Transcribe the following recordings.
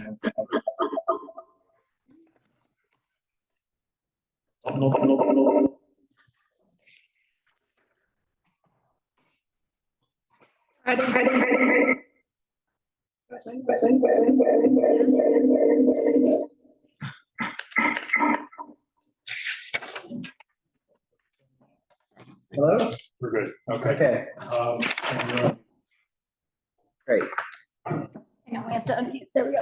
Hello? We're good. Okay. Okay, great. Hang on, we have to unmute. There we go.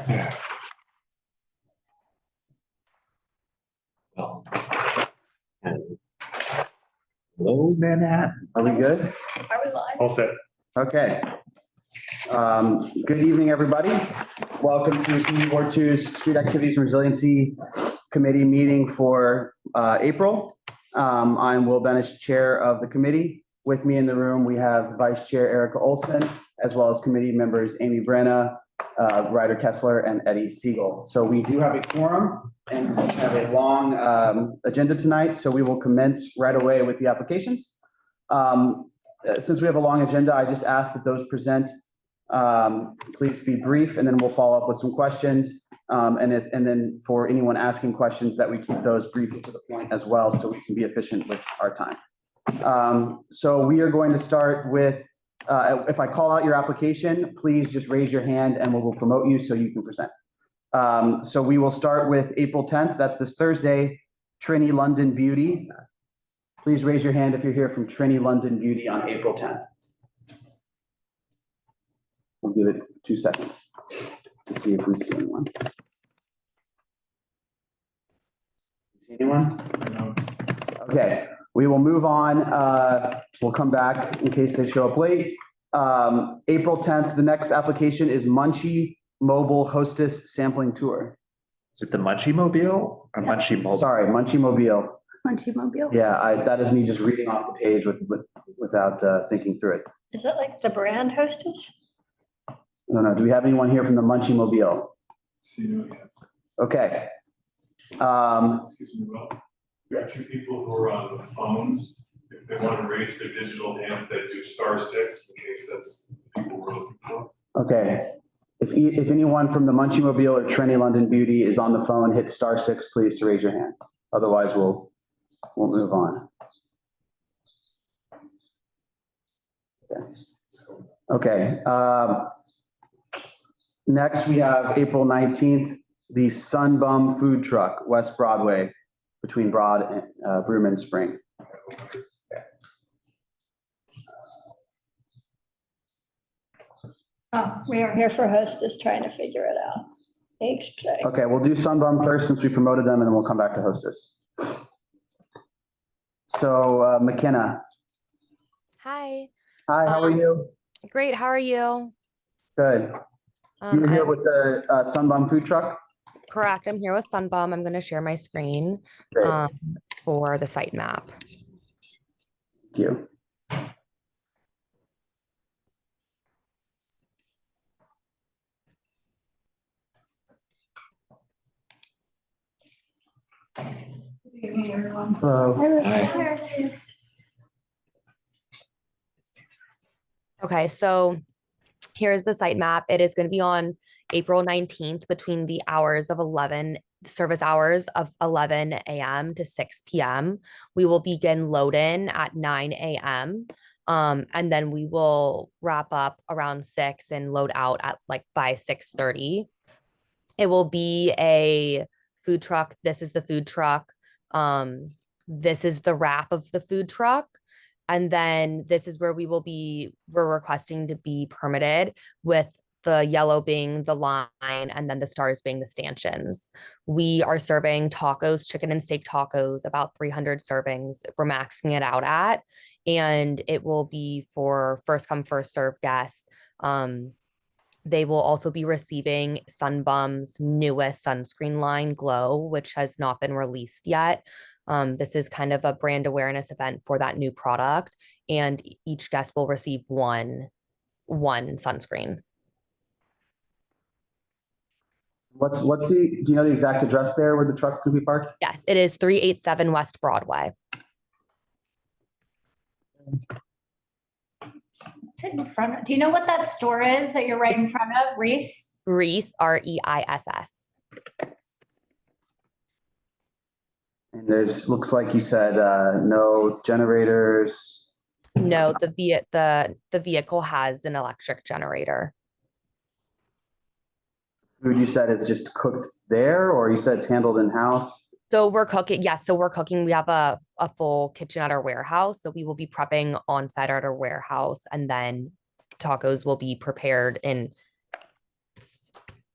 Hello, Manhattan. Are we good? Are we live? All set. Okay. Good evening, everybody. Welcome to CB Ward 2's Street Activities and Resiliency Committee meeting for April. I'm Will Benish, Chair of the committee. With me in the room, we have Vice Chair Erica Olson, as well as committee members Amy Brenna, Ryder Kessler, and Eddie Siegel. So we do have a quorum and have a long agenda tonight, so we will commence right away with the applications. Since we have a long agenda, I just ask that those present please be brief, and then we'll follow up with some questions. And then for anyone asking questions, that we keep those brief and to the point as well, so we can be efficient with our time. So we are going to start with, if I call out your application, please just raise your hand and we will promote you so you can present. So we will start with April 10th. That's this Thursday, Trinity London Beauty. Please raise your hand if you're here from Trinity London Beauty on April 10th. We'll give it 2 seconds to see if we see anyone. See anyone? No. Okay, we will move on. We'll come back in case they show up late. April 10th, the next application is Munchie Mobile Hostess Sampling Tour. Is it the Munchie Mobile or Munchie Mobile? Sorry, Munchie Mobile. Munchie Mobile. Yeah, that is me just reading off the page without thinking through it. Is that like the brand Hostess? No. Do we have anyone here from the Munchie Mobile? See, no, yes. Okay. Excuse me, Will. We have 2 people who are on the phone. If they want to raise their digital hands, they do *6 in case that's the people we're looking for. Okay. If anyone from the Munchie Mobile or Trinity London Beauty is on the phone, hit *6, please, to raise your hand. Otherwise, we'll move on. Okay. Next, we have April 19th, the Sunbum Food Truck, West Broadway, between Broad and Broome and Spring. Oh, we are here for Hostess trying to figure it out. HJ. Okay, we'll do Sunbum first since we promoted them, and then we'll come back to Hostess. So McKenna. Hi. Hi, how are you? Great. How are you? Good. You're here with the Sunbum Food Truck? Correct. I'm here with Sunbum. I'm going to share my screen Great. For the site map. Thank you. Good evening, everyone. Hello. Okay, so here's the site map. It is going to be on April 19th between the service hours of 11 a.m. to 6 p.m. We will begin load-in at 9 a.m. And then we will wrap up around 6 and load out at by 6:30. It will be a food truck. This is the food truck. This is the wrap of the food truck. And then this is where we're requesting to be permitted, with the yellow being the line and then the stars being the stanchions. We are serving tacos, chicken and steak tacos, about 300 servings. We're maxing it out at, and it will be for first come, first serve guests. They will also be receiving Sunbum's newest sunscreen line, Glow, which has not been released yet. This is kind of a brand awareness event for that new product, and each guest will receive one sunscreen. Do you know the exact address there where the truck could be parked? Yes, it is 387 West Broadway. Sit in front of, do you know what that store is that you're right in front of, Reese? Reis, REISS. And there's, looks like you said, no generators. No, the vehicle has an electric generator. Food you said is just cooked there, or you said it's handled in-house? So we're cooking, yes, so we're cooking. We have a full kitchen at our warehouse. So we will be prepping on site at our warehouse, and then tacos will be prepared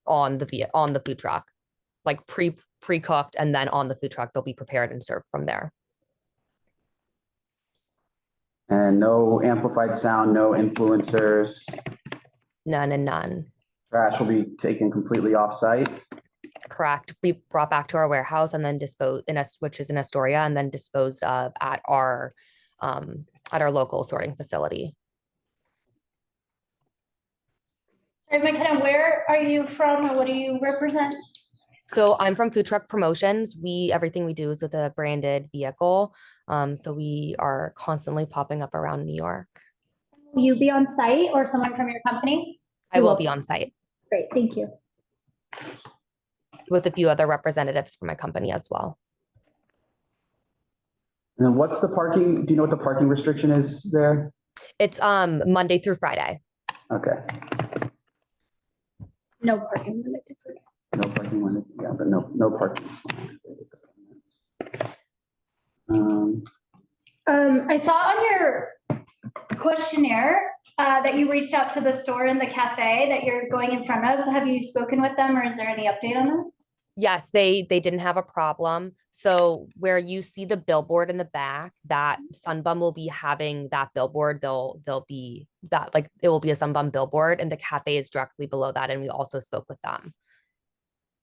on the food truck, like pre-cooked, and then on the food truck, they'll be prepared and served from there. And no amplified sound, no influencers. None and none. Trash will be taken completely off-site. Correct. We brought back to our warehouse and then disposed which is in Astoria, and then disposed of at our local sorting facility. Sorry, McKenna, where are you from or what do you represent? So I'm from Food Truck Promotions. Everything we do is with a branded vehicle. So we are constantly popping up around New York. Will you be on site or someone from your company? I will be on site Great, thank you. with a few other representatives from my company as well. And then what's the parking? Do you know what the parking restriction is there? It's Monday through Friday. Okay. No parking limited for No parking limit, yeah, but no parking. I saw on your questionnaire that you reached out to the store and the cafe that you're going in front of. Have you spoken with them or is there any update on that? Yes, they didn't have a problem. So where you see the billboard in the back, that Sunbum will be having that billboard. They'll be that, like, it will be a Sunbum billboard, and the cafe is directly below that. And we also spoke with them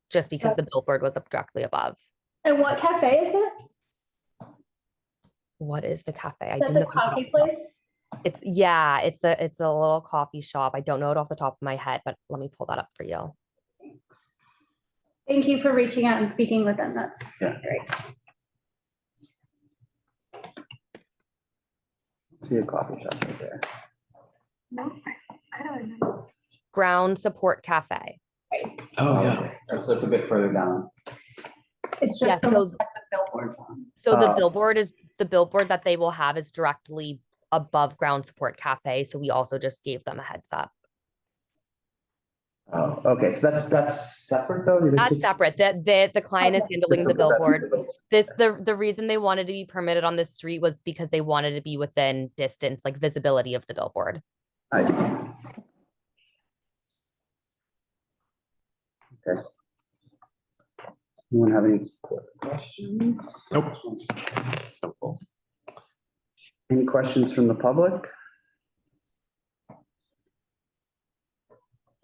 just because the billboard was up directly above. And what cafe is it? What is the cafe? I Is that don't the know. coffee place? It's a little coffee shop. I don't know it off the top of my head, but let me pull that up for you. Thank you for reaching out and speaking with them. That's Yeah. great. See a coffee shop right there. No, I don't know. Ground Support Cafe. Right. Oh, yeah. Okay. So it's a bit further down. It's Yeah, just the so one that the billboard's on. So the Oh. billboard that they will have is directly above Ground Support Cafe. So we also just gave them a heads up. Oh, okay, so that's separate though? That's separate. The client is Okay. handling the That's- billboard. The reason they wanted to be permitted on this street was because they wanted to be within distance, like visibility of the billboard. I see. Okay. Anyone have any questions? Nope. Simple. Any questions from the public?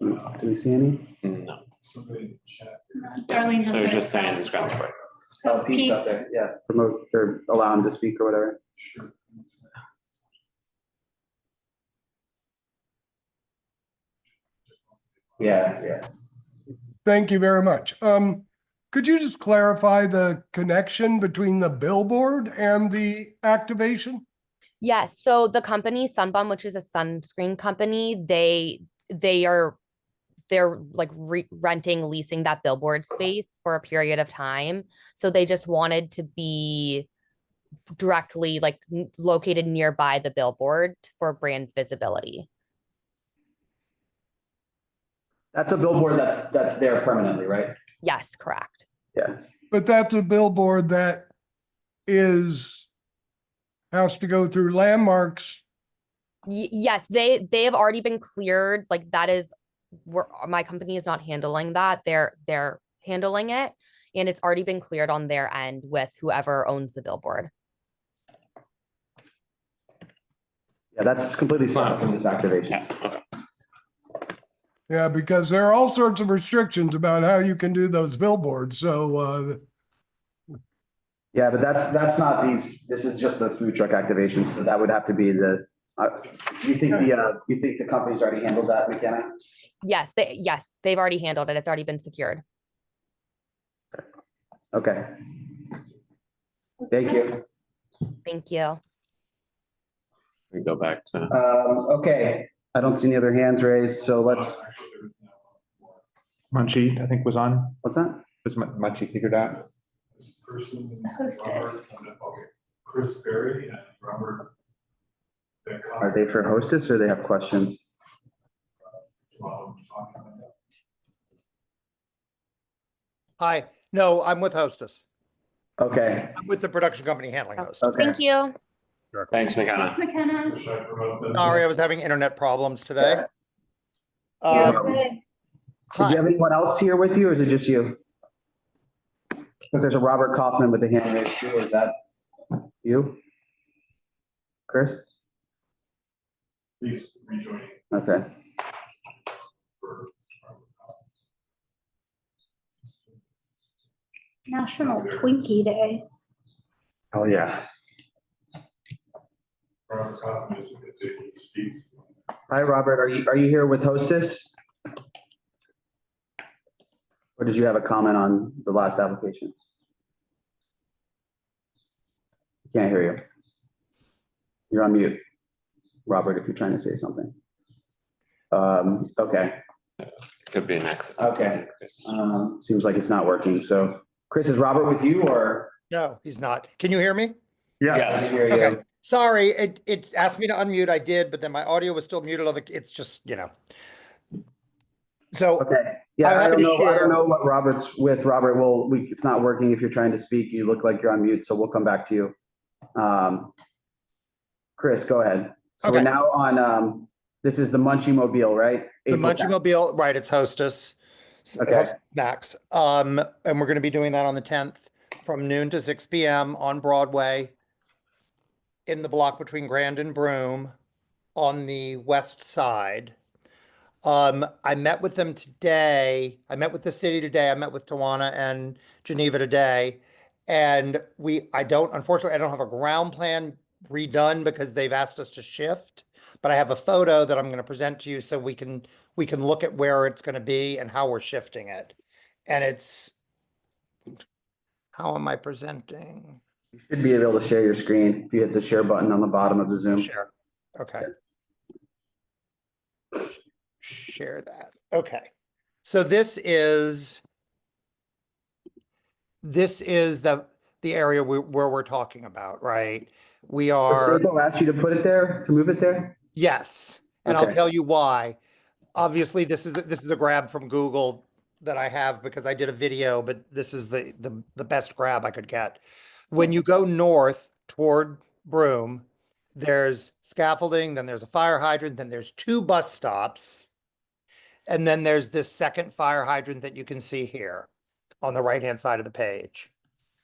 Do we see any? No. Somebody in the chat. Darlene just. I was said just it. saying it's ground support. Oh, Pete's up there, yeah, promote or allow him to speak or whatever. Sure. Yeah. Thank you very much. Could you just clarify the connection between the billboard and the activation? Yes. So the company Sunbum, which is a sunscreen company, they're like renting, leasing that billboard space for a period of time. So they just wanted to be directly like located nearby the billboard for brand visibility. That's a billboard that's there permanently, right? Yes, correct. Yeah. But that's a billboard that has to go through landmarks. Yes, they have already been cleared. Like that is where my company is not handling that. They're handling it, and it's already been cleared on their end with whoever owns the billboard. Yeah, that's completely separate from this activation. Yeah, okay. Yeah, because there are all sorts of restrictions about how you can do those billboards. So, Yeah, but that's not this is just the food truck activation, so that would have to be the, you think the company's already handled that, McKenna? Yes, they've already handled it. It's already been secured. Okay. Thank you. Thank you. We go back to, Okay, I don't see any other hands raised, so let's, Actually, there is now one more. Munchie, I think, was on. what's that? Was Munchie figured out? This person. Hostess. Robert, okay, Chris Berry and Robert. Are they for hostess or they have questions? Hi, no, I'm with Hostess. Okay, I'm with the production company handling Hostess. okay. Thank you. thanks, McKenna. Thanks, McKenna. So should I promote them? Sorry, I was having internet problems today. You're Um, okay. Did you hi, have anyone else here with you or is it just you? Because there's a Robert Kaufman with the hand raised too. Is that you? Chris? Please rejoin. Okay. National Twinkie Day. Oh, yeah. Robert Kaufman is able to speak. Hi, Robert. Are you here with hostess? Or did you have a comment on the last application? Can't hear you. You're on mute, Robert, if you're trying to say something. Okay, Could be an accident. Okay. Seems like it's not working. So Chris, is Robert with you or? no, he's not. Can you hear me? I Yes. hear you. Okay, sorry, it asked me to unmute, I did, but then my audio was still muted on the, it's just, you know. So, Okay, yeah, I'm I happy don't to know, I share. don't know what Robert's with. Robert, well, it's not working. If you're trying to speak, you look like you're on mute, so we'll come back to you. Chris, go ahead. So we're Okay. now on, this is the Munchie Mobile, right? the April Munchie 10th. Mobile, right, it's Hostess. Okay. Hostess Max. And we're gonna be doing that on the 10th from noon to 6 PM on Broadway in the block between Grand and Broome on the west side. I met with them today. I met with the city today. I met with Tawana and Geneva today. And unfortunately, I don't have a ground plan redone because they've asked us to shift. But I have a photo that I'm going to present to you so we can look at where it's going to be and how we're shifting it. And how am I presenting? You should be able to share your screen if you hit the share button on the bottom of the Zoom. Share. Okay. Share that. Okay. So this is the area where we're talking about, right? We are, Seiko asked you to put it there, to move it there? yes, and I'll Okay. tell you why. Obviously, this is a grab from Google that I have because I did a video, but this is the best grab I could get. When you go north toward Broome, there's scaffolding, then there's a fire hydrant, then there's 2 bus stops. And then there's this second fire hydrant that you can see here on the right-hand side of the page.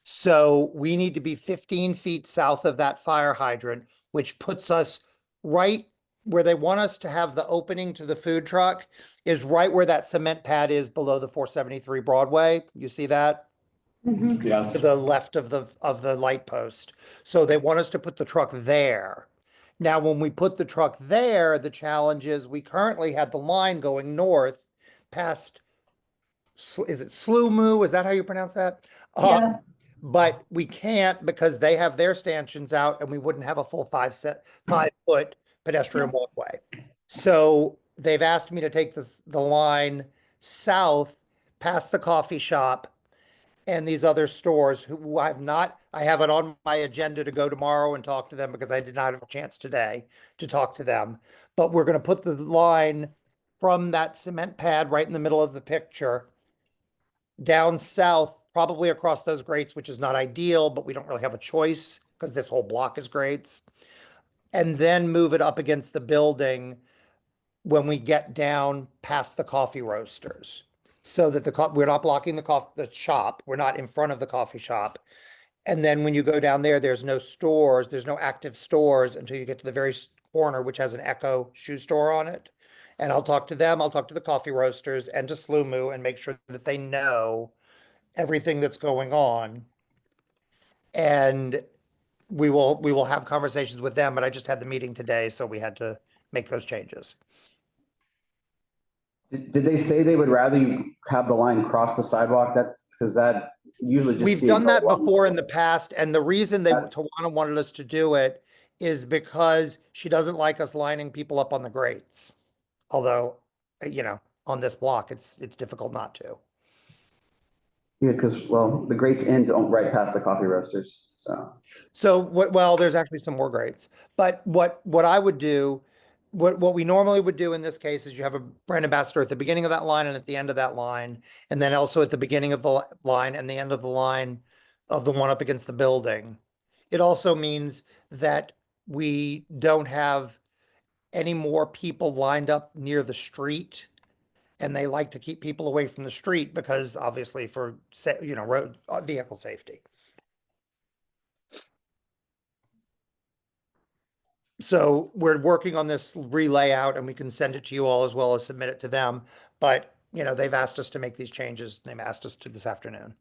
So we need to be 15 feet south of that fire hydrant, which puts us right where they want us to have the opening to the food truck is right where that cement pad is below the 473 Broadway. You see that? Yes. To the left of the light post. So they want us to put the truck there. Now, when we put the truck there, the challenge is we currently had the line going north past, is it Slumu? Is that how you pronounce that? Yeah. But we can't because they have their stanchions out and we wouldn't have a full 5-foot pedestrian walkway. So they've asked me to take the line south past the coffee shop and these other stores who I have it on my agenda to go tomorrow and talk to them because I did not have a chance today to talk to them. But we're going to put the line from that cement pad right in the middle of the picture down south, probably across those grates, which is not ideal, but we don't really have a choice because this whole block is grates. And then move it up against the building when we get down past the coffee roasters. So that we're not blocking the shop. We're not in front of the coffee shop. And then when you go down there, there's no stores. There's no active stores until you get to the very corner, which has an Echo shoe store on it. And I'll talk to them. I'll talk to the coffee roasters and to Slumu and make sure that they know everything that's going on. And we will have conversations with them, but I just had the meeting today, so we had to make those changes. Did they say they would rather you have the line cross the sidewalk? Because that usually just. We've seems done that along- before in the past, and the reason That's- Tawana wanted us to do it is because she doesn't like us lining people up on the grates. Although, on this block, it's difficult not to. Yeah, because, well, the grates end right past the coffee roasters, so. So well, there's actually some more grates, but what I would do, what we normally would do in this case is you have a brand ambassador at the beginning of that line and at the end of that line, and then also at the beginning of the line and the end of the line of the one up against the building. It also means that we don't have any more people lined up near the street. And they like to keep people away from the street because obviously for, road vehicle safety. So we're working on this relayout and we can send it to you all as well as submit it to them. But, they've asked us to make these changes. They've asked us to this afternoon.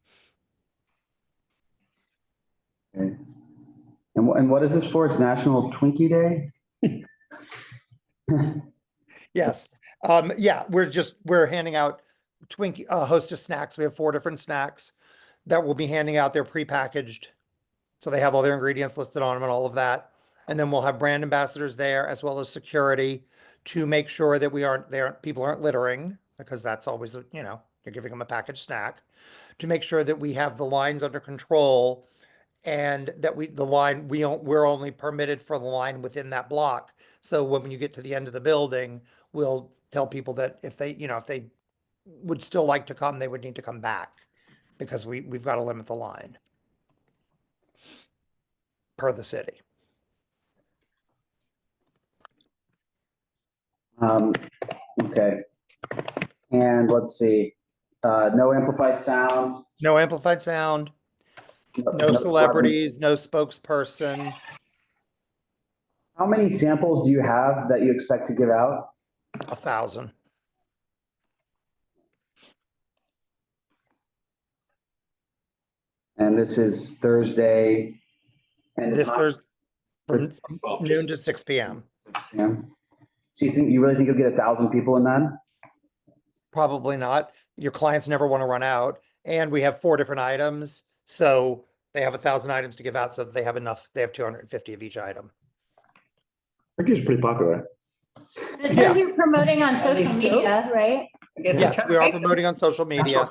Okay. And what is this for? It's National Twinkie Day? Yes. Yeah, we're handing out Twinkie, Hostess snacks. We have 4 different snacks that we'll be handing out. They're prepackaged. So they have all their ingredients listed on them and all of that. And then we'll have brand ambassadors there as well as security to make sure that people aren't littering, because that's always, you're giving them a packaged snack, to make sure that we have the lines under control and that we're only permitted for the line within that block. So when you get to the end of the building, we'll tell people that if they would still like to come, they would need to come back because we've got to limit the line per the city. Okay. And let's see, no amplified sound. No amplified sound, no celebrities, no spokesperson. How many samples do you have that you expect to give out? 1,000. And this is Thursday. And This Thursday from noon to 6 p.m. Yeah. So you really think you'll get 1,000 people in that? Probably not. Your clients never want to run out. And we have 4 different items. So they have 1,000 items to give out. So they have enough. They have 250 of each item. I think it's pretty popular. It says you're promoting on social media, right? Yes, we are promoting on social media.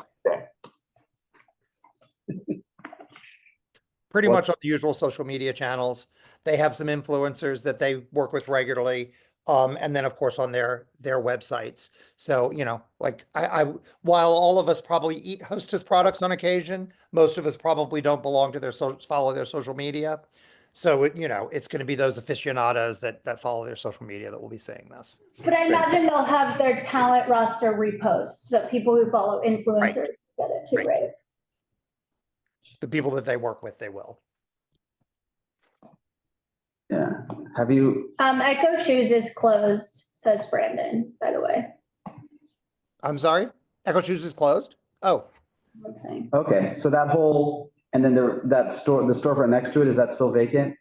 Pretty much on the usual social media channels. They have some influencers that they work with regularly. And then of course on their websites. So, while all of us probably eat Hostess products on occasion, most of us probably don't belong to follow their social media. So, it's going to be those aficionados that follow their social media that will be seeing this. But I imagine they'll have their talent roster reposts, so people who follow influencers get it too, right? The people that they work with, they will. Yeah. Have you? Echo Shoes is closed, says Brandon, by the way. I'm sorry? Echo Shoes is closed? Oh. That's what I'm saying. Okay, so that whole, and then the storefront next to it, is that still vacant?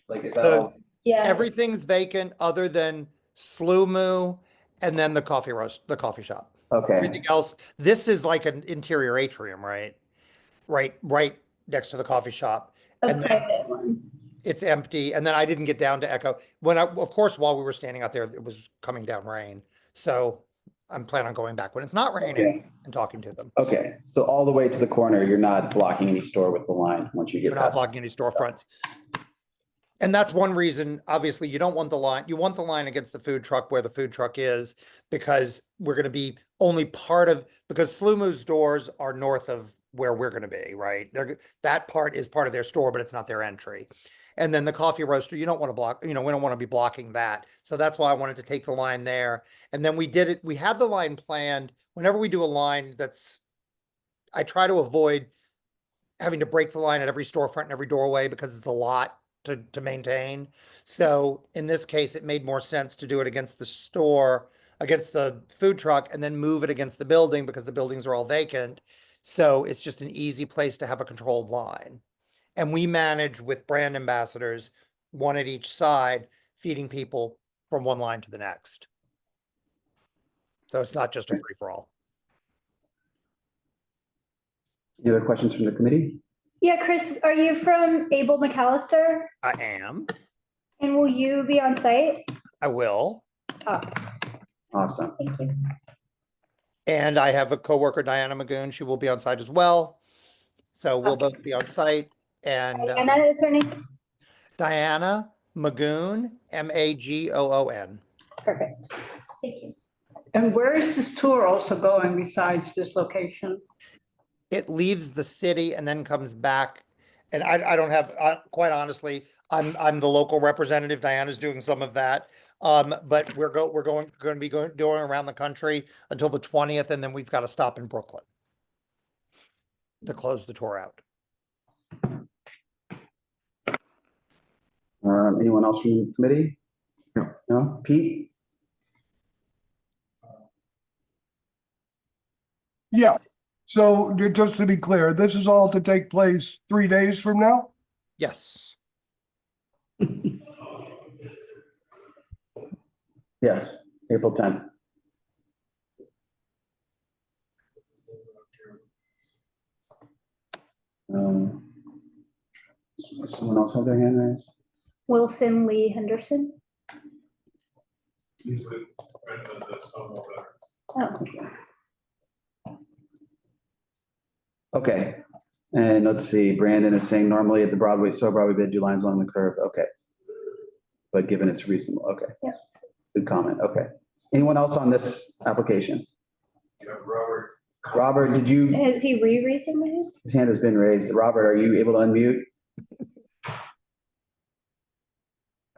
Like, is that all? Yeah. Everything's vacant other than Slew Moo and then the coffee shop. Okay. Everything else, this is like an interior atrium, right? Right next to the coffee shop. A And then private one. it's empty. And then I didn't get down to Echo. Of course, while we were standing out there, it was coming down rain. So I'm planning on going back when it's not raining and talking to them. Okay, so all the way to the corner, you're not blocking any store with the line once you get We're not past. blocking any storefronts. And that's one reason, obviously, you don't want the line. You want the line against the food truck where the food truck is, because we're going to be only because Slew Moo's doors are north of where we're going to be, right? That part is part of their store, but it's not their entry. And then the coffee roaster, you don't want to block, we don't want to be blocking that. So that's why I wanted to take the line there. And then we had the line planned. Whenever we do a line, I try to avoid having to break the line at every storefront and every doorway because it's a lot to maintain. So in this case, it made more sense to do it against the store, against the food truck, and then move it against the building because the buildings are all vacant. So it's just an easy place to have a controlled line. And we manage with brand ambassadors, one at each side, feeding people from one line to the next. So it's not just a free-for-all. Any other questions from the committee? Yeah, Chris, are you from Abel McAllister? I am. And will you be on site? I will. Oh, Awesome. thank you. And I have a coworker, Diana Magoon. She will be on site as well. So we'll both be on site. And Anna is her name? Diana Magoon, Magoon. Perfect. Thank you. And where is this tour also going besides this location? It leaves the city and then comes back. And I don't have, quite honestly, I'm the local representative. Diana's doing some of that. But we're going to be doing around the country until the 20th, and then we've got to stop in Brooklyn to close the tour out. Anyone else from the committee? No? Pete? Yeah. So just to be clear, this is all to take place 3 days from now? Yes. Yes, April 10th. Someone else have their hand raised? Wilson Lee Henderson. He's with the Stonewall veterans. Oh, Okay, and let's see, Brandon is saying normally at the Broadway bid do lines along the curve, okay. But given it's reasonable, okay. Yeah. Good comment, okay. Anyone else on this application? You have Robert. Robert, did you, is he re-raising my hand? his hand has been raised. Robert, are you able to unmute?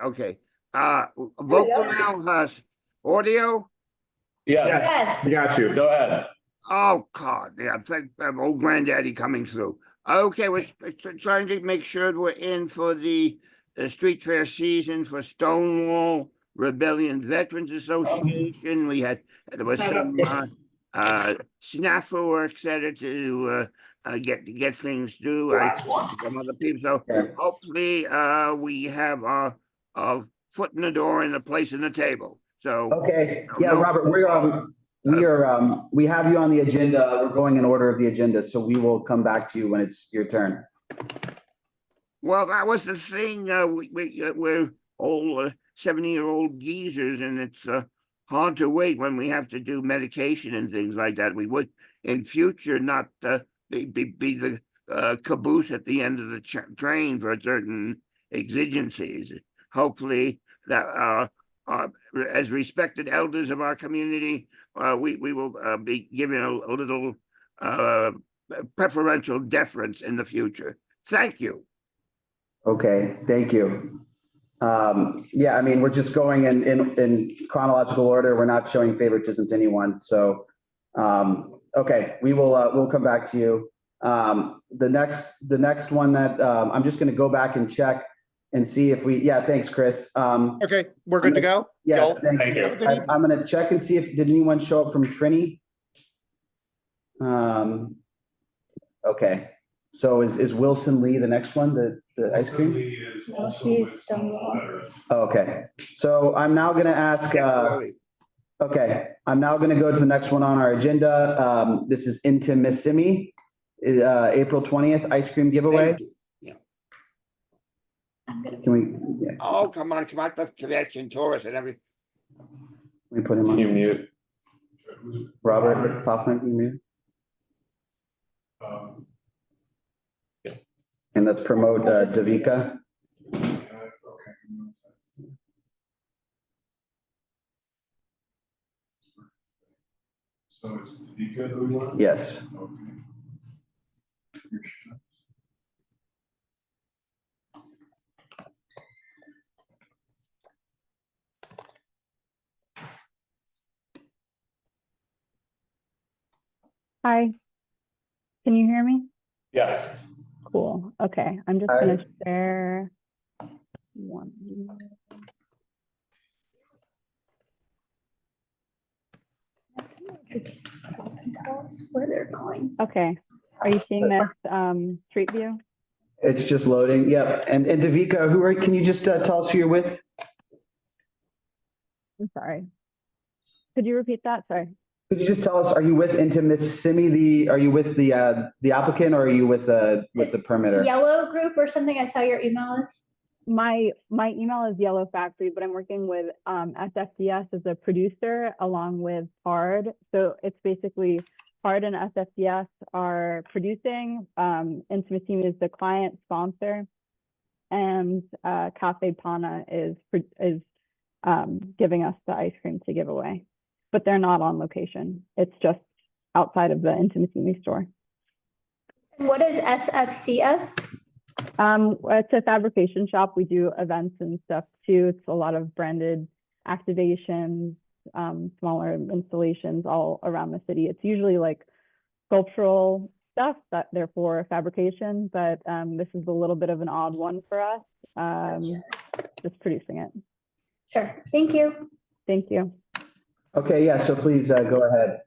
Okay, vocal now has audio? Yes, Yes. we got you. Go ahead. Oh, God, yeah, thank old granddaddy coming through. Okay, we're trying to make sure we're in for the street fair season for Stonewall Rebellion Veterans Association. There was some snafu work set to get things due. I talked to some other people, so hopefully we have our foot in the door and a place in the table. So Okay, yeah, Robert, we have you on the agenda. We're going in order of the agenda, so we will come back to you when it's your turn. Well, that was the thing. We're old 70-year-old geezers, and it's hard to wait when we have to do medication and things like that. We would in future not be the caboose at the end of the train for certain exigencies. Hopefully, that as respected elders of our community, we will be given a little preferential deference in the future. Thank you. Okay, thank you. Yeah, I mean, we're just going in chronological order. We're not showing favoritism to anyone. So, okay, we'll come back to you. The next one that I'm just going to go back and check and see if thanks, Chris. Okay, we're good to go? Yes, Y'all- thank you. Have a good evening. I'm going to check and see if did anyone show up from Trini? Okay, so is Wilson Lee the next one, the ice cream? Lee is No, also he's with Stonewall Stonewall. veterans. Okay, so I'm now going to ask, okay, I'm now going to go to the next one on our agenda. This is Intimissimi, April 20th, ice cream giveaway. Thank you. Can we, Oh, come on, the convention tourists and everything. we put him Can you on? mute? Robert Kaufman, can you mute? And let's promote Davika. Okay. So it's Davika that we want? Yes. Okay. Hi. Can you hear me? Yes. Cool. Okay. I'm just Hi. going to share one. Tell us where they're going. Okay. Are you seeing this street view? It's just loading. Yep. And Davika, can you just tell us who you're with? I'm sorry. Could you repeat that? Sorry. Could you just tell us, are you with Intimissimi? Are you with the applicant or are you with the permitter? Yellow group or something. I saw your email. my email is Yellow Factory, but I'm working with SFDS as a producer along with PARD. So it's basically PARD and SFDS are producing. Intimacy is the client sponsor, and Cafe Pana is giving us the ice cream to give away, but they're not on location. It's just outside of the Intimacy store. What is SFCS? It's a fabrication shop. We do events and stuff too. It's a lot of branded activations, smaller installations all around the city. It's usually like sculptural stuff that therefore fabrication, but this is a little bit of an odd one for us. Just producing it. Sure. Thank you. Thank you. Okay, yeah, so please go ahead.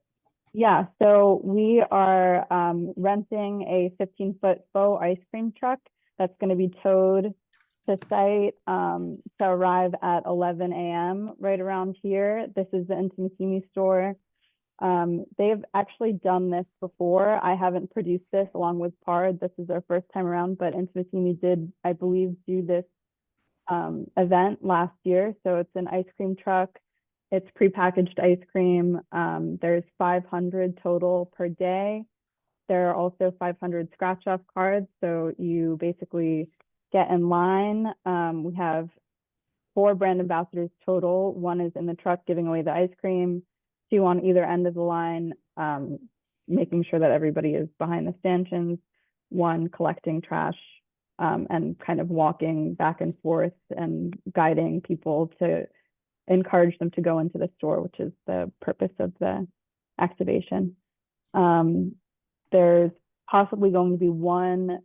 Yeah, so we are renting a 15-foot faux ice cream truck that's going to be towed to site to arrive at 11 a.m. right around here. This is the Intimacy store. They've actually done this before. I haven't produced this along with PARD. This is our first time around, but Intimacy did, I believe, do this event last year. So it's an ice cream truck. It's prepackaged ice cream. There's 500 total per day. There are also 500 scratch off cards. So you basically get in line. We have 4 brand ambassadors total. 1 is in the truck giving away the ice cream, 2 on either end of the line, making sure that everybody is behind the stanchions, 1 collecting trash, and kind of walking back and forth and guiding people to encourage them to go into the store, which is the purpose of the activation. There's possibly going to be 1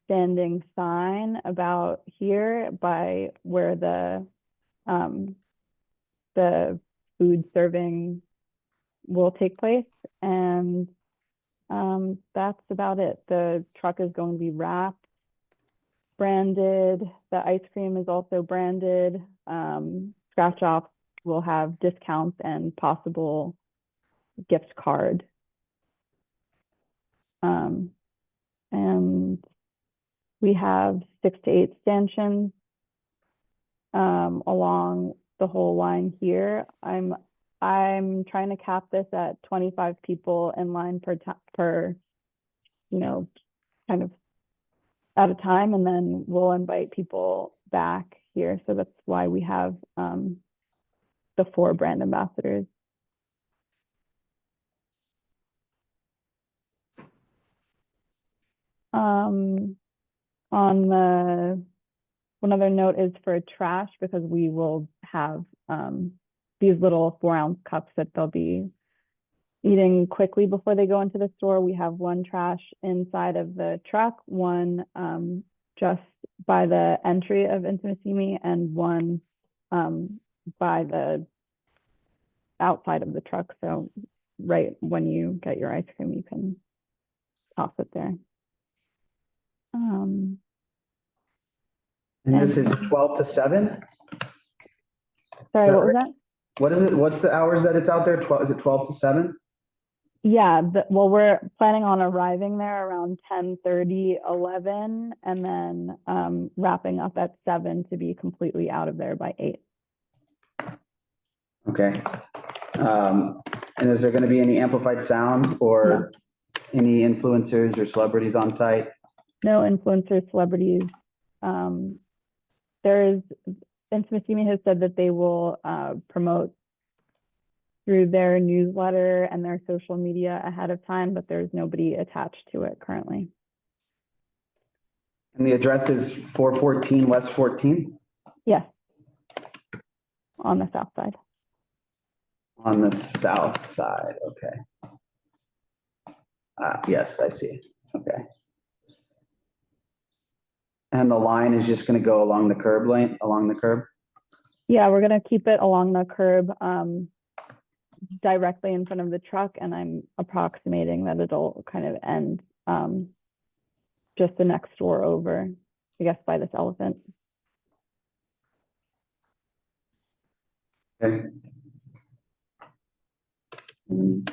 standing sign about here by where the food serving will take place. And that's about it. The truck is going to be wrapped, branded. The ice cream is also branded. Scratch off will have discounts and possible gift card. And we have 6 to 8 stanchions along the whole line here. I'm trying to cap this at 25 people in line per kind of at a time, and then we'll invite people back here. So that's why we have the 4 brand ambassadors. One other note is for trash, because we will have these little 4-ounce cups that they'll be eating quickly before they go into the store. We have 1 trash inside of the truck, 1 just by the entry of Intimacy, and 1 by the outside of the truck. So right when you get your ice cream, you can toss it there. And this is 12 to 7? Sorry, that what was right? that? What is it? What's the hours that it's out there? 12, is it 12 to 7? Yeah, well, we're planning on arriving there around 10:30, 11, and then wrapping up at 7 to be completely out of there by 8. Okay. And is there going to be any amplified sound or any influencers or celebrities on site? No influencers, celebrities. Intimacy has said that they will promote through their newsletter and their social media ahead of time, but there's nobody attached to it currently. And the address is 414 West 14? Yes. On the south side. On the south side, okay. Yes, I see. Okay. And the line is just going to go along the curb lane, along the curb? Yeah, we're going to keep it along the curb directly in front of the truck, and I'm approximating that it'll kind of end just the next door over, I guess, by this elephant. Okay. And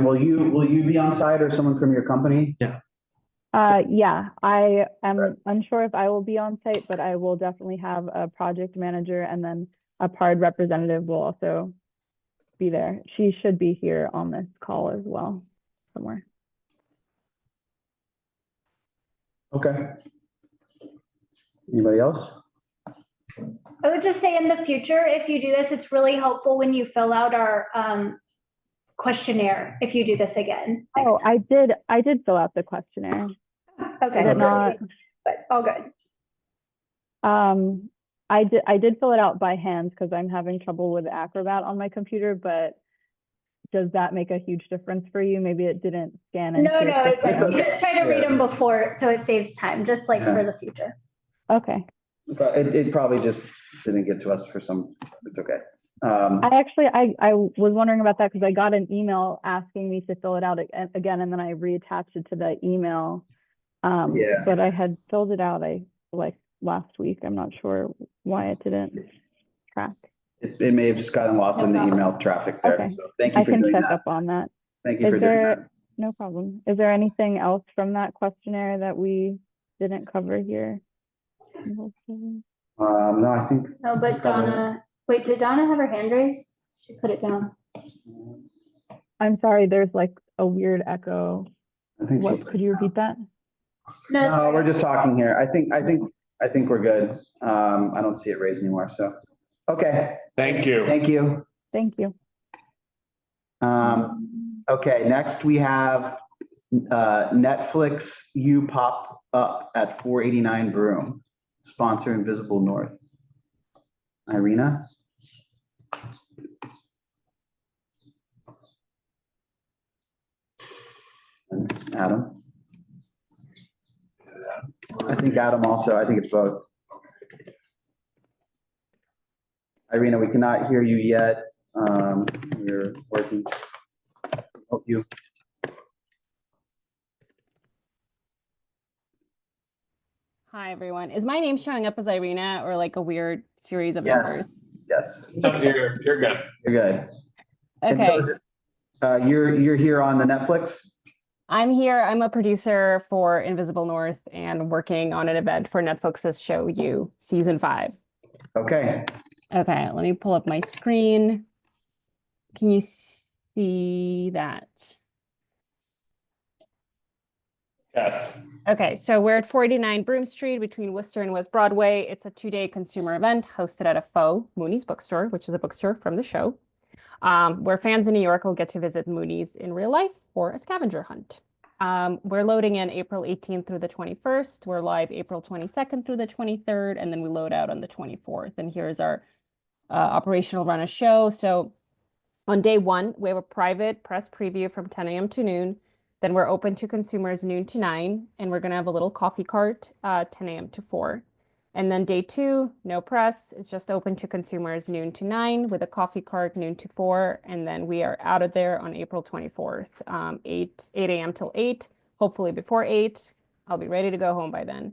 will you be on site or someone from your company? Yeah. Yeah, I am unsure if I will be on site, but I will definitely have a project manager, and then a PARD representative will also be there. She should be here on this call as well, somewhere. Okay. Anybody else? I would just say in the future, if you do this, it's really helpful when you fill out our questionnaire, if you do this again. Oh, I did fill out the questionnaire. Okay. Did it not? But all good. I did fill it out by hand because I'm having trouble with Acrobat on my computer, but does that make a huge difference for you? Maybe it didn't scan into No, your it's system. you just try to read them before, so it saves time, just like for the future. Okay. But it probably just didn't get to us for some, it's okay. I was wondering about that because I got an email asking me to fill it out again, and then I reattached it to the email. Yeah. But I had filled it out like last week. I'm not sure why it didn't track. It may have just gotten lost in the email traffic there. Okay. So thank you I for can doing check that. up on that. Thank you for doing that. No problem. Is there anything else from that questionnaire that we didn't cover here? No, I think. No, but Donna, wait, did Donna have her hand raised? She put it down. I'm sorry, there's like a weird echo. I think What, could you repeat that? No, we're just talking here. I think we're good. I don't see it raised anymore. So, okay. Thank you. Thank you. Thank you. Okay, next we have Netflix You Pop Up at 489 Broome, sponsor Invisible North. Irina? And Adam? I think Adam also, I think it's both. Irina, we cannot hear you yet. You're working. Hope you. Hi, everyone. Is my name showing up as Irina or like a weird series of numbers? Yes. No, you're good. You're good. And so Okay. is it, you're here on the Netflix? I'm here. I'm a producer for Invisible North and working on an event for Netflix's show You, season 5. Okay. Okay, let me pull up my screen. Can you see that? Yes. Okay, so we're at 489 Broome Street between Worcester and West Broadway. It's a 2-day consumer event hosted at a faux Mooney's bookstore, which is a bookstore from the show, where fans in New York will get to visit Mooney's in real life for a scavenger hunt. We're loading in April 18th through the 21st. We're live April 22nd through the 23rd, and then we load out on the 24th. And here's our operational run of show. So on day 1, we have a private press preview from 10 a.m. to noon. Then we're open to consumers noon to 9, and we're going to have a little coffee cart 10 a.m. to 4. And then day 2, no press. It's just open to consumers noon to 9 with a coffee cart noon to 4. And then we are out of there on April 24th, 8 a.m. till 8, hopefully before 8. I'll be ready to go home by then.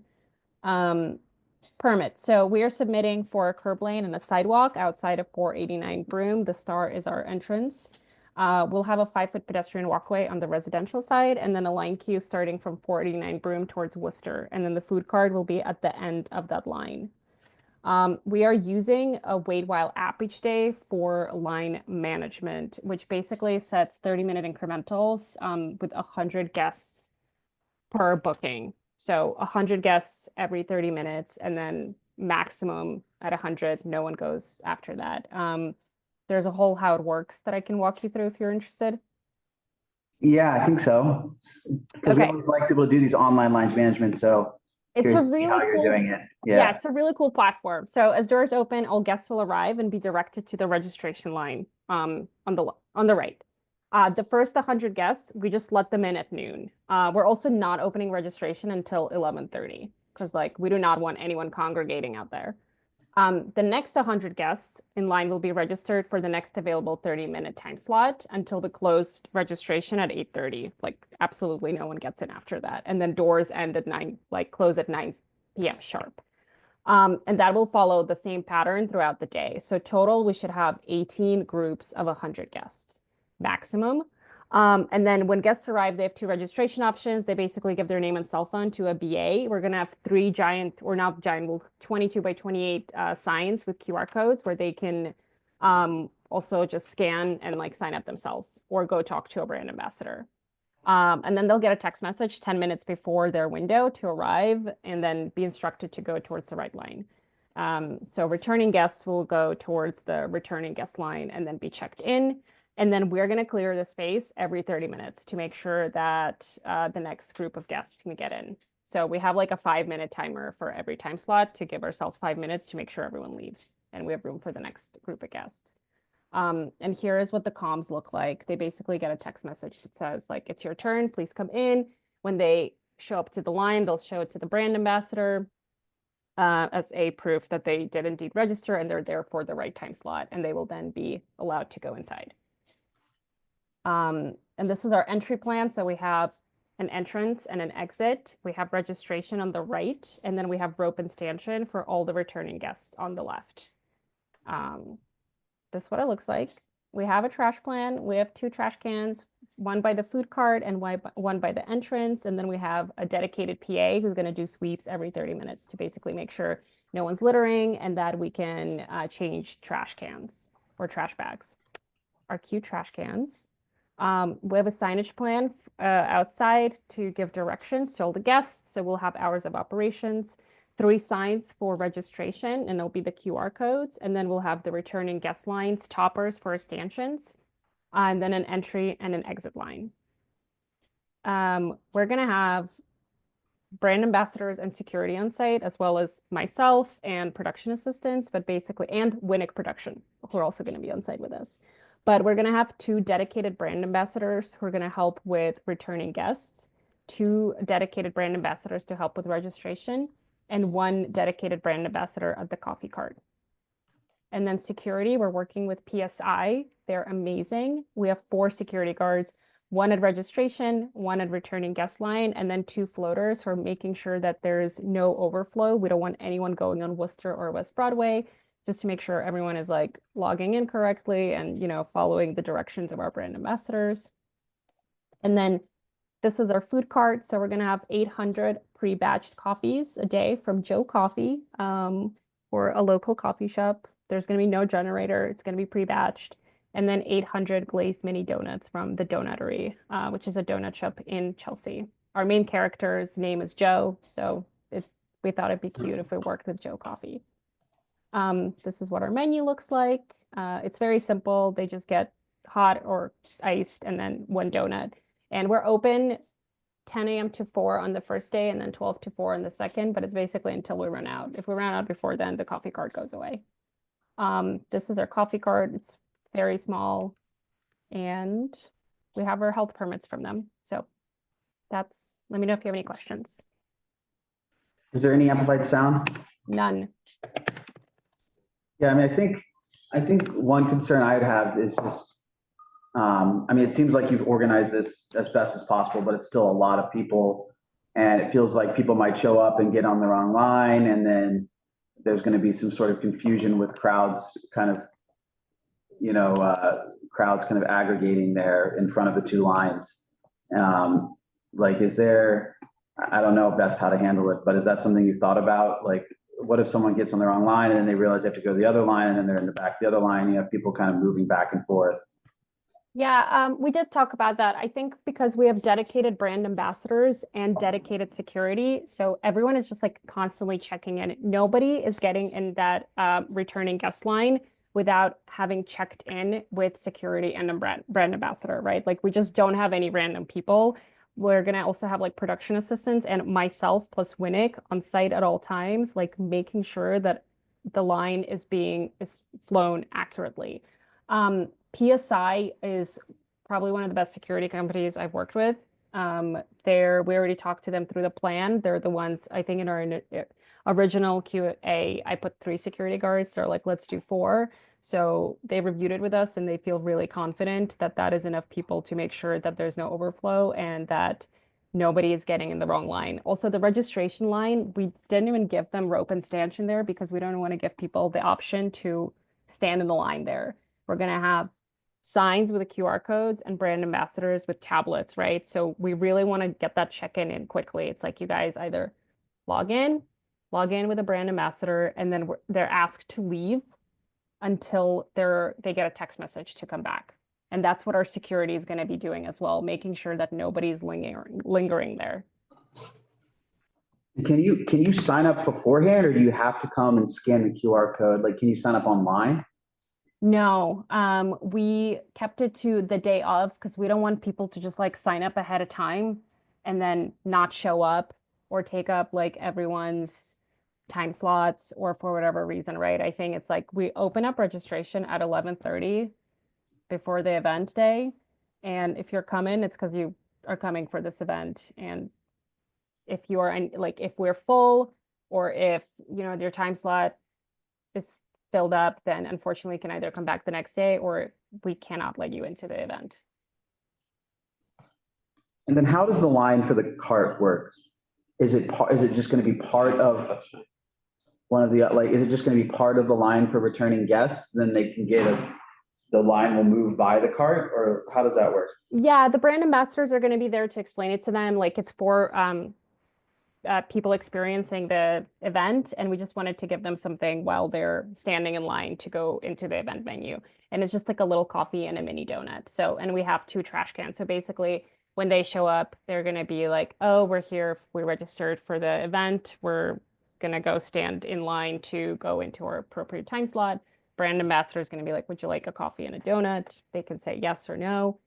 Permit. So we are submitting for a curb lane and a sidewalk outside of 489 Broome. The star is our entrance. We'll have a 5-foot pedestrian walkway on the residential side, and then a line queue starting from 489 Broome towards Worcester. And then the food cart will be at the end of that line. We are using a wait while app each day for line management, which basically sets 30-minute incrementals with 100 guests per booking. So 100 guests every 30 minutes, and then maximum at 100. No one goes after that. There's a whole how it works that I can walk you through if you're interested. Yeah, I think so. Because we always like people to do these online lines management. So it's a really how you're cool, doing it. Yeah, it's a really cool platform. So as doors open, all guests will arrive and be directed to the registration line on the right. The first 100 guests, we just let them in at noon. We're also not opening registration until 11:30 because we do not want anyone congregating out there. The next 100 guests in line will be registered for the next available 30-minute time slot until the closed registration at 8:30. Absolutely no one gets in after that. And then doors end at 9, close at 9 p.m. sharp. And that will follow the same pattern throughout the day. So total, we should have 18 groups of 100 guests maximum. And then when guests arrive, they have 2 registration options. They basically give their name and cell phone to a BA. We're going to have 3 giant, or not giant, well, 22 by 28 signs with QR codes where they can also just scan and like sign up themselves or go talk to a brand ambassador. And then they'll get a text message 10 minutes before their window to arrive and then be instructed to go towards the right line. So returning guests will go towards the returning guest line and then be checked in. And then we're going to clear the space every 30 minutes to make sure that the next group of guests can get in. So we have like a 5-minute timer for every time slot to give ourselves 5 minutes to make sure everyone leaves and we have room for the next group of guests. And here is what the comms look like. They basically get a text message that says like, it's your turn, please come in. When they show up to the line, they'll show it to the brand ambassador as a proof that they did indeed register and they're there for the right time slot, and they will then be allowed to go inside. And this is our entry plan. So we have an entrance and an exit. We have registration on the right, and then we have rope and stanchion for all the returning guests on the left. This is what it looks like. We have a trash plan. We have 2 trash cans, one by the food cart and one by the entrance. And then we have a dedicated PA who's going to do sweeps every 30 minutes to basically make sure no one's littering and that we can change trash cans or trash bags. Our cute trash cans. We have a signage plan outside to give directions to all the guests. So we'll have hours of operations, 3 signs for registration, and they'll be the QR codes. And then we'll have the returning guest lines, toppers for stanchions, and then an entry and an exit line. We're going to have brand ambassadors and security on site, as well as myself and production assistants, but basically, and Winnick production, who are also going to be on site with us. But we're going to have 2 dedicated brand ambassadors who are going to help with returning guests, 2 dedicated brand ambassadors to help with registration, and 1 dedicated brand ambassador at the coffee cart. And then security, we're working with PSI. They're amazing. We have 4 security guards, 1 at registration, 1 at returning guest line, and then 2 floaters who are making sure that there's no overflow. We don't want anyone going on Worcester or West Broadway, just to make sure everyone is like logging in correctly and, you know, following the directions of our brand ambassadors. And then this is our food cart. So we're going to have 800 pre-batched coffees a day from Joe Coffee, or a local coffee shop. There's going to be no generator. It's going to be pre-batched. And then 800 glazed mini donuts from the Donuttery, which is a donut shop in Chelsea. Our main character's name is Joe. So we thought it'd be cute if we worked with Joe Coffee. This is what our menu looks like. It's very simple. They just get hot or iced and then 1 donut. And we're open 10 a.m. to 4 on the first day and then 12 to 4 on the second, but it's basically until we run out. If we run out before then, the coffee cart goes away. This is our coffee cart. It's very small, and we have our health permits from them. So let me know if you have any questions. Is there any amplified sound? None. Yeah, I mean, I think one concern I'd have is just, I mean, it seems like you've organized this as best as possible, but it's still a lot of people. And it feels like people might show up and get on the wrong line. And then there's going to be some sort of confusion with crowds kind of, you know, crowds kind of aggregating there in front of the 2 lines. Like, is there, I don't know best how to handle it, but is that something you've thought about? Like, what if someone gets on the wrong line and then they realize they have to go to the other line and then they're in the back of the other line? You have people kind of moving back and forth. Yeah, we did talk about that. I think because we have dedicated brand ambassadors and dedicated security, so everyone is just like constantly checking in. Nobody is getting in that returning guest line without having checked in with security and a brand ambassador, right? Like, we just don't have any random people. We're going to also have like production assistants and myself plus Winnick on site at all times, like making sure that the line is flown accurately. PSI is probably one of the best security companies I've worked with. We already talked to them through the plan. They're the ones, I think in our original QA, I put 3 security guards. They're like, let's do 4. So they reviewed it with us and they feel really confident that that is enough people to make sure that there's no overflow and that nobody is getting in the wrong line. Also, the registration line, we didn't even give them rope and stanchion there because we don't want to give people the option to stand in the line there. We're going to have signs with the QR codes and brand ambassadors with tablets, right? So we really want to get that check-in in quickly. It's like you guys either log in with a brand ambassador, and then they're asked to leave until they get a text message to come back. And that's what our security is going to be doing as well, making sure that nobody's lingering there. Can you sign up beforehand, or do you have to come and scan the QR code? Like, can you sign up online? No, we kept it to the day of because we don't want people to just like sign up ahead of time and then not show up or take up like everyone's time slots or for whatever reason, right? I think it's like we open up registration at 11:30 before the event day. And if you're coming, it's because you are coming for this event. And if you are like, if we're full or if, you know, your time slot is filled up, then unfortunately you can either come back the next day or we cannot let you into the event. And then how does the line for the cart work? Is it just going to be part of one of the, like, is it just going to be part of the line for returning guests? Then they can the line will move by the cart, or how does that work? Yeah, the brand ambassadors are going to be there to explain it to them. Like it's for people experiencing the event, and we just wanted to give them something while they're standing in line to go into the event venue. And it's just like a little coffee and a mini donut. So, and we have 2 trash cans. So basically when they show up, they're going to be like, oh, we're here. We registered for the event. We're going to go stand in line to go into our appropriate time slot. Brand ambassador is going to be like, would you like a coffee and a donut? They can say yes or no.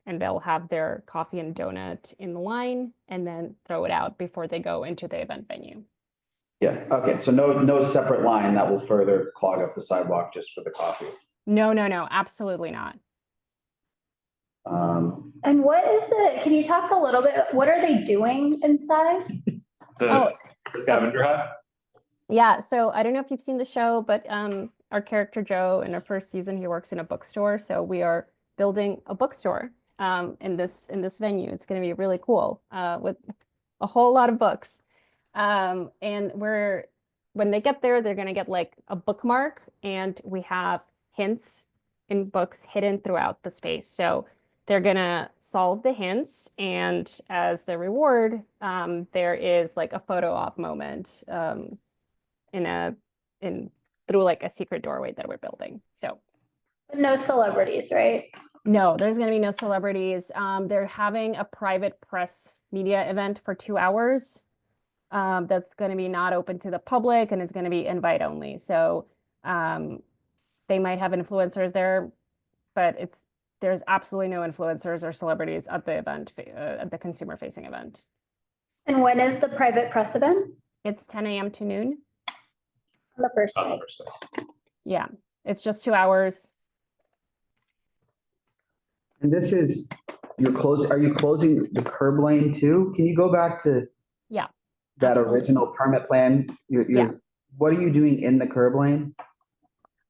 And they'll have their coffee and donut in the line and then throw it out before they go into the event venue. Yeah. Okay. So no separate line that will further clog up the sidewalk just for the coffee. No, absolutely not. And can you talk a little bit, what are they doing inside? The scavenger hunt? Yeah, so I don't know if you've seen the show, but our character Joe, in our first season, he works in a bookstore. So we are building a bookstore in this venue. It's going to be really cool with a whole lot of books. And when they get there, they're going to get like a bookmark, and we have hints in books hidden throughout the space. So they're going to solve the hints, and as the reward, there is like a photo op moment through like a secret doorway that we're building. So no celebrities, right? No, there's going to be no celebrities. They're having a private press media event for 2 hours. That's going to be not open to the public, and it's going to be invite only. So they might have influencers there, but there's absolutely no influencers or celebrities at the event, at the consumer facing event. And when is the private press event? It's 10 a.m. to noon. On the first day. Yeah, it's just 2 hours. And this is, are you closing the curb lane too? Can you go back to that original permit plan? What are you doing in the curb lane?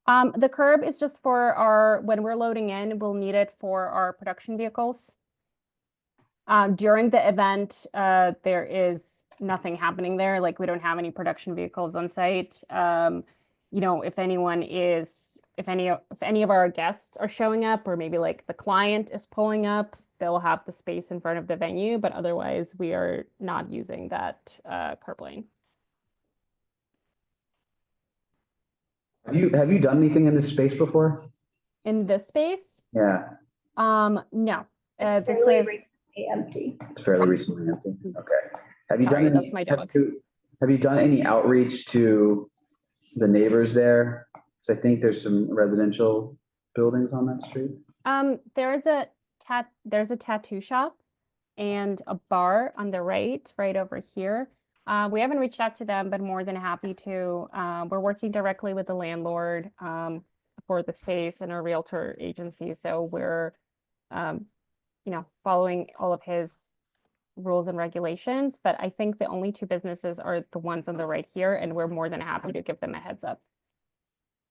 The curb is just for when we're loading in, we'll need it for our production vehicles. During the event, there is nothing happening there. Like we don't have any production vehicles on site. You know, if any of our guests are showing up, or maybe like the client is pulling up, they'll have the space in front of the venue, but otherwise we are not using that curb lane. Have you done anything in this space before? In this space? Yeah. No. It's fairly recently empty. It's fairly recently empty. Okay. Have you done that's my dog. Have you done any outreach to the neighbors there? Because I think there's some residential buildings on that street. There's a tattoo shop and a bar on the right over here. We haven't reached out to them, but more than happy to. We're working directly with the landlord for the space and a realtor agency. So we're, following all of his rules and regulations. But I think the only 2 businesses are the ones on the right here, and we're more than happy to give them a heads up.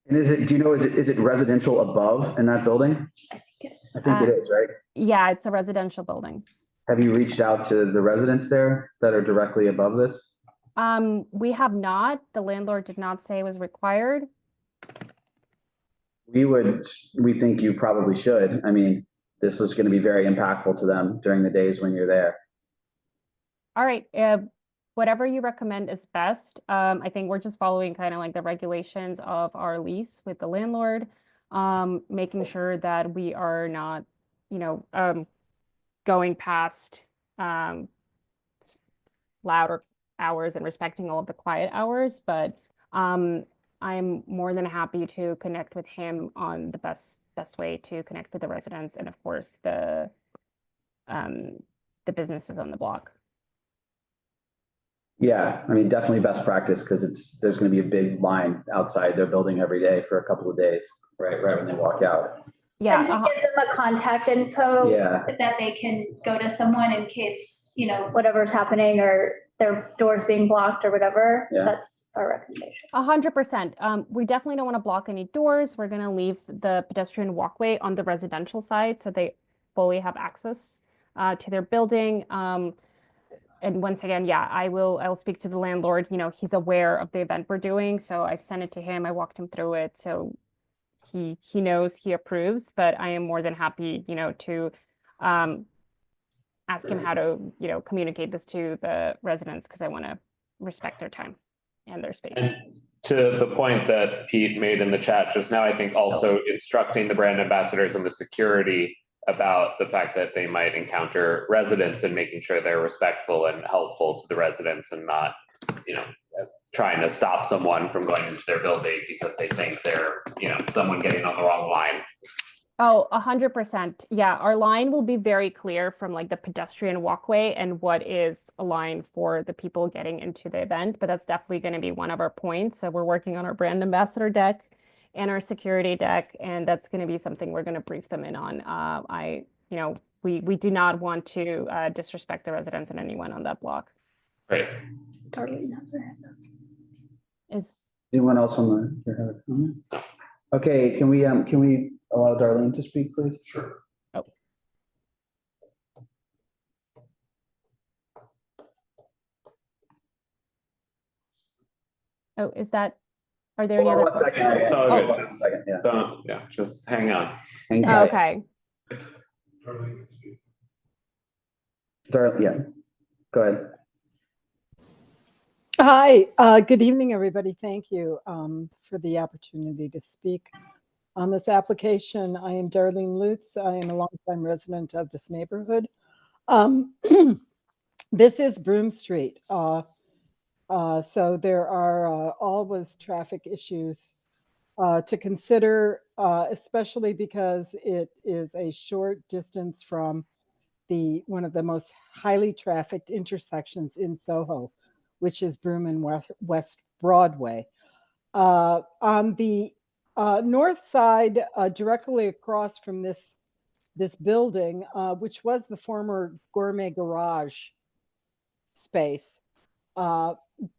And is it residential above in that building? I think it is, right? Yeah, it's a residential building. Have you reached out to the residents there that are directly above this? We have not. The landlord did not say it was required. We think you probably should. I mean, this is going to be very impactful to them during the days when you're there. All right, whatever you recommend is best. I think we're just following kind of like the regulations of our lease with the landlord, making sure that we are not, going past louder hours and respecting all of the quiet hours. But I'm more than happy to connect with him on the best way to connect with the residents and of course the businesses on the block. Yeah, I mean, definitely best practice because there's going to be a big line outside their building every day for a couple of days, right when they walk out. Yeah. And to give them a contact info Yeah. that they can go to someone in case, whatever's happening or their doors being blocked or whatever. Yeah. That's our recommendation. 100%. We definitely don't want to block any doors. We're going to leave the pedestrian walkway on the residential side so they fully have access to their building. And once again, yeah, I'll speak to the landlord. He's aware of the event we're doing, so I've sent it to him. I walked him through it, so he knows, he approves. But I am more than happy, to ask him how to, communicate this to the residents because I want to respect their time and their space. And to the point that Pete made in the chat just now, I think also instructing the brand ambassadors and the security about the fact that they might encounter residents and making sure they're respectful and helpful to the residents and not, trying to stop someone from going into their building because they think they're, someone getting on the wrong line. Oh, 100%. Yeah, our line will be very clear from like the pedestrian walkway and what is a line for the people getting into the event, but that's definitely going to be one of our points. So we're working on our brand ambassador deck and our security deck, and that's going to be something we're going to brief them in on. We do not want to disrespect the residents and anyone on that block. Great. Is anyone else on the? Okay, can we allow Darlene to speak, please? Sure. Oh, is that? Are there any other? 1 second. It's all good. Oh, Just, second, yeah. Just hang on. Oh, okay. Darlene can speak. Yeah, go ahead. Hi, good evening, everybody. Thank you for the opportunity to speak on this application. I am Darlene Lutz. I am a longtime resident of this neighborhood. This is Broome Street. So there are always traffic issues to consider, especially because it is a short distance from one of the most highly trafficked intersections in Soho, which is Broome and West Broadway. On the north side, directly across from this building, which was the former Gourmet Garage space,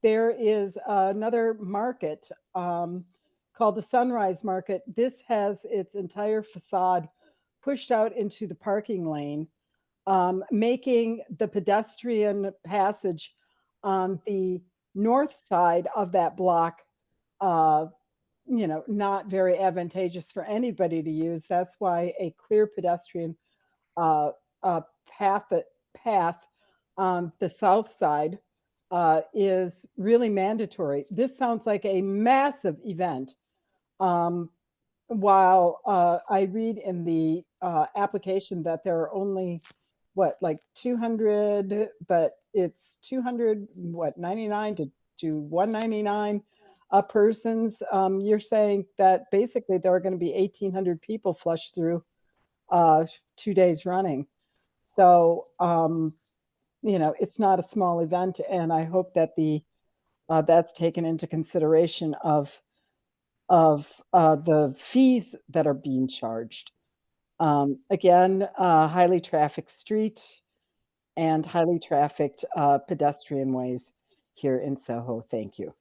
there is another market called the Sunrise Market. This has its entire facade pushed out into the parking lane, making the pedestrian passage on the north side of that block, not very advantageous for anybody to use. That's why a clear pedestrian path on the south side is really mandatory. This sounds like a massive event. While I read in the application that there are only 200, but it's 299 to 199 persons. You're saying that basically there are going to be 1,800 people flushed through 2 days running. So it's not a small event, and I hope that that's taken into consideration of the fees that are being charged. Again, highly trafficked street and highly trafficked pedestrian ways here in Soho. Thank you.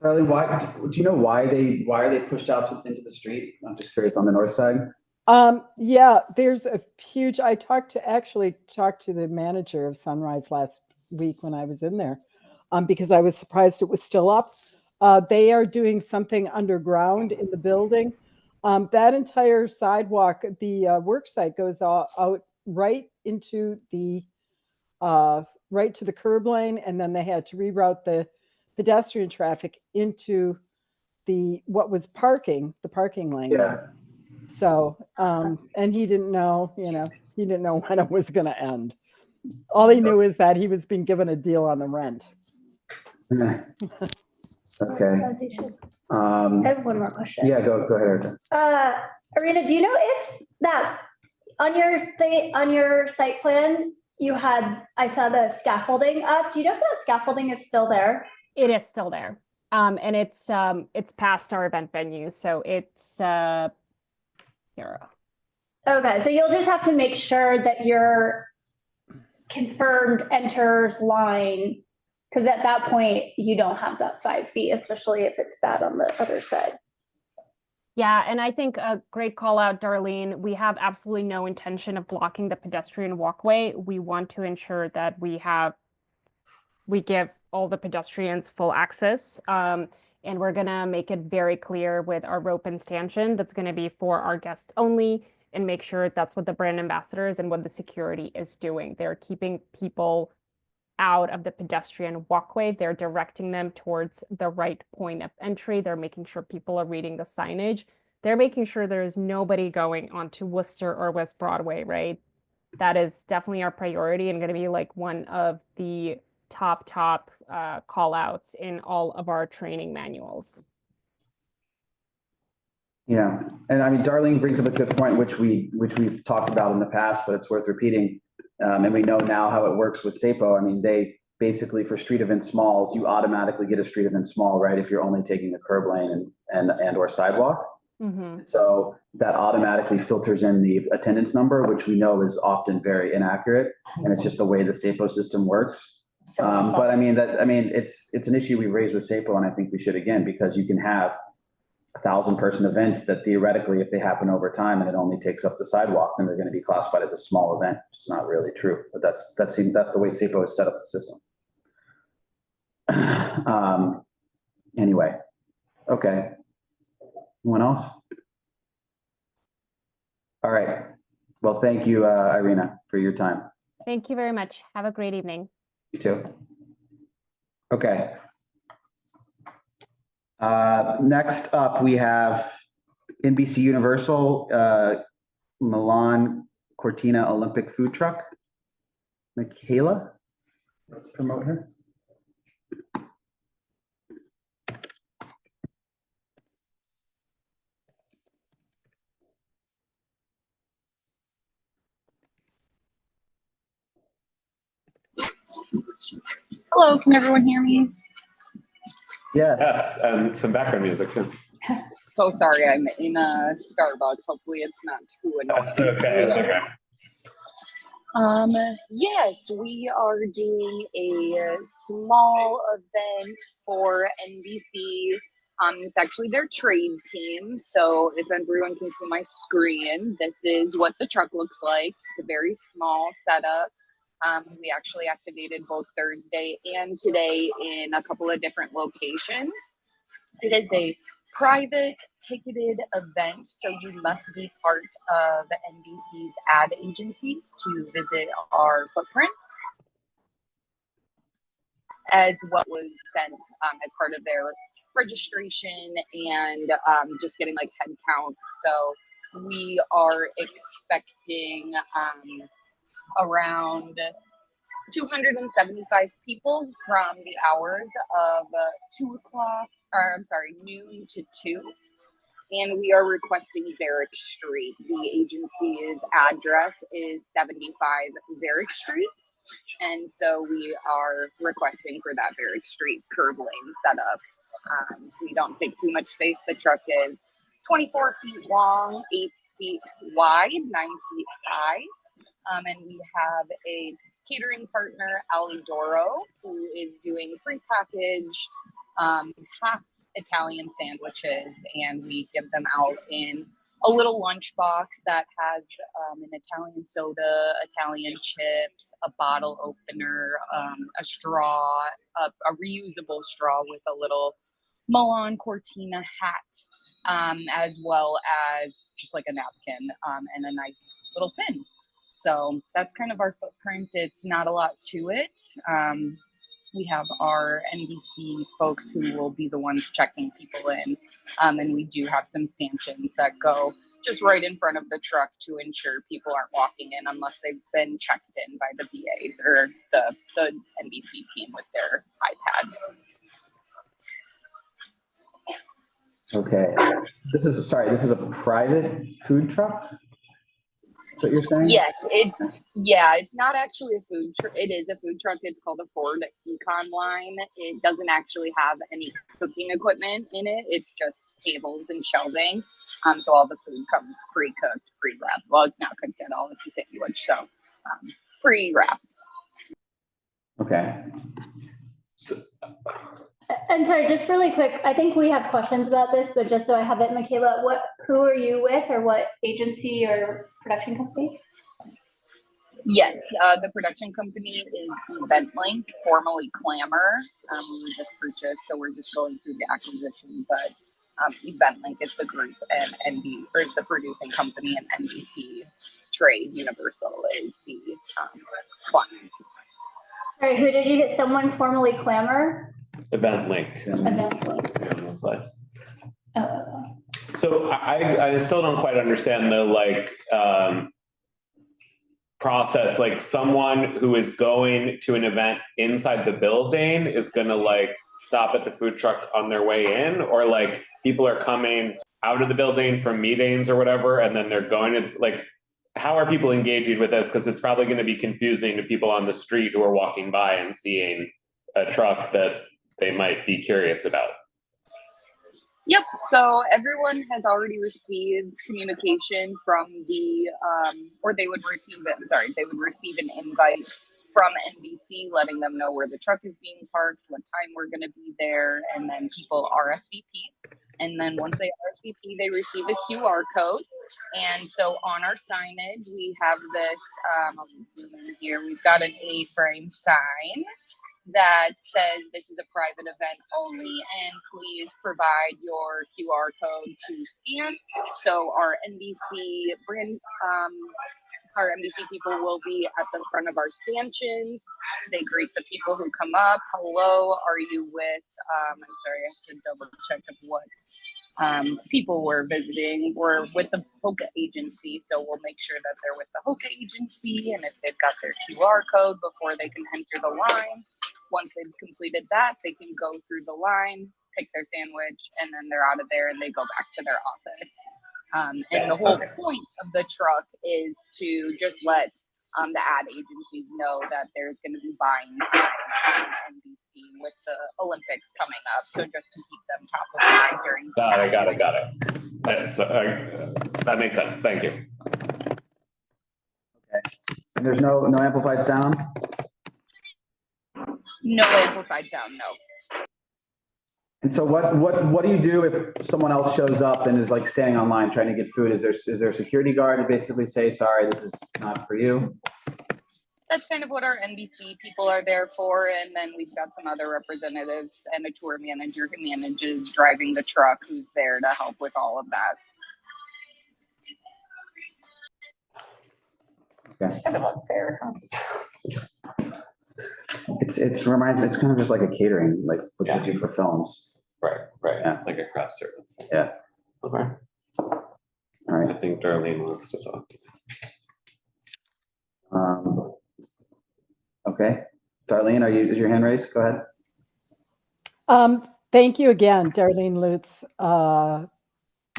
Darlene, do you know why are they pushed out into the street? I'm just curious on the north side. Yeah, there's a huge, I talked to the manager of Sunrise last week when I was in there, because I was surprised it was still up. They are doing something underground in the building. That entire sidewalk, the work site goes out right into the right to the curb lane, and then they had to reroute the pedestrian traffic into what was the parking lane. Yeah. So, and he didn't know, he didn't know when it was going to end. All he knew is that he was being given a deal on the rent. Okay. I have one more question. Yeah, go ahead, Erica. Arena, do you know if that on your site plan I saw the scaffolding up. Do you know if that scaffolding is still there? It is still there. And it's past our event venue. So it's here. Okay, so you'll just have to make sure that your confirmed enters line, because at that point you don't have that 5 feet, especially if it's bad on the other side. Yeah, and I think a great call out, Darlene. We have absolutely no intention of blocking the pedestrian walkway. We want to ensure that we give all the pedestrians full access. And we're gonna make it very clear with our rope and stanchion that's gonna be for our guests only, and make sure that's what the brand ambassadors and what the security is doing. They're keeping people out of the pedestrian walkway. They're directing them towards the right point of entry. They're making sure people are reading the signage. They're making sure there is nobody going onto Worcester or West Broadway, right? That is definitely our priority and going to be like one of the top call outs in all of our training manuals. Yeah, and I mean, Darlene brings up a good point, which we've talked about in the past, but it's worth repeating. And we know now how it works with SAPO. I mean, they basically, for street event smalls, you automatically get a street event small, right? If you're only taking the curb lane and or sidewalk. Mm-hmm. So that automatically filters in the attendance number, which we know is often very inaccurate. And it's just the way the SAPO system works. But I mean, it's an issue we've raised with SAPO, and I think we should again, because you can have 1,000-person events that theoretically, if they happen over time and it only takes up the sidewalk, then they're going to be classified as a small event. It's not really true, but that's the way SAPO has set up the system. Anyway, okay. Anyone else? All right. Well, thank you, Irina, for your time. Thank you very much. Have a great evening. You too. Okay. Next up, we have NBC Universal Milan Cortina Olympic food truck. Michaela, let's promote her. Hello, can everyone hear me? Yes, and some background music too. So sorry, I'm in a Starbucks. Hopefully it's not too annoying. That's okay, that's okay. Yes, we are doing a small event for NBC. It's actually their trade team. So if everyone can see my screen, this is what the truck looks like. It's a very small setup. We actually activated both Thursday and today in a couple of different locations. It is a private ticketed event, so you must be part of NBC's ad agencies to visit our footprint, as what was sent as part of their registration and just getting like head count. So we are expecting around 275 people from the hours of noon to 2. And we are requesting Varick Street. The agency's address is 75 Varick Street. And so we are requesting for that Varick Street curb lane setup. We don't take too much space. The truck is 24 feet long, 8 feet wide, 9 feet high. And we have a catering partner, Alidoro, who is doing prepackaged half Italian sandwiches, and we give them out in a little lunch box that has an Italian soda, Italian chips, a bottle opener, a straw, a reusable straw with a little Milan Cortina hat, as well as just like a napkin and a nice little pin. So that's kind of our footprint. It's not a lot to it. We have our NBC folks who will be the ones checking people in. And we do have some stanchions that go just right in front of the truck to ensure people aren't walking in unless they've been checked in by the BAs or the NBC team with their iPads. Okay. This is a private food truck? That's what you're saying? Yes, it's not actually a food truck. It is a food truck. It's called a Ford Econ line. It doesn't actually have any cooking equipment in it. It's just tables and shelving. So all the food comes pre-cooked, pre-wrapped. Well, it's not cooked at all. It's a sandwich, so pre-wrapped. Okay. And sorry, just really quick, I think we have questions about this, but just so I have it, Michaela, who are you with, or what agency or production company? Yes, the production company is EventLink, formerly Clamor. We were just purchased, so we're just going through the acquisition. But EventLink is the group, and is the producing company, and NBC Trade Universal is the client. Sorry, who did you get? Someone formerly Clamor? EventLink. EventLink. So I still don't quite understand the process. Like, someone who is going to an event inside the building is gonna stop at the food truck on their way in, or people are coming out of the building from meetings or whatever, and then they're going to how are people engaging with this? Because it's probably going to be confusing to people on the street who are walking by and seeing a truck that they might be curious about. Yep. So everyone has already received communication from or they would receive it. I'm sorry, they would receive an invite from NBC letting them know where the truck is being parked, what time we're going to be there, and then people RSVP. And then once they RSVP, they receive a QR code. And so on our signage, we have this, I'll zoom in here, we've got an A-frame sign that says this is a private event only, and please provide your QR code to scan. So our NBC brand, our NBC people will be at the front of our stanchions. They greet the people who come up. Hello, are you with, I'm sorry, I have to double check of what people we're visiting. We're with the HOKA agency, so we'll make sure that they're with the HOKA agency, and if they've got their QR code before they can enter the line. Once they've completed that, they can go through the line, pick their sandwich, and then they're out of there and they go back to their office. And the whole point of the truck is to just let the ad agencies know that there's going to be buying time on NBC with the Olympics coming up. So just to keep them top of mind during. Got it. That makes sense. Thank you. Okay. And there's no amplified sound? No amplified sound, no. And so what do you do if someone else shows up and is standing online trying to get food? Is there a security guard to basically say, sorry, this is not for you? That's kind of what our NBC people are there for. And then we've got some other representatives and a tour manager who manages driving the truck, who's there to help with all of that. Okay. It's kind of unfair, huh? It reminds me, it's kind of just like a catering, what they do for films. Right. Yeah. It's like a craft service. Yeah. Okay. All right. I think Darlene wants to talk. Okay. Darlene, is your hand raised? Go ahead. Thank you again, Darlene Lutz,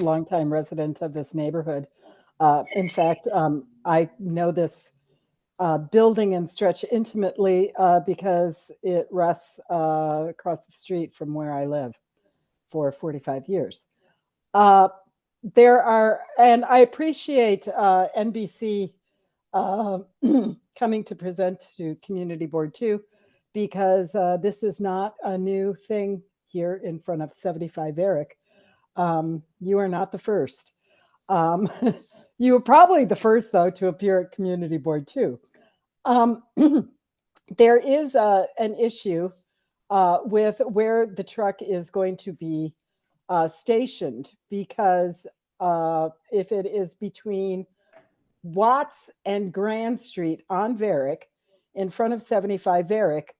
longtime resident of this neighborhood. In fact, I know this building and stretch intimately because it rests across the street from where I live for 45 years. There are, and I appreciate NBC coming to present to Community Board 2, because this is not a new thing here in front of 75 Eric. You are not the first. You were probably the first, though, to appear at Community Board 2. There is an issue with where the truck is going to be stationed, because if it is between Watts and Grand Street on Varick, in front of 75 Varick,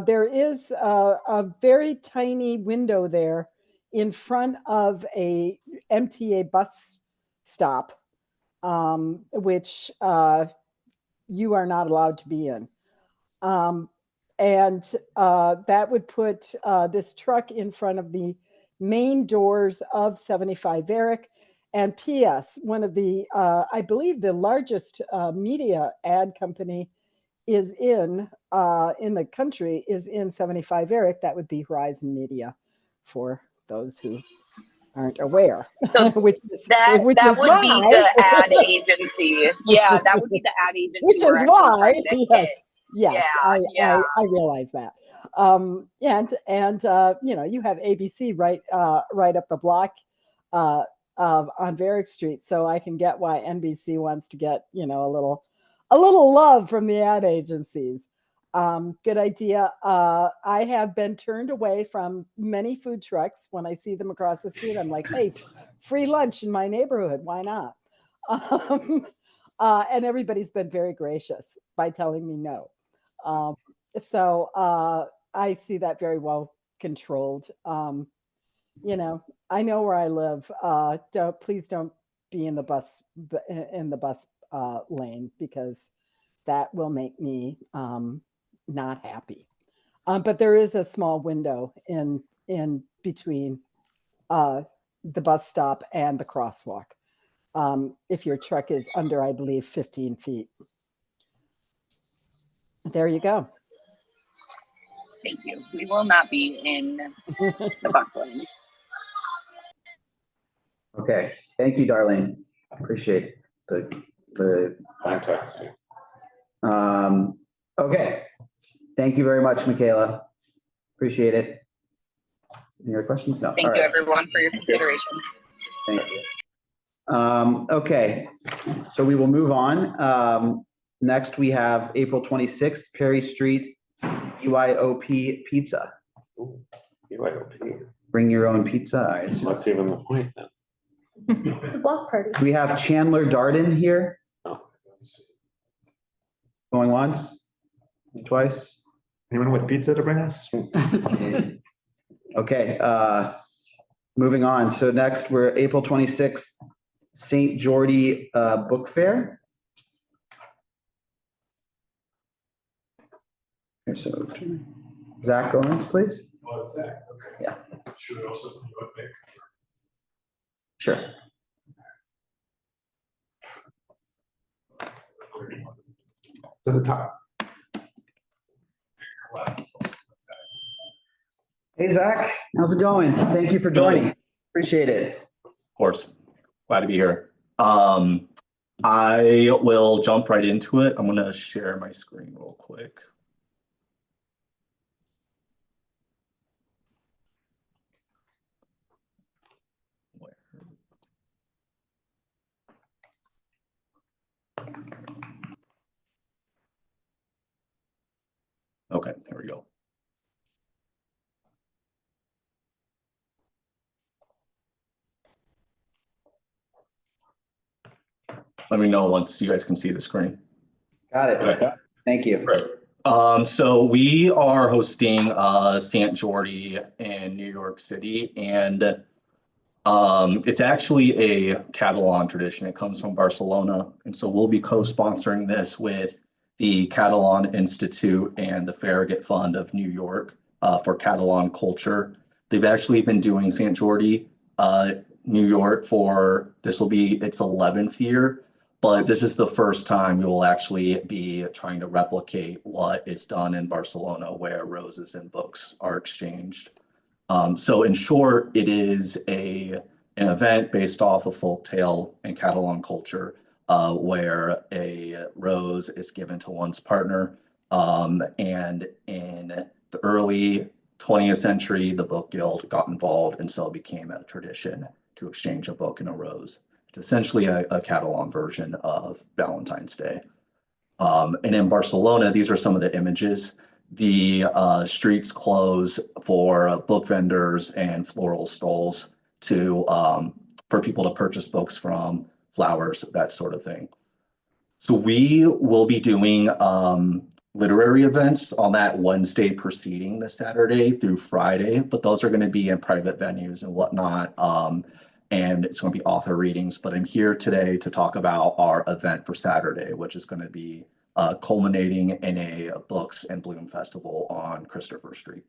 there is a very tiny window there in front of a MTA bus stop, which you are not allowed to be in. And that would put this truck in front of the main doors of 75 Varick. And P.S., one of the, I believe the largest media ad company is in the country is in 75 Varick. That would be Horizon Media, for those who aren't aware. So which is that which that is would be why, the ad agency. Yeah, that would be the ad agency. which we're is actually why, trying to yes, hit. yes, Yeah. I realize that. And you know, you have ABC right up the block on Varick Street, so I can get why NBC wants to get, you know, a little love from the ad agencies. Good idea. I have been turned away from many food trucks when I see them across the street. I'm like, hey, free lunch in my neighborhood. Why not? And everybody's been very gracious by telling me no. So I see that very well controlled. You know, I know where I live. Please don't be in the bus lane, because that will make me not happy. But there is a small window in between the bus stop and the crosswalk, if your truck is under, I believe, 15 feet. There you go. Thank you. We will not be in the bus lane. Okay, thank you, Darlene. Appreciate the Context. Okay, thank you very much, Michaela. Appreciate it. Any other questions? No. Thank All you, right. everyone, for your consideration. Thank you. Okay, so we will move on. Next, we have April 26th, Perry Street, BYOP Pizza. Ooh, BYOP. Bring your own pizza, I assume. What's even the point then? It's a block party. We have Chandler Darden here. Oh. Going once, twice. Anyone with pizza to bring us? Okay, moving on. So next, we're April 26th, St. Geordie Book Fair. Okay, so Zach Owens, please. Oh, it's Zach, okay. Yeah. Should we also put you up, Nick? Sure. To the top. Hey, Zach, how's it going? Thank you for joining. Appreciate it. Of course, glad to be here. I will jump right into it. I'm gonna share my screen real quick. Okay, there we go. Let me know once you guys can see the screen. Got it. Okay. Thank you. Right. So we are hosting St. Geordie in New York City, and it's actually a Catalan tradition. It comes from Barcelona, and so we'll be co-sponsoring this with the Catalan Institute and the Farragut Fund of New York for Catalan culture. They've actually been doing St. Geordie, New York for, this will be its 11th year, but this is the first time you'll actually be trying to replicate what is done in Barcelona, where roses and books are exchanged. So in short, it is an event based off of folktale and Catalan culture, where a rose is given to one's partner. And in the early 20th century, the Book Guild got involved, and so it became a tradition to exchange a book and a rose. It's essentially a Catalan version of Valentine's Day. And in Barcelona, these are some of the images. the streets close for book vendors and floral stalls to for people to purchase books from, flowers, that sort of thing. So we will be doing literary events on that Wednesday preceding the Saturday through Friday, but those are going to be in private venues and whatnot. And it's going to be author readings, but I'm here today to talk about our event for Saturday, which is going to be culminating in a Books and Bloom Festival on Christopher Street.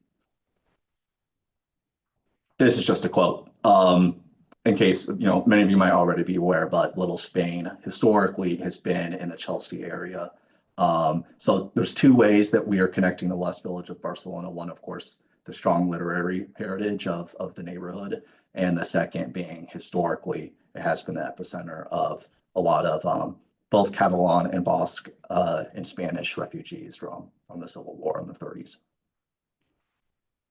This is just a quote. In case, many of you might already be aware, but Little Spain historically has been in the Chelsea area. So there's two ways that we are connecting the West Village of Barcelona. One, of course, the strong literary heritage of the neighborhood, and the second being historically, it has been the epicenter of a lot of both Catalan and Basque and Spanish refugees from the Civil War in the 30s.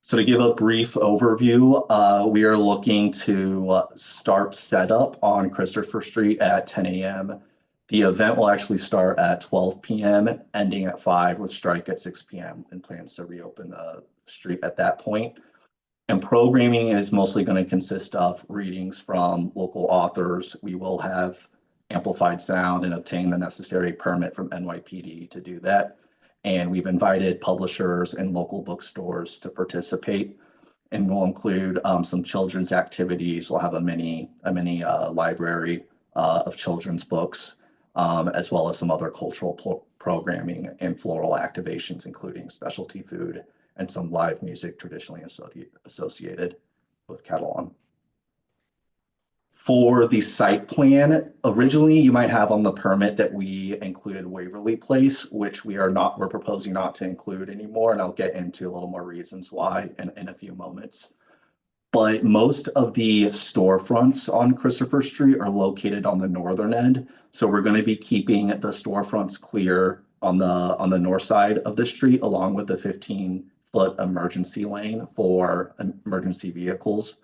So to give a brief overview, we are looking to start setup on Christopher Street at 10 a.m. The event will actually start at 12 p.m., ending at 5 with strike at 6 p.m. and plans to reopen the street at that point. And programming is mostly going to consist of readings from local authors. We will have amplified sound and obtain the necessary permit from NYPD to do that. And we've invited publishers and local bookstores to participate. And we'll include some children's activities. We'll have a mini library of children's books, as well as some other cultural programming and floral activations, including specialty food and some live music traditionally associated with Catalan. For the site plan, originally you might have on the permit that we included Waverly Place, which we're proposing not to include anymore, and I'll get into a little more reasons why in a few moments. But most of the storefronts on Christopher Street are located on the northern end, so we're going to be keeping the storefronts clear on the north side of the street, along with the 15-foot emergency lane for emergency vehicles.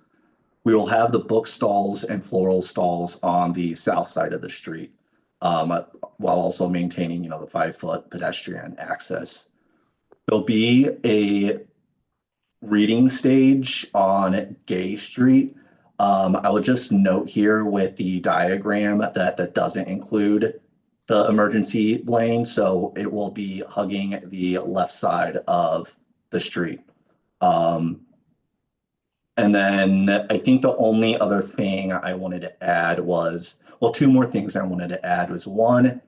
We will have the book stalls and floral stalls on the south side of the street, while also maintaining, the 5-foot pedestrian access. There'll be a reading stage on Gay Street. I would just note here with the diagram that doesn't include the emergency lane, so it will be hugging the left side of the street. And then I think the only other thing I wanted to add was, well, two more things I wanted to add was one,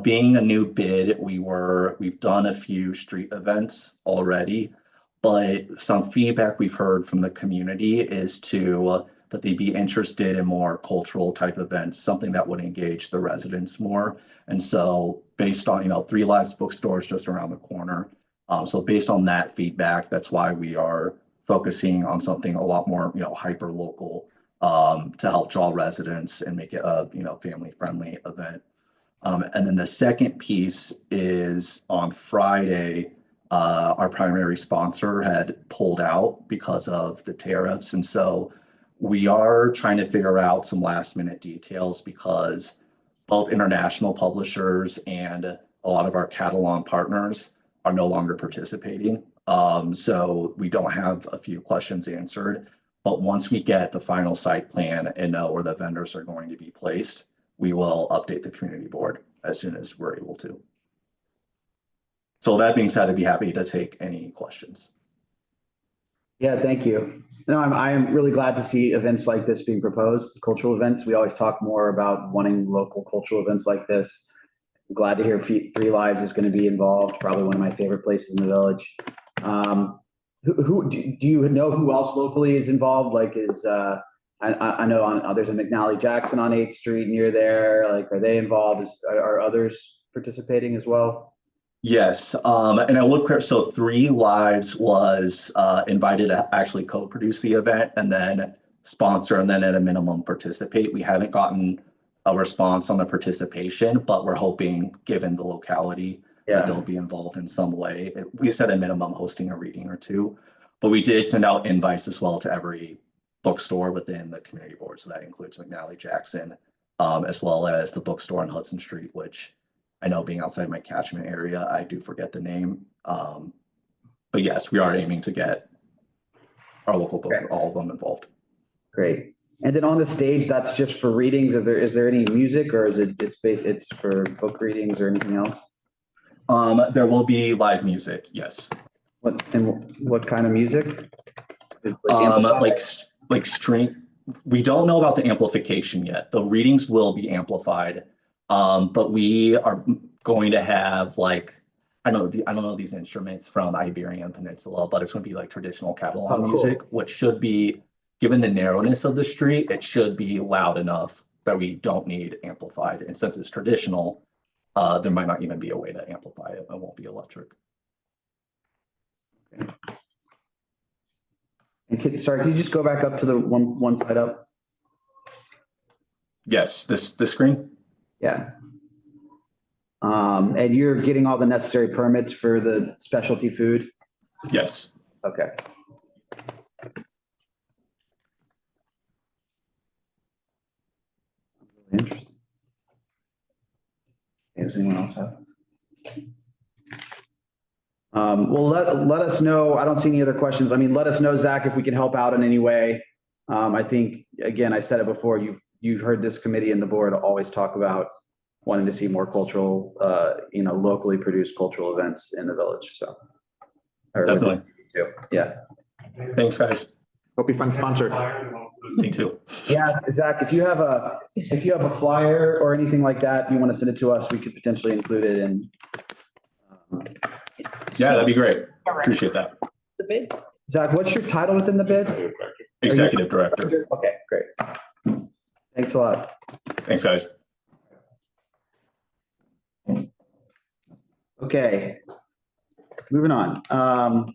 being a new bid, we've done a few street events already, but some feedback we've heard from the community is that they'd be interested in more cultural type events, something that would engage the residents more. And so based on, Three Lives Bookstores just around the corner. So based on that feedback, that's why we are focusing on something a lot more, hyper local, to help draw residents and make it a, family friendly event. And then the second piece is on Friday, our primary sponsor had pulled out because of the tariffs. And so we are trying to figure out some last minute details because both international publishers and a lot of our Catalan partners are no longer participating. So we don't have a few questions answered, but once we get the final site plan and know where the vendors are going to be placed, we will update the community board as soon as we're able to. So that being said, I'd be happy to take any questions. Yeah, thank you. I'm really glad to see events like this being proposed, cultural events. We always talk more about wanting local cultural events like this. I'm glad to hear Three Lives is going to be involved, probably one of my favorite places in the village. Who do you know who else locally is involved? Like I know there's a McNally Jackson on 8th Street near there. Like, are they involved? Are others participating as well? Yes, and I will clear. So Three Lives was invited to actually co-produce the event and then sponsor and then at a minimum participate. We haven't gotten a response on the participation, but we're hoping, given the locality, that they'll be involved in some way. We said a minimum hosting a reading or two, but we did send out invites as well to every bookstore within the community board. So that includes McNally Jackson, as well as the bookstore on Hudson Street, which I know being outside my catchment area, I do forget the name. But yes, we are aiming to get our local book, Okay. all of them involved. Great. And then on the stage, that's just for readings. Is there any music, or is it's for book readings or anything else? There will be live music, yes. What kind of music? Is it Like string. We don't know about the amplification yet. The readings will be amplified, but we are going to have like I don't know these instruments from the Iberian Peninsula, but it's going to be like traditional Catalan music, which should be, given the narrowness of the street, it should be loud enough that we don't need amplified. And since it's traditional, there might not even be a way to amplify it. It won't be electric. And sorry, can you just go back up to the one side up? Yes, this screen. Yeah. And you're getting all the necessary permits for the specialty food? Yes. Okay. Interesting. Does anyone else have? Well, let us know. I don't see any other questions. I mean, let us know, Zach, if we can help out in any way. I think, again, I said it before, you've heard this committee and the board always talk about wanting to see more cultural, locally produced cultural events in the village. So. Definitely. Too. Yeah. Thanks, guys. Hope you find sponsor. Me too. Yeah, Zach, if you have a flyer or anything like that, you want to send it to us, we could potentially include it in. Yeah, that'd be great. Appreciate that. The bid? Zach, what's your title within the bid? Executive Director. Okay, great. Thanks a lot. Thanks, guys. Okay. Moving on.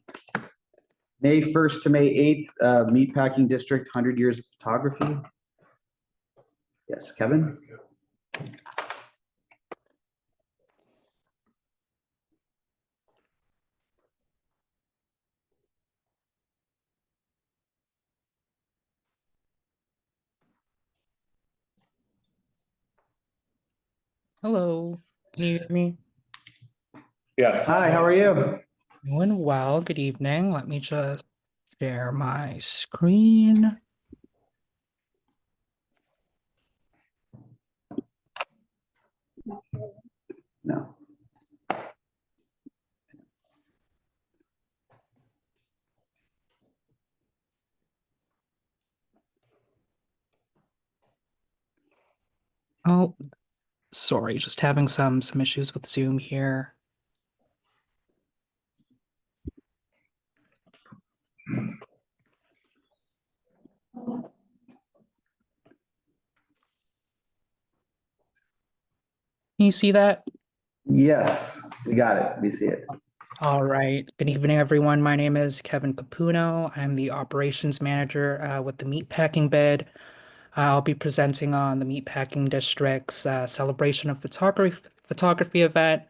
May 1st to May 8th, Meatpacking District, 100 Years of Photography. Yes, Kevin? Hello, can you hear me? Yes. Hi, how are you? Doing well, good evening. Let me just share my screen. No. Oh, sorry, just having some issues with Zoom here. Can you see that? Yes, we got it. We see it. All right. Good evening, everyone. My name is Kevin Capuno. I'm the operations manager with the Meatpacking Bid. I'll be presenting on the Meatpacking District's celebration of photography event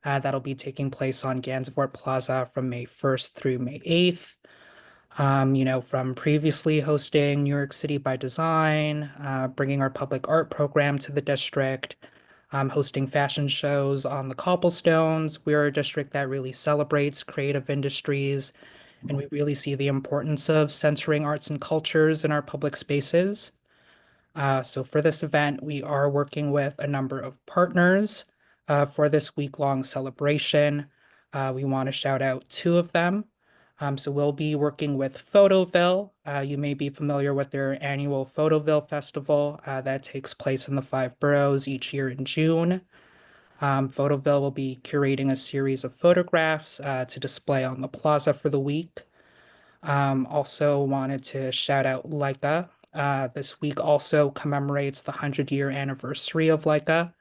that'll be taking place on Gansevoort Plaza from May 1st through May 8th. From previously hosting New York City by Design, bringing our public art program to the district, hosting fashion shows on the cobblestones. We're a district that really celebrates creative industries, and we really see the importance of centering arts and cultures in our public spaces. So for this event, we are working with a number of partners for this week-long celebration. We want to shout out two of them. So we'll be working with Photoville. You may be familiar with their annual Photoville Festival that takes place in the 5 boroughs each year in June. Photoville will be curating a series of photographs to display on the plaza for the week. Also wanted to shout out Leica. This week also commemorates the 100-year anniversary of Leica.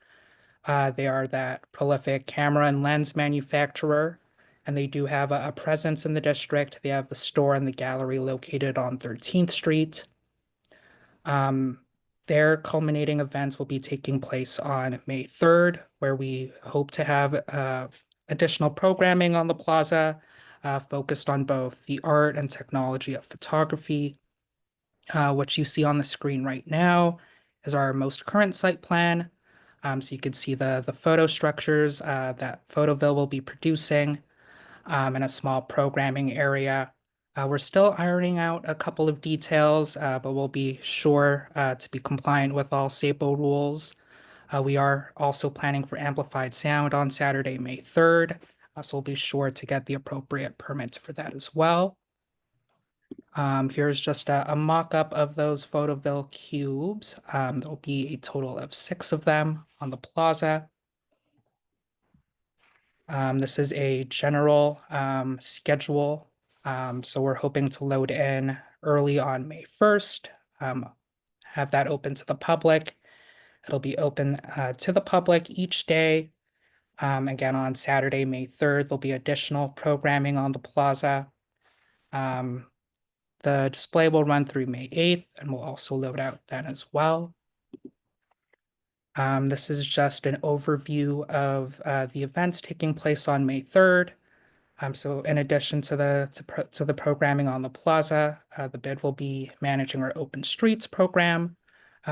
They are that prolific camera and lens manufacturer, and they do have a presence in the district. They have the store and the gallery located on 13th Street. Their culminating events will be taking place on May 3rd, where we hope to have additional programming on the plaza focused on both the art and technology of photography. What you see on the screen right now is our most current site plan. So you can see the photo structures that Photoville will be producing. and a small programming area. We're still ironing out a couple of details, but we'll be sure to be compliant with all SAPO rules. We are also planning for amplified sound on Saturday, May 3rd. So we'll be sure to get the appropriate permits for that as well. Here's just a mock-up of those Photoville cubes. There'll be a total of 6 of them on the plaza. This is a general schedule. So we're hoping to load in early on May 1st, have that open to the public. It'll be open to the public each day. Again, on Saturday, May 3rd, there'll be additional programming on the plaza. The display will run through May 8th and we'll also load out then as well. This is just an overview of the events taking place on May 3rd. So in addition to the programming on the plaza, the bid will be managing our open streets program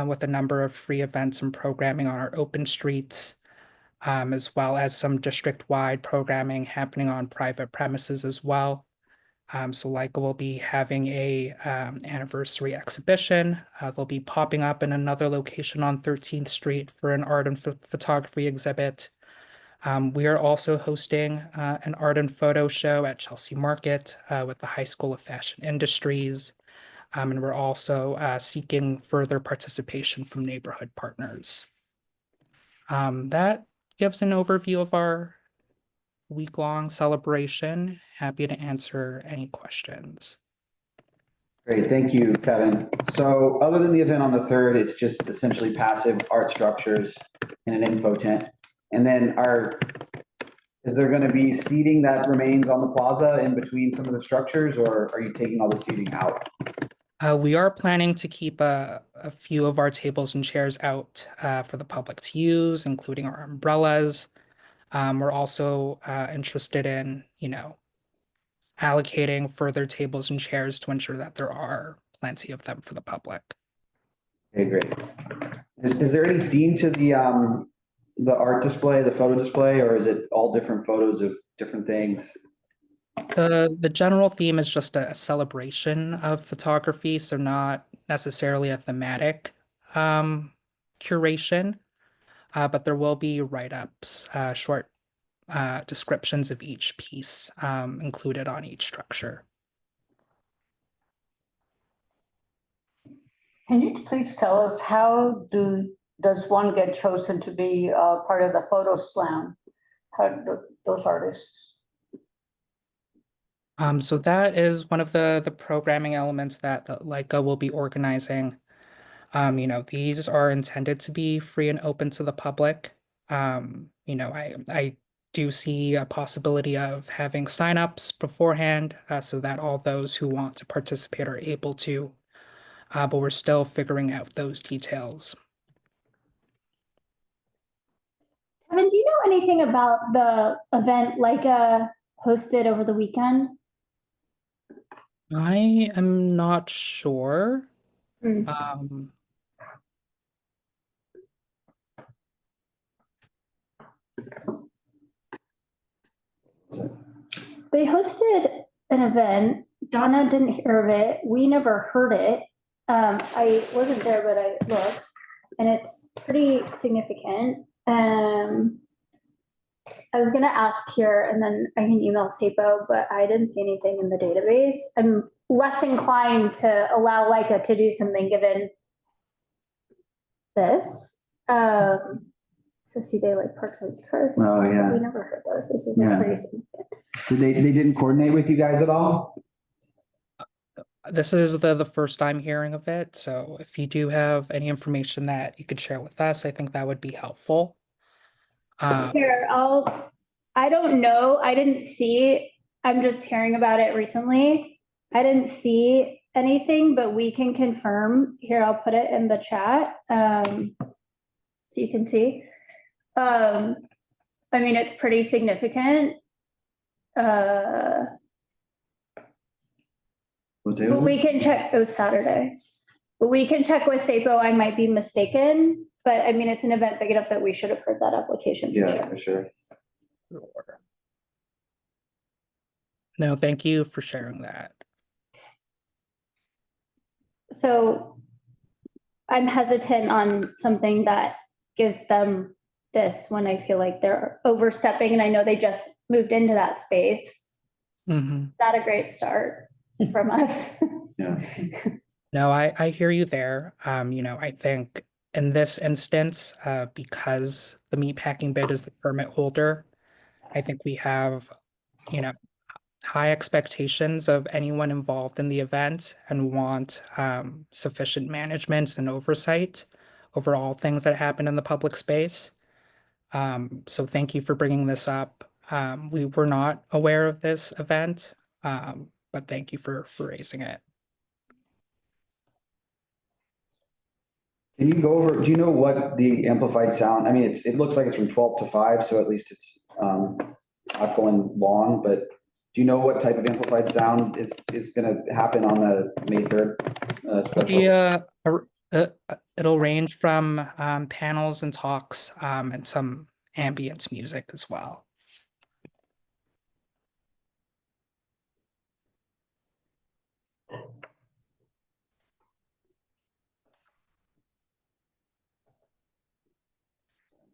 with a number of free events and programming on our open streets, as well as some district-wide programming happening on private premises as well. So Leica will be having a anniversary exhibition. They'll be popping up in another location on 13th Street for an art and photography exhibit. We are also hosting an art and photo show at Chelsea Market with the High School of Fashion Industries. And we're also seeking further participation from neighborhood partners. That gives an overview of our week-long celebration. Happy to answer any questions. Great, thank you, Kevin. So other than the event on the 3rd, it's just essentially passive art structures in an info tent. And then is there going to be seating that remains on the plaza in between some of the structures, or are you taking all the seating out? We are planning to keep a few of our tables and chairs out for the public to use, including our umbrellas. We're also interested in, allocating further tables and chairs to ensure that there are plenty of them for the public. Okay, great. Is there any theme to the art display, the photo display, or is it all different photos of different things? The general theme is just a celebration of photography, so not necessarily a thematic curation, but there will be write-ups, short descriptions of each piece included on each structure. Can you please tell us how does one get chosen to be part of the photo slam? How do those artists? So that is one of the programming elements that Leica will be organizing. These are intended to be free and open to the public. I do see a possibility of having signups beforehand so that all those who want to participate are able to, but we're still figuring out those details. Kevin, do you know anything about the event Leica hosted over the weekend? I am not sure. They hosted an event. Donna didn't hear of it. We never heard it. I wasn't there, but I looked, and it's pretty significant. I was going to ask here, and then I can email SAPO, but I didn't see anything in the database. I'm less inclined to allow Leica to do something given this. So see, they like park those cars. Oh, yeah. We never heard those. This is Yeah. pretty significant. So they didn't coordinate with you guys at all? This is the first time hearing of it, so if you do have any information that you could share with us, I think that would be helpful. Here, I don't know. I didn't see, I'm just hearing about it recently. I didn't see anything, but we can confirm. Here, I'll put it in the chat so you can see. I mean, it's pretty significant. But we can check, it was Saturday. But we can check with SAPO, I might be mistaken. But I mean, it's an event big enough that we should have heard that application. Yeah, for sure. No, thank you for sharing that. So I'm hesitant on something that gives them this when I feel like they're overstepping, and I know they just moved into that space. Mm-hmm. Not a great start from us. Yeah. No, I hear you there. I think in this instance, because the meatpacking bid is the permit holder, I think we have, high expectations of anyone involved in the event and want sufficient management and oversight over all things that happen in the public space. So thank you for bringing this up. We were not aware of this event, but thank you for raising it. Can you go over, do you know what the amplified sound, I mean, it looks like it's from 12 to 5, so at least it's not going long, but do you know what type of amplified sound is going to happen on the May 3rd special? It'll range from panels and talks and some ambience music as well.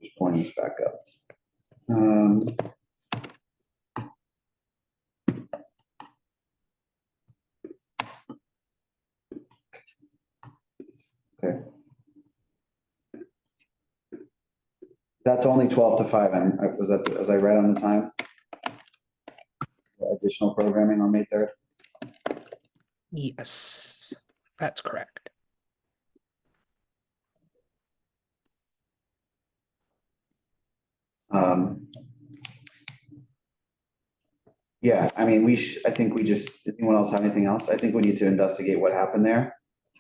Just pulling this back up. Okay. That's only 12 to 5. Was I right on the time? Additional programming on May 3rd? Yes, that's correct. Yeah, I mean, I think does anyone else have anything else? I think we need to investigate what happened there,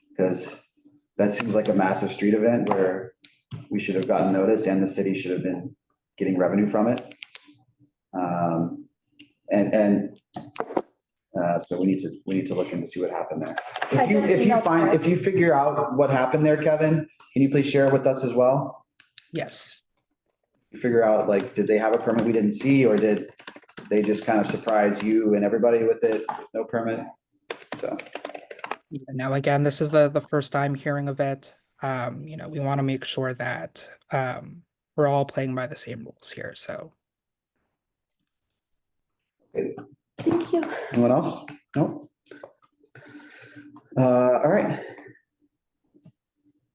because that seems like a massive street event where we should have gotten notice and the city should have been getting revenue from it. So we need to look into see what happened there. If you figure out what happened there, Kevin, can you please share it with us as well? Yes. You figure out, like, did they have a permit we didn't see, or did they just kind of surprise you and everybody with it, with no permit? So. Yeah, now, again, this is the first time hearing of it. We want to make sure that we're all playing by the same rules here. So. Okay. Thank you. Anyone else? No. All right.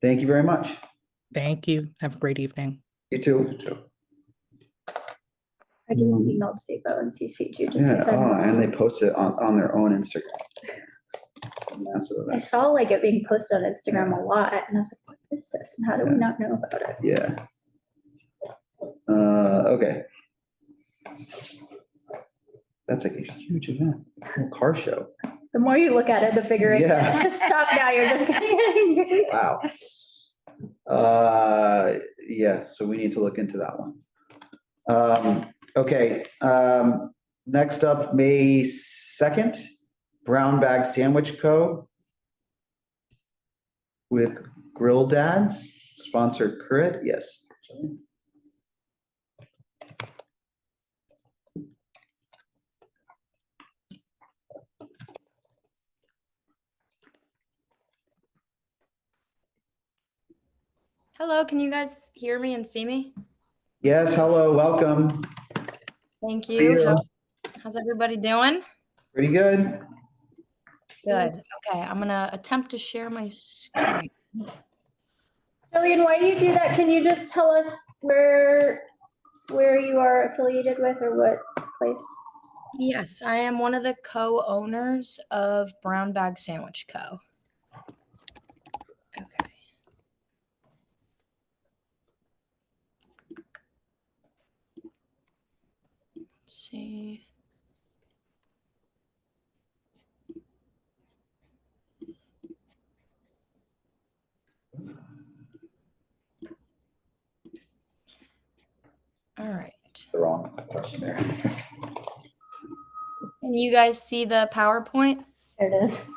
Thank you very much. Thank you. Have a great evening. You too. I just emailed CB2 and CC2. And they post it on their own Instagram. I saw like it being posted on Instagram a lot, and I was like, what is this? And how do we not know about it? Yeah. Okay. That's like a huge event, a whole car show. The more you look at it, the bigger it gets. Just stop now, you're just getting angry. Wow. Yeah, so we need to look into that one. Okay, next up, May 2nd, Brown Bag Sandwich Co. with Grill Dads, sponsor Currit, yes. Hello, can you guys hear me and see me? Yes, hello, welcome. Thank How are you. you? How's everybody doing? Pretty good. Good. Okay, I'm gonna attempt to share my screen. Jillian, why do you do that? Can you just tell us where you are affiliated with, or what place? Yes, I am one of the co-owners of Brown Bag Sandwich Co. Okay. Let's see. All right. The wrong question there. Can you guys see the PowerPoint? There it is.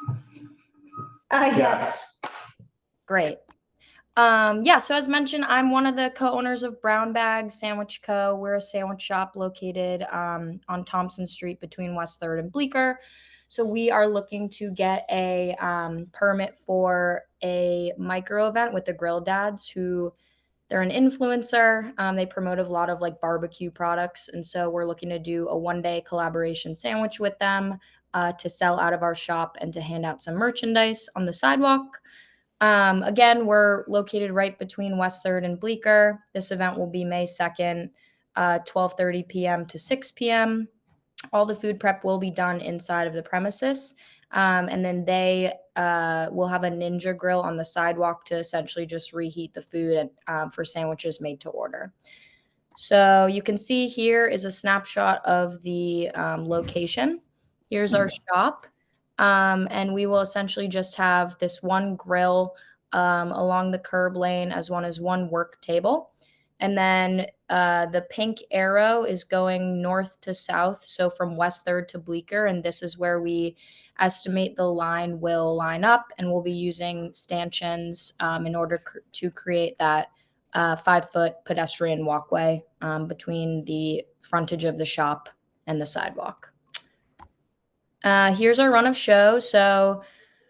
Yes. Great. Yeah, so as mentioned, I'm one of the co-owners of Brown Bag Sandwich Co. We're a sandwich shop located on Thompson Street between West 3rd and Bleecker. So we are looking to get a permit for a micro event with the Grill Dads, who they're an influencer. They promote a lot of like barbecue products. And so we're looking to do a 1-day collaboration sandwich with them to sell out of our shop and to hand out some merchandise on the sidewalk. Again, we're located right between West 3rd and Bleecker. This event will be May 2nd, 12:30 p.m. to 6 p.m. All the food prep will be done inside of the premises. And then they will have a Ninja grill on the sidewalk to essentially just reheat the food for sandwiches made to order. So you can see here is a snapshot of the location. Here's our shop. And we will essentially just have this one grill along the curb lane as well as one work table. And then the pink arrow is going north to south, so from West 3rd to Bleecker, and this is where we estimate the line will line up, and we'll be using stanchions in order to create that 5-foot pedestrian walkway between the frontage of the shop and the sidewalk. Here's our run of show. So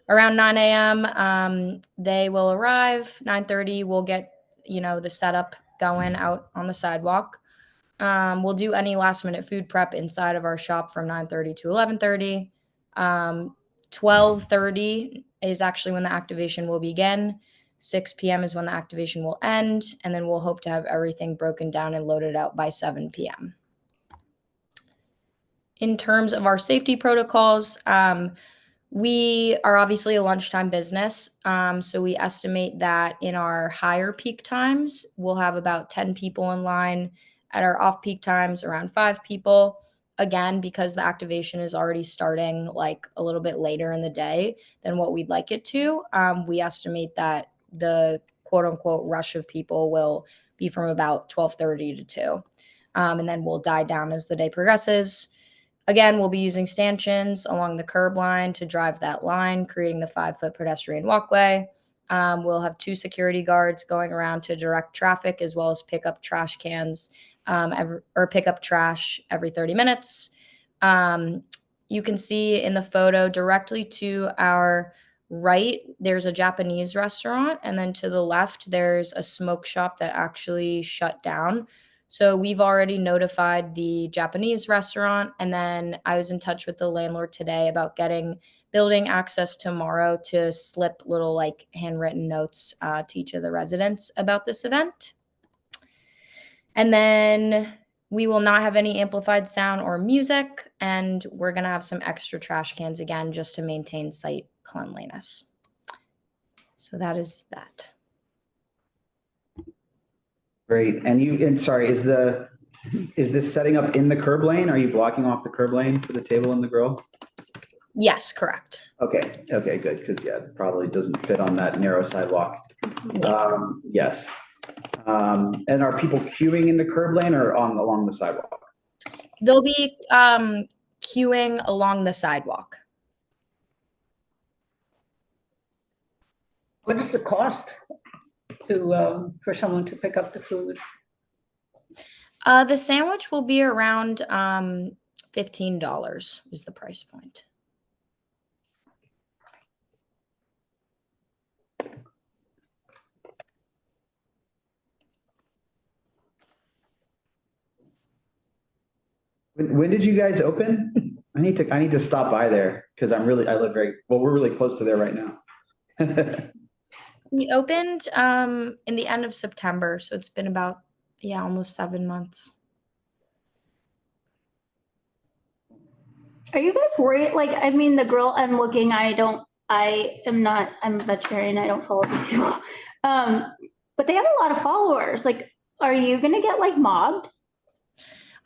around 9 a.m., they will arrive. 9:30, we'll get, the setup going out on the sidewalk. We'll do any last minute food prep inside of our shop from 9:30 to 11:30. 12:30 is actually when the activation will begin. 6 p.m. is when the activation will end. And then we'll hope to have everything broken down and loaded out by 7 p.m. In terms of our safety protocols, we are obviously a lunchtime business. So we estimate that in our higher peak times, we'll have about 10 people in line. At our off-peak times, around 5 people. Again, because the activation is already starting like a little bit later in the day than what we'd like it to, we estimate that the quote-unquote rush of people will be from about 12:30 to 2. And then we'll die down as the day progresses. Again, we'll be using stanchions along the curb line to drive that line, creating the 5-foot pedestrian walkway. We'll have 2 security guards going around to direct traffic, as well as pick up trash cans pick up trash every 30 minutes. You can see in the photo directly to our right, there's a Japanese restaurant, and then to the left, there's a smoke shop that actually shut down. So we've already notified the Japanese restaurant, and then I was in touch with the landlord today about getting building access tomorrow to slip little like handwritten notes to each of the residents about this event. And then we will not have any amplified sound or music, and we're going to have some extra trash cans again just to maintain site cleanliness. So that is that. Great. And sorry, is this setting up in the curb lane? Are you blocking off the curb lane for the table and the grill? Yes, correct. Okay, good. Because it probably doesn't fit on that narrow sidewalk. Yes. And are people queuing in the curb lane or along the sidewalk? They'll be queuing along the sidewalk. What is the cost for someone to pick up the food? The sandwich will be around $15 is the price point. When did you guys open? I need to stop by there because we're really close to there right now. We opened in the end of September, so it's been about almost 7 months. Are you guys worried? Like, I mean, the grill I'm looking, I'm a vegetarian. I don't follow these people. But they have a lot of followers. Like, are you going to get like mobbed?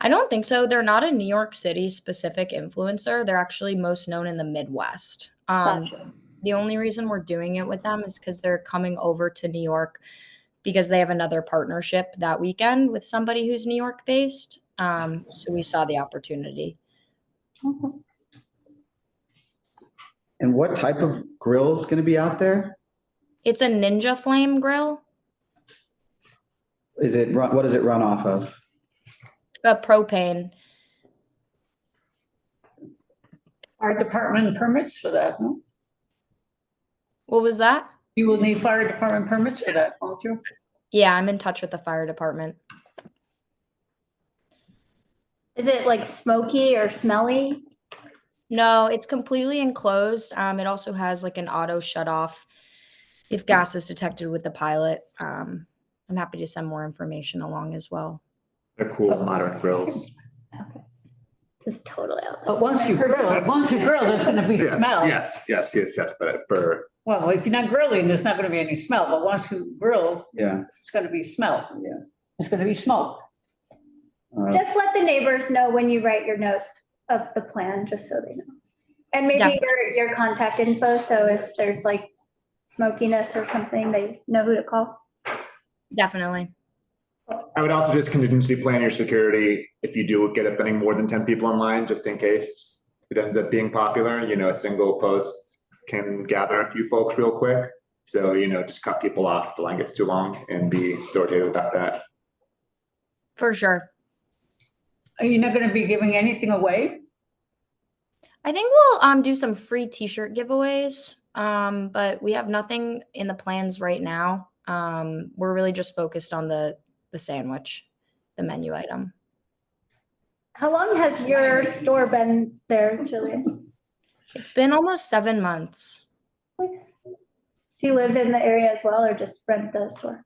I don't think so. They're not a New York City specific influencer. They're actually most known in the Midwest. Gotcha. The only reason we're doing it with them is because they're coming over to New York because they have another partnership that weekend with somebody who's New York based. So we saw the opportunity. Okay. And what type of grill is going to be out there? It's a Ninja Flame grill. what does it run off of? Propane. Fire department permits for that, no? What was that? You will need fire department permits for that, won't you? Yeah, I'm in touch with the fire department. Is it like smoky or smelly? No, it's completely enclosed. It also has like an auto shut off if gas is detected with the pilot. I'm happy to send more information along as well. They're cool, modern grills. This is totally outside. But once you grill, there's gonna be Yeah, smell. Yes, but for, Well, if you're not grilling, there's not gonna be any smell, but once you grill, Yeah. it's gonna be smell. Yeah. It's gonna be smoke. Just let the neighbors know when you write your notes of the plan, just so they know. And maybe Definitely. your contact info, so if there's like smokiness or something, they know who to call. Definitely. I would also just contingency plan your security if you do get up any more than 10 people online, just in case it ends up being popular. A single post can gather a few folks real quick. So, just cut people off if the line gets too long and be authoritative about that. For sure. Are you not gonna be giving anything away? I think we'll do some free t-shirt giveaways. But we have nothing in the plans right now. We're really just focused on the sandwich, the menu item. How long has your store been there, Jillian? It's been almost 7 months. Nice. Do you live in the area as well, or just rent the store?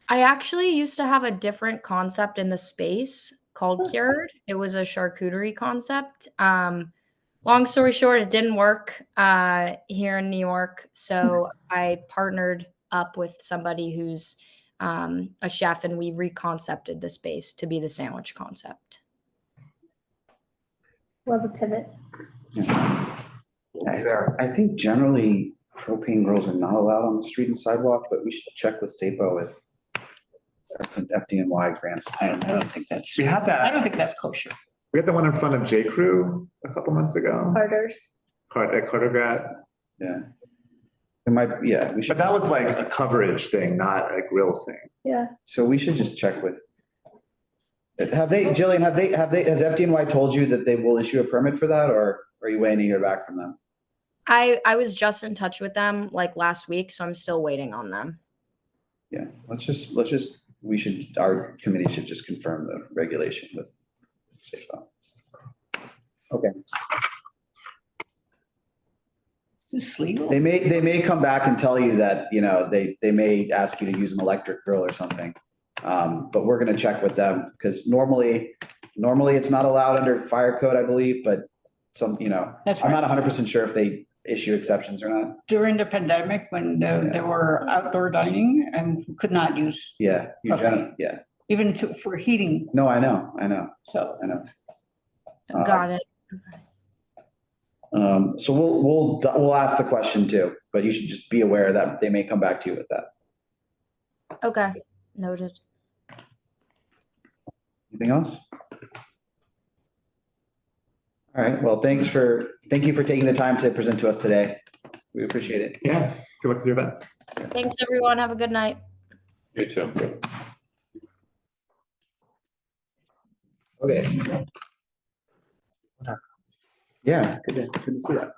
I actually used to have a different concept in the space called Cured. It was a charcuterie concept. Long story short, it didn't work here in New York. So I partnered up with somebody who's a chef, and we reconcepted the space to be the sandwich concept. Love a pivot. I think generally propane grills are not allowed on the street and sidewalk, but we should check with SAPO if FDNY grants. I don't think that's. We had that. I don't think that's kosher. We had the one in front of J. Crew a couple months ago. Carter's. At Cartergrat. Yeah. It might, yeah, we should. But that was like a coverage thing, not a grill thing. Yeah. So we should just check with. Jillian, has FDNY told you that they will issue a permit for that, or are you waiting to hear back from them? I was just in touch with them like last week, so I'm still waiting on them. Yeah, our committee should just confirm the regulation with SAPO. Okay. Is this legal? They may come back and tell you that, they may ask you to use an electric grill or something. But we're gonna check with them, because normally it's not allowed under fire code, I believe, but That's I'm right. not 100% sure if they issue exceptions or not. During the pandemic, when there were outdoor dining and could not use. Yeah, propane, yeah. Even for heating. No, I know. So. I know. Got it. So we'll ask the question too, but you should just be aware that they may come back to you with that. Okay, noted. Anything else? All right, well, thank you for taking the time to present to us today. We appreciate it. Yeah, good luck with your event. Thanks, everyone. Have a good night. You too. Okay. Yeah, good to see that.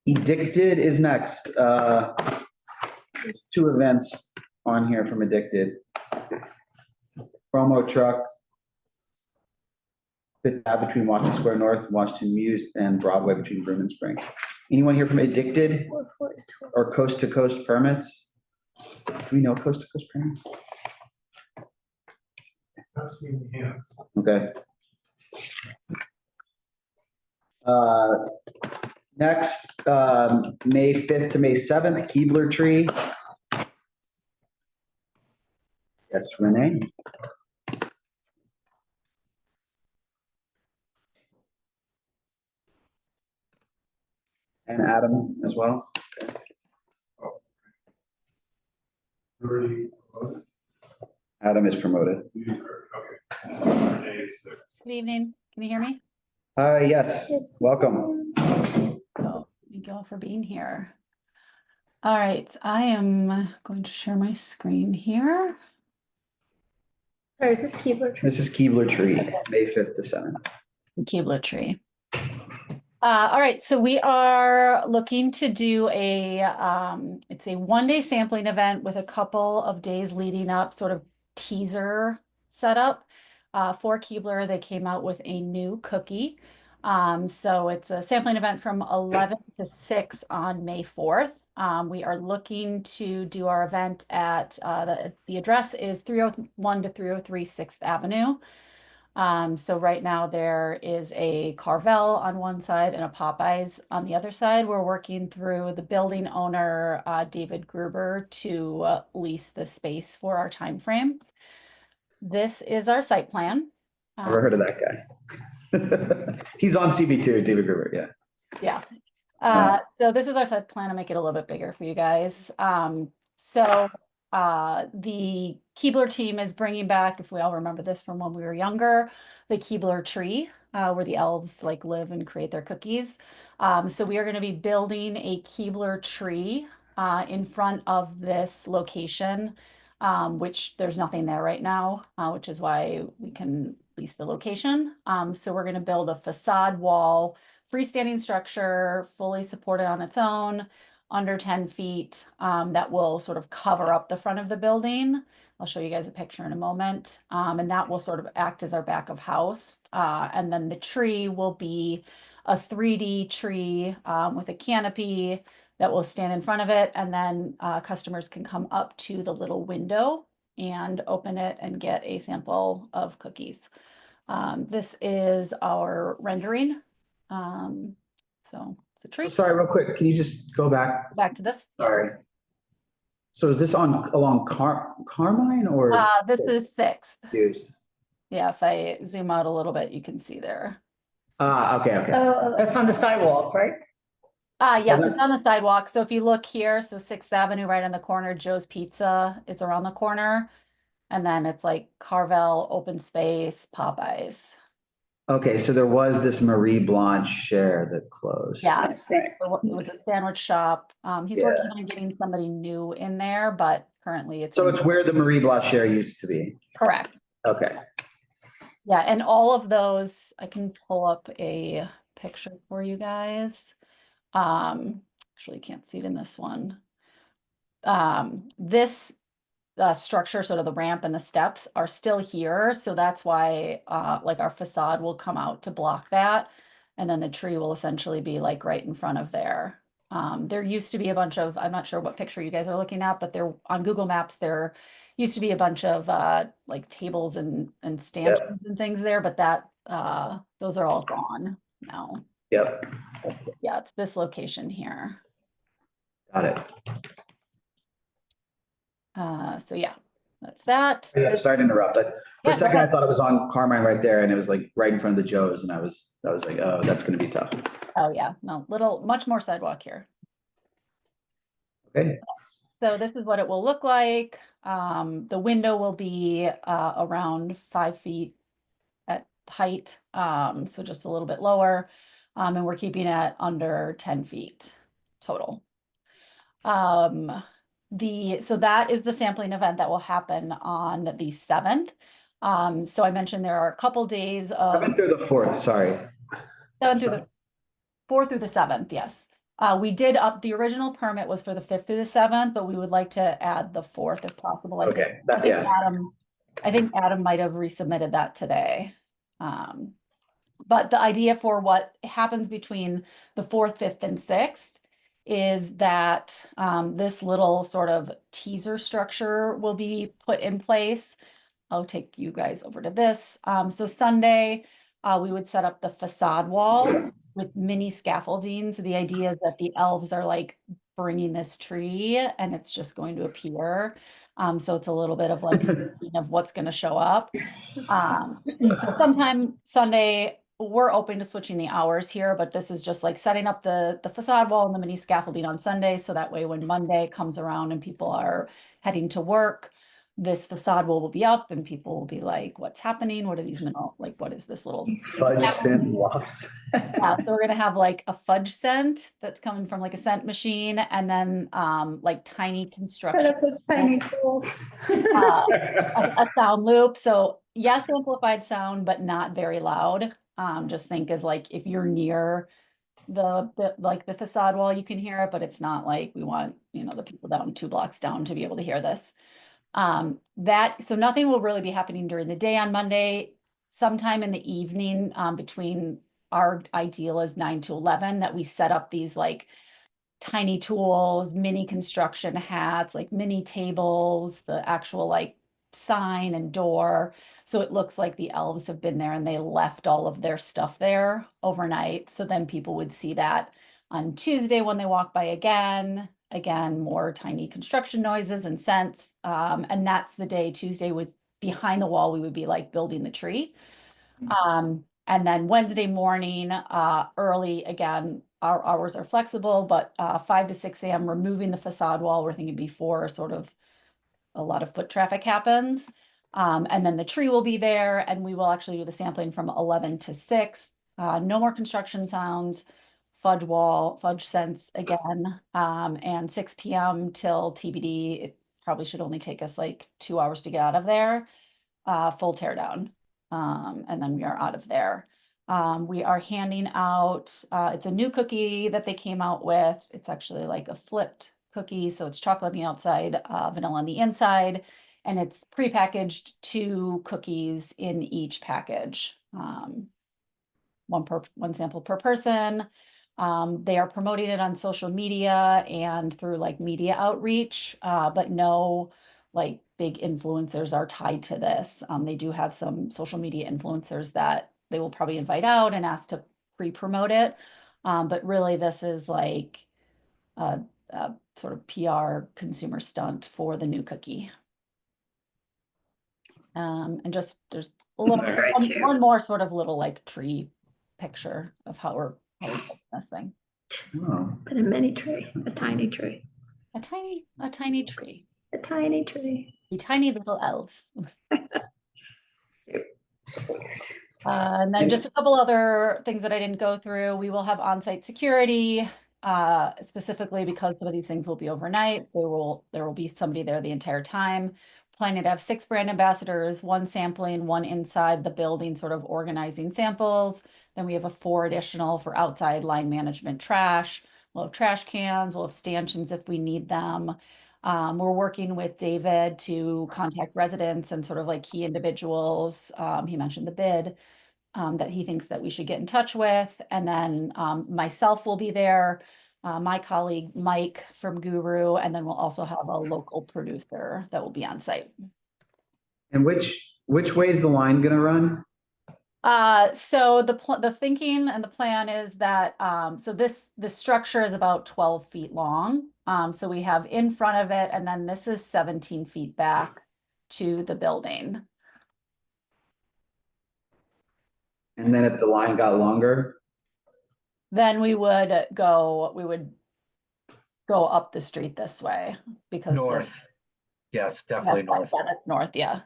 Addicted is next. There's 2 events on here from Addicted. Promo truck. Fifth Ave between Washington Square North and Washington Muse, and Broadway between Broome and Spring. Anyone here from Addicted or Coast to Coast Permits? Do we know Coast to Coast Permits? Okay. Next, May 5th to May 7th, Keebler Tree. Yes, Renee. And Adam as well. Adam is promoted. Good evening. Can you hear me? Yes, welcome. So thank you all for being here. All right, I am going to share my screen here. Or is this Keebler Tree? This is Keebler Tree, May 5th to 7th. Keebler Tree. All right, so we are looking to do it's a 1-day sampling event with a couple of days leading up, sort of teaser setup. For Keebler, they came out with a new cookie. So it's a sampling event from 11 to 6 on May 4th. We are looking to do our event at, the address is 301 to 303 6th Avenue. So right now there is a Carvel on one side and a Popeyes on the other side. We're working through the building owner, David Gruber, to lease the space for our time frame. This is our site plan. Never heard of that guy. He's on CB2, David Gruber, yeah. Yeah. So this is our site plan to make it a little bit bigger for you guys. The Keebler team is bringing back, if we all remember this from when we were younger, the Keebler tree, where the elves like live and create their cookies. So we are going to be building a Keebler tree in front of this location, which there's nothing there right now, which is why we can lease the location. So we're going to build a facade wall, freestanding structure, fully supported on its own, under 10 feet, that will sort of cover up the front of the building. I'll show you guys a picture in a moment. And that will sort of act as our back of house. And then the tree will be a 3D tree with a canopy that will stand in front of it. And then customers can come up to the little window and open it and get a sample of cookies. This is our rendering. So it's a tree. Sorry, real quick, can you just go back? Back to this. Sorry. So is this along Carmine or? This is 6th. Confused. Yeah, if I zoom out a little bit, you can see there. Okay. That's on the sidewalk, right? Yes, it's on the sidewalk. So if you look here, so 6th Avenue, right on the corner, Joe's Pizza is around the corner. And then it's like Carvel, open space, Popeyes. Okay, so there was this Marie Blanche share that closed. Yeah, it was a sandwich shop. He's working on getting somebody new in there, but currently it's. So it's where the Marie Blanche share used to be. Correct. Okay. Yeah, and all of those, I can pull up a picture for you guys. Actually can't see it in this one. This structure, sort of the ramp and the steps are still here. So that's why like our facade will come out to block that. And then the tree will essentially be like right in front of there. There used to be a bunch of, I'm not sure what picture you guys are looking at, but there on Google Maps, there used to be a bunch of like tables and stanchions and things there, but that those are all gone now. Yep. Yeah, it's this location here. Got it. So yeah, that's that. Yeah, sorry to interrupt. For a second, I thought it was on Carmine right there, and it was like right in front of the Joe's, and I was like, oh, that's going to be tough. Oh yeah, no, much more sidewalk here. Okay. So this is what it will look like. The window will be around 5 feet at height, so just a little bit lower, and we're keeping it under 10 feet total. So that is the sampling event that will happen on the 7th. So I mentioned there are a couple days of 7th through the 4th, sorry. 7th through the 4th through the 7th, yes. We did up, the original permit was for the 5th through the 7th, but we would like to add the 4th if possible. Okay. I think Adam might have resubmitted that today. But the idea for what happens between the 4th, 5th, and 6th is that this little sort of teaser structure will be put in place. I'll take you guys over to this. So Sunday, we would set up the facade wall with mini scaffolding. So the idea is that the elves are like bringing this tree and it's just going to appear. So it's a little bit of like of what's going to show up. So sometime Sunday, we're open to switching the hours here, but this is just like setting up the facade wall and the mini scaffolding on Sunday. So that way when Monday comes around and people are heading to work, this facade wall will be up and people will be like, what's happening? What are these mineral, like, what is this little? Fudge scent wafts. Yeah, so we're gonna have like a fudge scent that's coming from like a scent machine, and then like tiny construction. Tiny tools. A sound loop. So yes, amplified sound, but not very loud. Just think as like if you're near the facade wall, you can hear it, but it's not like we want, you know, the people down 2 blocks down to be able to hear this. So nothing will really be happening during the day on Monday. Sometime in the evening, between our ideal is 9 to 11, that we set up these like tiny tools, mini construction hats, like mini tables, the actual like sign and door. So it looks like the elves have been there and they left all of their stuff there overnight. So then people would see that on Tuesday when they walk by again, more tiny construction noises and scents. And that's the day Tuesday was behind the wall. We would be like building the tree. And then Wednesday morning, early, again, our hours are flexible, but 5 to 6 a.m. removing the facade wall. We're thinking before sort of a lot of foot traffic happens. And then the tree will be there, and we will actually do the sampling from 11 to 6. No more construction sounds, fudge scents again, and 6 p.m. till TBD. It probably should only take us like 2 hours to get out of there. Full tear down. And then we are out of there. We are handing out, it's a new cookie that they came out with. It's actually like a flipped cookie. So it's chocolate on the outside, vanilla on the inside, and it's prepackaged 2 cookies in each package. One sample per person. They are promoting it on social media and through like media outreach, but no like big influencers are tied to this. They do have some social media influencers that they will probably invite out and ask to pre-promote it. But really this is like a sort of PR consumer stunt for the new cookie. And just there's a little one more sort of little like tree picture of how we're building this thing. Oh. And a mini tree, a tiny tree. A tiny tree. A tiny tree. The tiny little elves. And then just a couple other things that I didn't go through. We will have on-site security, specifically because some of these things will be overnight. There will be somebody there the entire time. Planning to have 6 brand ambassadors, 1 sampling, 1 inside the building, sort of organizing samples. Then we have 4 additional for outside line management trash. We'll have trash cans, we'll have stanchions if we need them. We're working with David to contact residents and sort of like key individuals. He mentioned the bid that he thinks that we should get in touch with. And then myself will be there, my colleague Mike from Guru, and then we'll also have a local producer that will be on site. And which way is the line gonna run? So the thinking and the plan is that so the structure is about 12 feet long. So we have in front of it, and then this is 17 feet back to the building. And then if the line got longer? Then we would go up the street this way because north. Yes, definitely north. Yeah, that's north, yeah.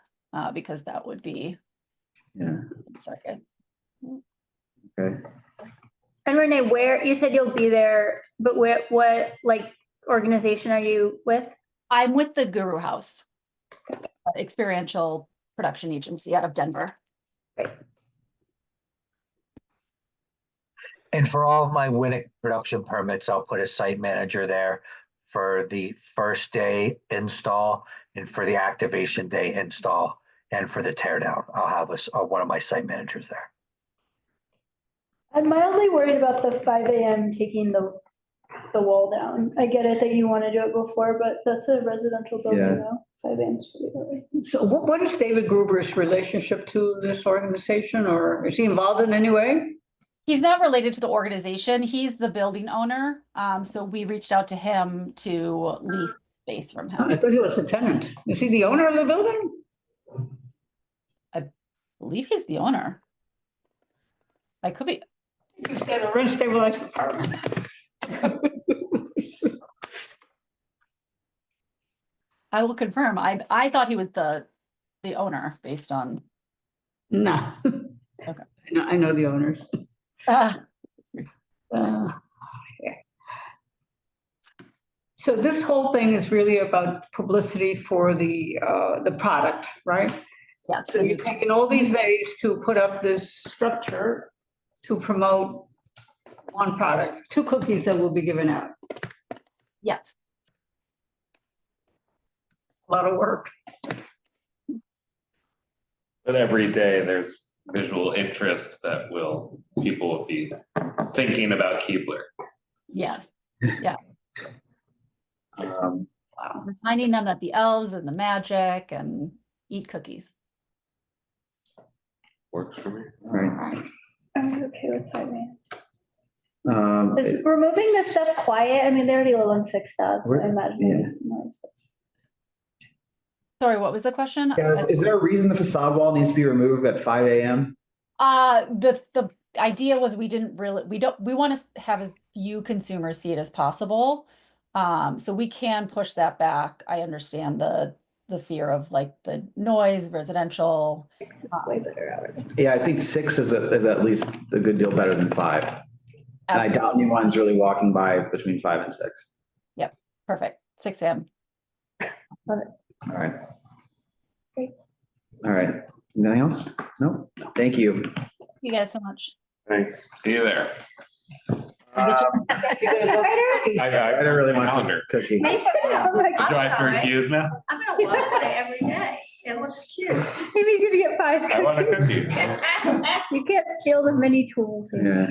Because that would be. Yeah. Second. Okay. And Renee, where you said you'll be there, but what like organization are you with? I'm with the Guru House, experiential production agency out of Denver. And for all of my Winnick production permits, I'll put a site manager there for the first day install and for the activation day install. And for the teardown, I'll have one of my site managers there. I'm mildly worried about the 5 a.m. taking the wall down. I get it that you want to do it before, but that's a residential building now. 5 a.m. is pretty early. So what is David Gruber's relationship to this organization, or is he involved in any way? He's not related to the organization. He's the building owner. So we reached out to him to lease space from him. I thought he was a tenant. Is he the owner of the building? I believe he's the owner. I could be. He's got a rent stabilized apartment. I will confirm. I thought he was the owner based on. No. Okay. I know the owners. Uh, Yeah. So this whole thing is really about publicity for the product, right? Yeah. So you're taking all these days to put up this structure to promote one product, 2 cookies that will be given out. Yes. A lot of work. But every day there's visual interest that people will be thinking about Keebler. Yes. Yeah. Um, Wow. Reminding them that the elves and the magic and eat cookies. Works for me. all right. I'm okay with 5 a.m. It- Is removing this stuff quiet? I mean, they already live on 6,000, so I We're- imagine yeah. it's noise. Sorry, what was the question? Guys, is there a reason the facade wall needs to be removed at 5 a.m.? The idea was we want to have as few consumers see it as possible. So we can push that back. I understand the fear of like the noise, residential. Way better already. Yeah, I think 6 is at least a good deal better than 5. And I doubt anyone's really walking by between 5 and 6. Yep, perfect. 6 a.m. All right. Great. All right. Anything else? No? Thank you. Thank you guys so much. Thanks. See you there. I really want some cookie. Me too. Oh my God. Drive through queues now? I'm gonna walk by every day. It looks cute. Maybe you're gonna get 5 I want a cookies. cookie. You can't steal the mini tools. Yeah.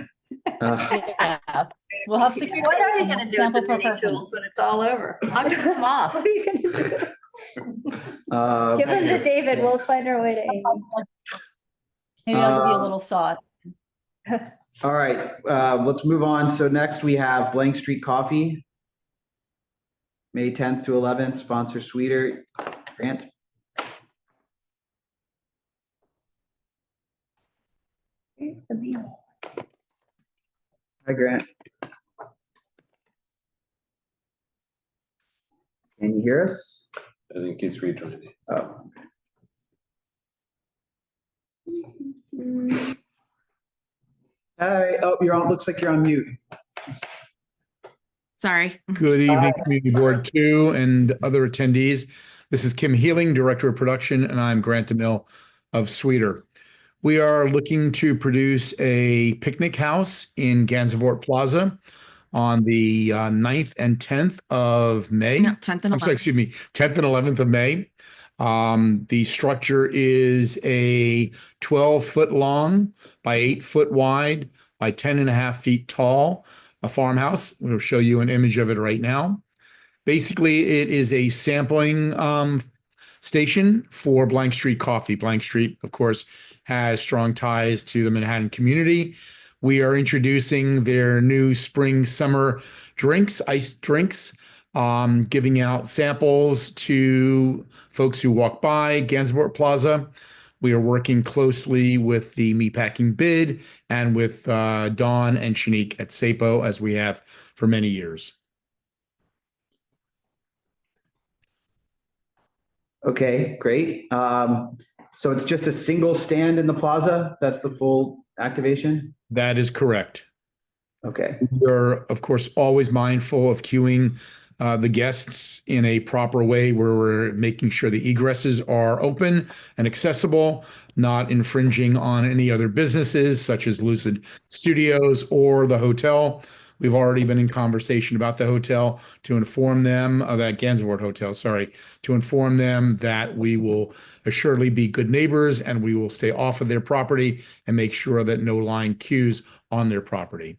Yeah. We'll have to. What are you gonna do with sample the per mini person. tools when it's all over? I'll give them off. What are you gonna do? Give them to David. We'll find our way to Amy. Maybe I'll give you a little saw. All right, let's move on. So next we have Blank Street Coffee. May 10th to 11th, sponsor Sweeter. Grant. The meal. Hi, Grant. Can you hear us? I think he's rejoining. Oh. Hi, oh, you're on, looks like you're on mute. Sorry. Good evening, Community Board 2 and other attendees. This is Kim Healing, Director of Production, and I'm Grant DeMille of Sweeter. We are looking to produce a picnic house in Gansevoort Plaza on the 9th and 10th of May. No, 10th and 11th. I'm sorry, excuse me, 10th and 11th of May. The structure is a 12-foot long by 8-foot wide by 10.5 feet tall, a farmhouse. We'll show you an image of it right now. Basically, it is a sampling station for Blank Street Coffee. Blank Street, of course, has strong ties to the Manhattan community. We are introducing their new spring summer drinks, iced drinks, giving out samples to folks who walk by Gansevoort Plaza. We are working closely with the Meatpacking Bid and with Dawn and Shanique at SAPO, as we have for many years. Okay, great. So it's just a single stand in the plaza? That's the full activation? That is correct. Okay. We're, of course, always mindful of queuing the guests in a proper way where we're making sure the egresses are open and accessible, not infringing on any other businesses such as Lucid Studios or the hotel. We've already been in conversation about the hotel to inform them, that Gansevoort Hotel, sorry, to inform them that we will assuredly be good neighbors and we will stay off of their property and make sure that no line queues on their property.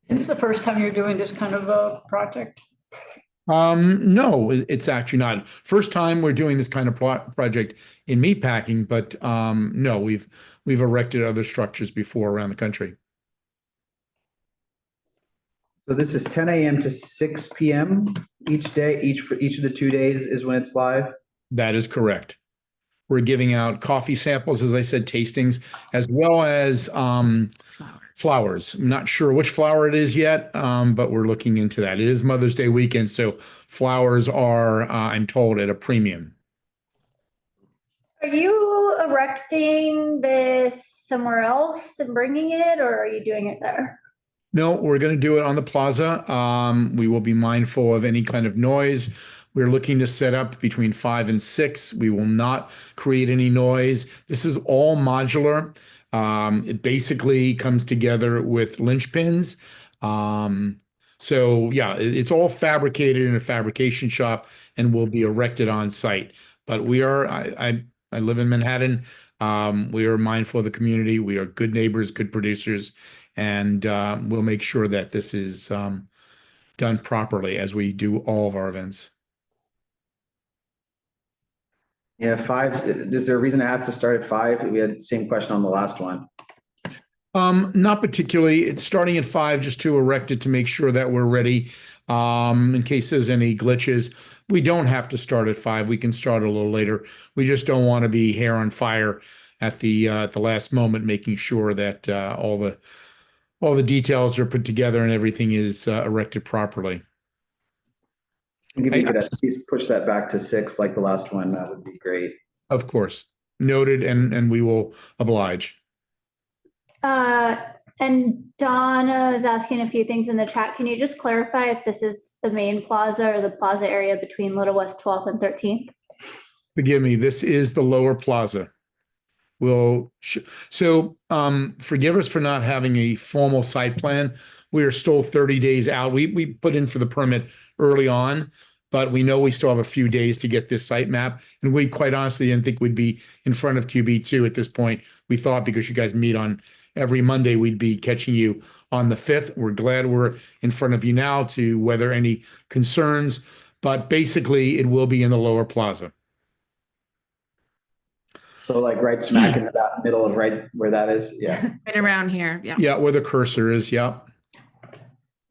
Is this the first time you're doing this kind of a project? No, it's actually not. First time we're doing this kind of project in meatpacking, but no, we've erected other structures before around the country. So this is 10 a.m. to 6 p.m. each day, each of the 2 days is when it's live? That is correct. We're giving out coffee samples, as I said, tastings, as well as flowers. I'm not sure which flower it is yet, but we're looking into that. It is Mother's Day weekend, so flowers are, I'm told, at a premium. Are you erecting this somewhere else and bringing it, or are you doing it there? No, we're going to do it on the plaza. We will be mindful of any kind of noise. We're looking to set up between 5 and 6. We will not create any noise. This is all modular. It basically comes together with linchpins. So yeah, it's all fabricated in a fabrication shop and will be erected on site. But we are, I live in Manhattan. We are mindful of the community. We are good neighbors, good producers, and we'll make sure that this is done properly as we do all of our events. Yeah, 5, is there a reason it has to start at 5? We had the same question on the last one. Not particularly. It's starting at 5 just to erect it to make sure that we're ready in case there's any glitches. We don't have to start at 5. We can start a little later. We just don't want to be hair on fire at the last moment, making sure that all the details are put together and everything is erected properly. If you could push that back to 6 like the last one, that would be great. Of course. Noted, and we will oblige. And Donna is asking a few things in the chat. Can you just clarify if this is the main plaza or the plaza area between Little West 12th and 13th? Forgive me, this is the lower plaza. Forgive us for not having a formal site plan. We are still 30 days out. We put in for the permit early on, but we know we still have a few days to get this site map. And we quite honestly didn't think we'd be in front of QB2 at this point. We thought because you guys meet on every Monday, we'd be catching you on the 5th. We're glad we're in front of you now to weather any concerns, but basically it will be in the lower plaza. So like right smack in the middle of right where that is, yeah. Right around here, yeah. Yeah, where the cursor is, yeah.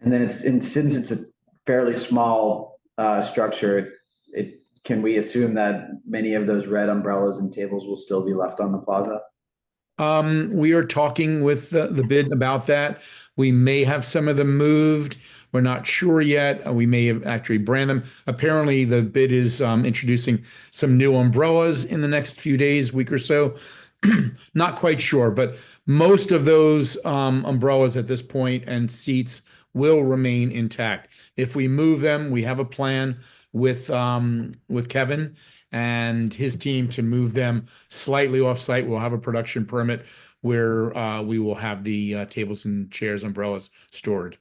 And then since it's a fairly small structure, can we assume that many of those red umbrellas and tables will still be left on the plaza? We are talking with the bid about that. We may have some of them moved. We're not sure yet. We may have actually brand them. Apparently, the bid is introducing some new umbrellas in the next few days, week or so. Not quite sure, but most of those umbrellas at this point and seats will remain intact. If we move them, we have a plan with Kevin and his team to move them slightly off-site. We'll have a production permit where we will have the tables and chairs, umbrellas stored.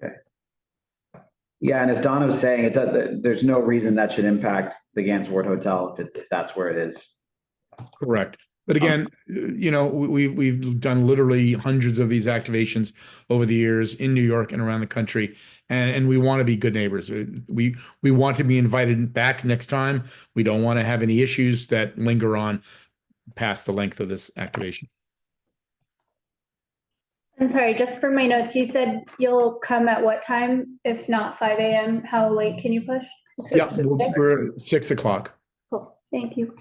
Okay. Yeah, and as Donna was saying, there's no reason that should impact the Gansevoort Hotel if that's where it is. Correct. But again, we've done literally hundreds of these activations over the years in New York and around the country, and we want to be good neighbors. We want to be invited back next time. We don't want to have any issues that linger on past the length of this activation. I'm sorry, just for my notes, you said you'll come at what time? If not 5 a.m., how late can you push? Yeah, we're 6 o'clock. Cool, thank you.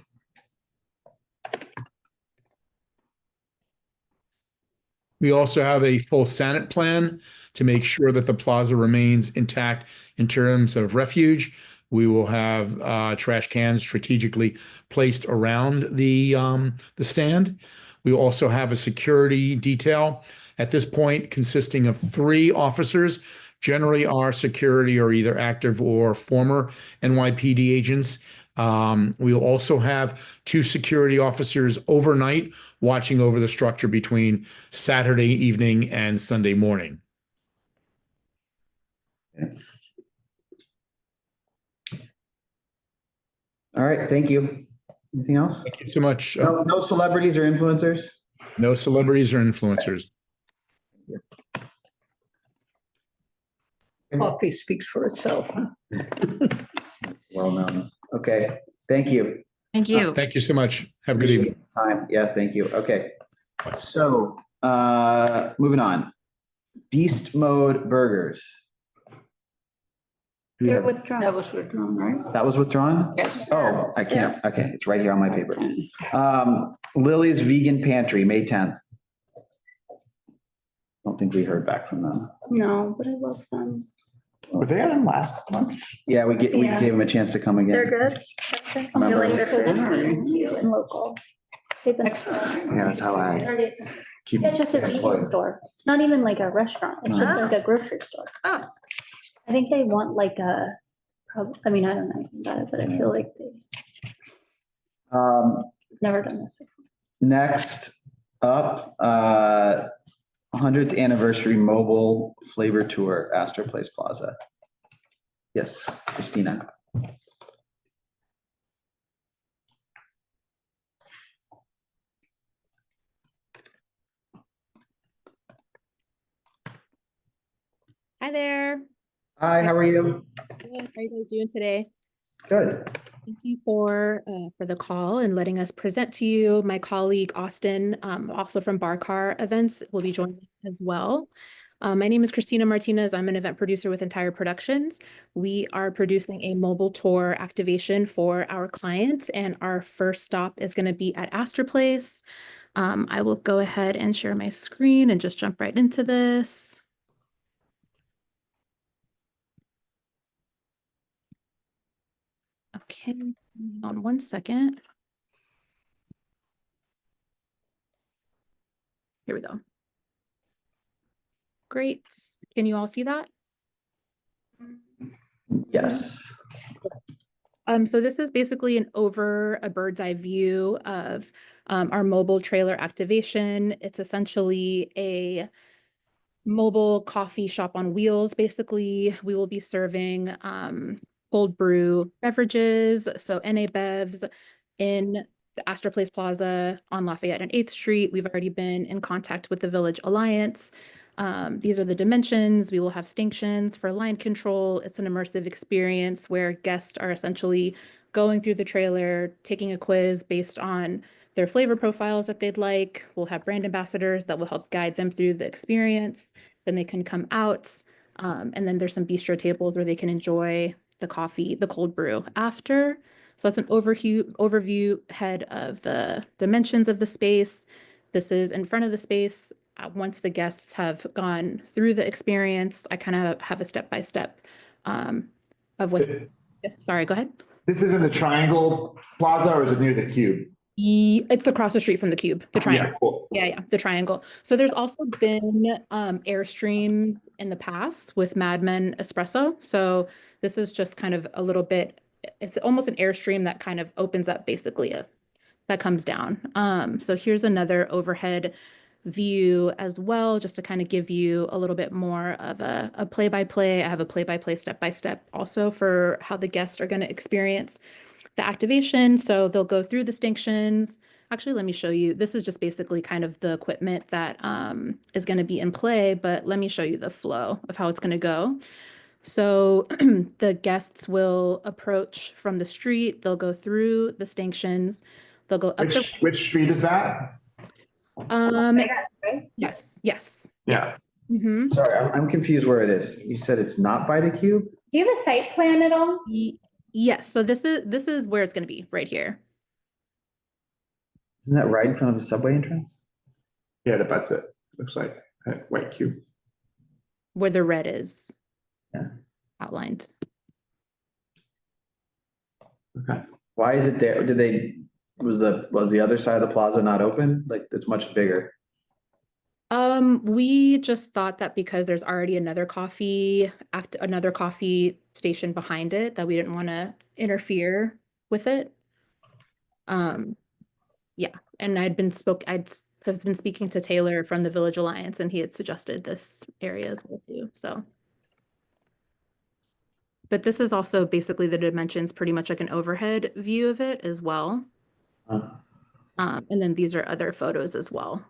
We also have a full Senate plan to make sure that the plaza remains intact in terms of refuge. We will have trash cans strategically placed around the stand. We also have a security detail at this point consisting of 3 officers. Generally, our security are either active or former NYPD agents. We will also have 2 security officers overnight watching over the structure between Saturday evening and Sunday morning. Okay. All right, thank you. Anything else? Thank you so much. No celebrities or influencers? No celebrities or influencers. Coffee speaks for itself. Well known. Okay, thank you. Thank you. Thank you so much. Have a good evening. Yeah, thank you. Okay. So, moving on. Beast Mode Burgers. They're withdrawn. That was withdrawn, right? That was withdrawn? Yes. Oh, I can't. Okay, it's right here on my paper. Lily's Vegan Pantry, May 10th. don't think we heard back from them. No, but I love them. Were they on last month? Yeah, we Yeah. gave them a chance to come again. They're good. I feel like they're so sweet and cute and local. They've been excellent. Yeah, that's how I keep. It's just a vegan store. It's not even like a restaurant. It's just like a grocery store. Oh. I think they want like a, I mean, I don't know anything about it, but I feel like they never done this before. Next up, 100th anniversary mobile flavor tour, Astor Place Plaza. Yes, Christina. Hi there. Hi, how are you? Good. How are you guys doing today? Good. Thank you for the call and letting us present to you. My colleague Austin, also from Bar Car Events, will be joining as well. My name is Christina Martinez. I'm an event producer with Entire Productions. We are producing a mobile tour activation for our clients, and our first stop is going to be at Astor Place. I will go ahead and share my screen and just jump right into this. Okay, hang on one second. Here we go. Great. Can you all see that? Yes. So this is basically a bird's eye view of our mobile trailer activation. It's essentially a mobile coffee shop on wheels. Basically, we will be serving cold brew beverages, so NA Bevs in the Astor Place Plaza on Lafayette and 8th Street. We've already been in contact with the Village Alliance. These are the dimensions. We will have stations for line control. It's an immersive experience where guests are essentially going through the trailer, taking a quiz based on their flavor profiles that they'd like. We'll have brand ambassadors that will help guide them through the experience. Then they can come out, and then there's some bistro tables where they can enjoy the coffee, the cold brew after. So that's an overview head of the dimensions of the space. This is in front of the space. Once the guests have gone through the experience, I kind of have a step-by-step of what's, sorry, go ahead. This is in the Triangle Plaza, or is it near the Cube? It's across the street from the Cube, the triangle. Yeah, cool. Yeah, the triangle. So there's also been Airstreams in the past with Mad Men Espresso. So this is just kind of a little bit, it's almost an Airstream that kind of opens up basically that comes down. So here's another overhead view as well, just to kind of give you a little bit more of a play-by-play. I have a play-by-play step-by-step also for how the guests are going to experience the activation. So they'll go through the distinctions. Actually, let me show you. This is just basically kind of the equipment that is going to be in play, but let me show you the flow of how it's going to go. So the guests will approach from the street. They'll go through the distinctions. They'll go up. Which street is that? Yes. Yeah. Mm-hmm. Sorry, I'm confused where it is. You said it's not by the Cube? Do you have a site plan at all? Yes. So this is where it's going to be, right here. Isn't that right in front of the subway entrance? Yeah, that's it. Looks like a white cube. Where the red is. Yeah. Outlined. Okay. Why is it there? Was the other side of the plaza not open? Like, it's much bigger. We just thought that because there's already another coffee station behind it, that we didn't want to interfere with it. Yeah, and I'd have been speaking to Taylor from the Village Alliance, and he had suggested this area as well too. So, but this is also basically the dimensions, pretty much like an overhead view of it as well. And then these are other photos as well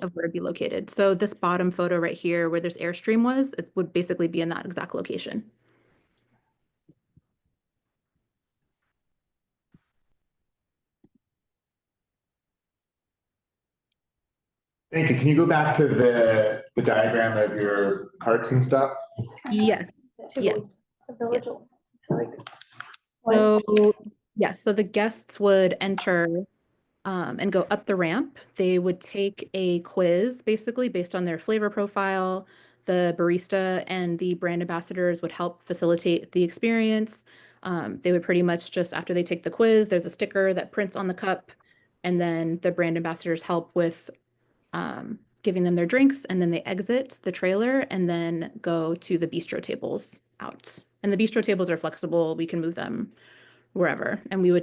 of where it'd be located. So this bottom photo right here where this Airstream was, it would basically be in that exact location. Thank you. Can you go back to the diagram of your carts and stuff? Yes. Yeah. The village. So yes, so the guests would enter and go up the ramp. They would take a quiz, basically based on their flavor profile. The barista and the brand ambassadors would help facilitate the experience. They would pretty much just, after they take the quiz, there's a sticker that prints on the cup, and then the brand ambassadors help with giving them their drinks, and then they exit the trailer and then go to the bistro tables out. And the bistro tables are flexible. We can move them wherever. And we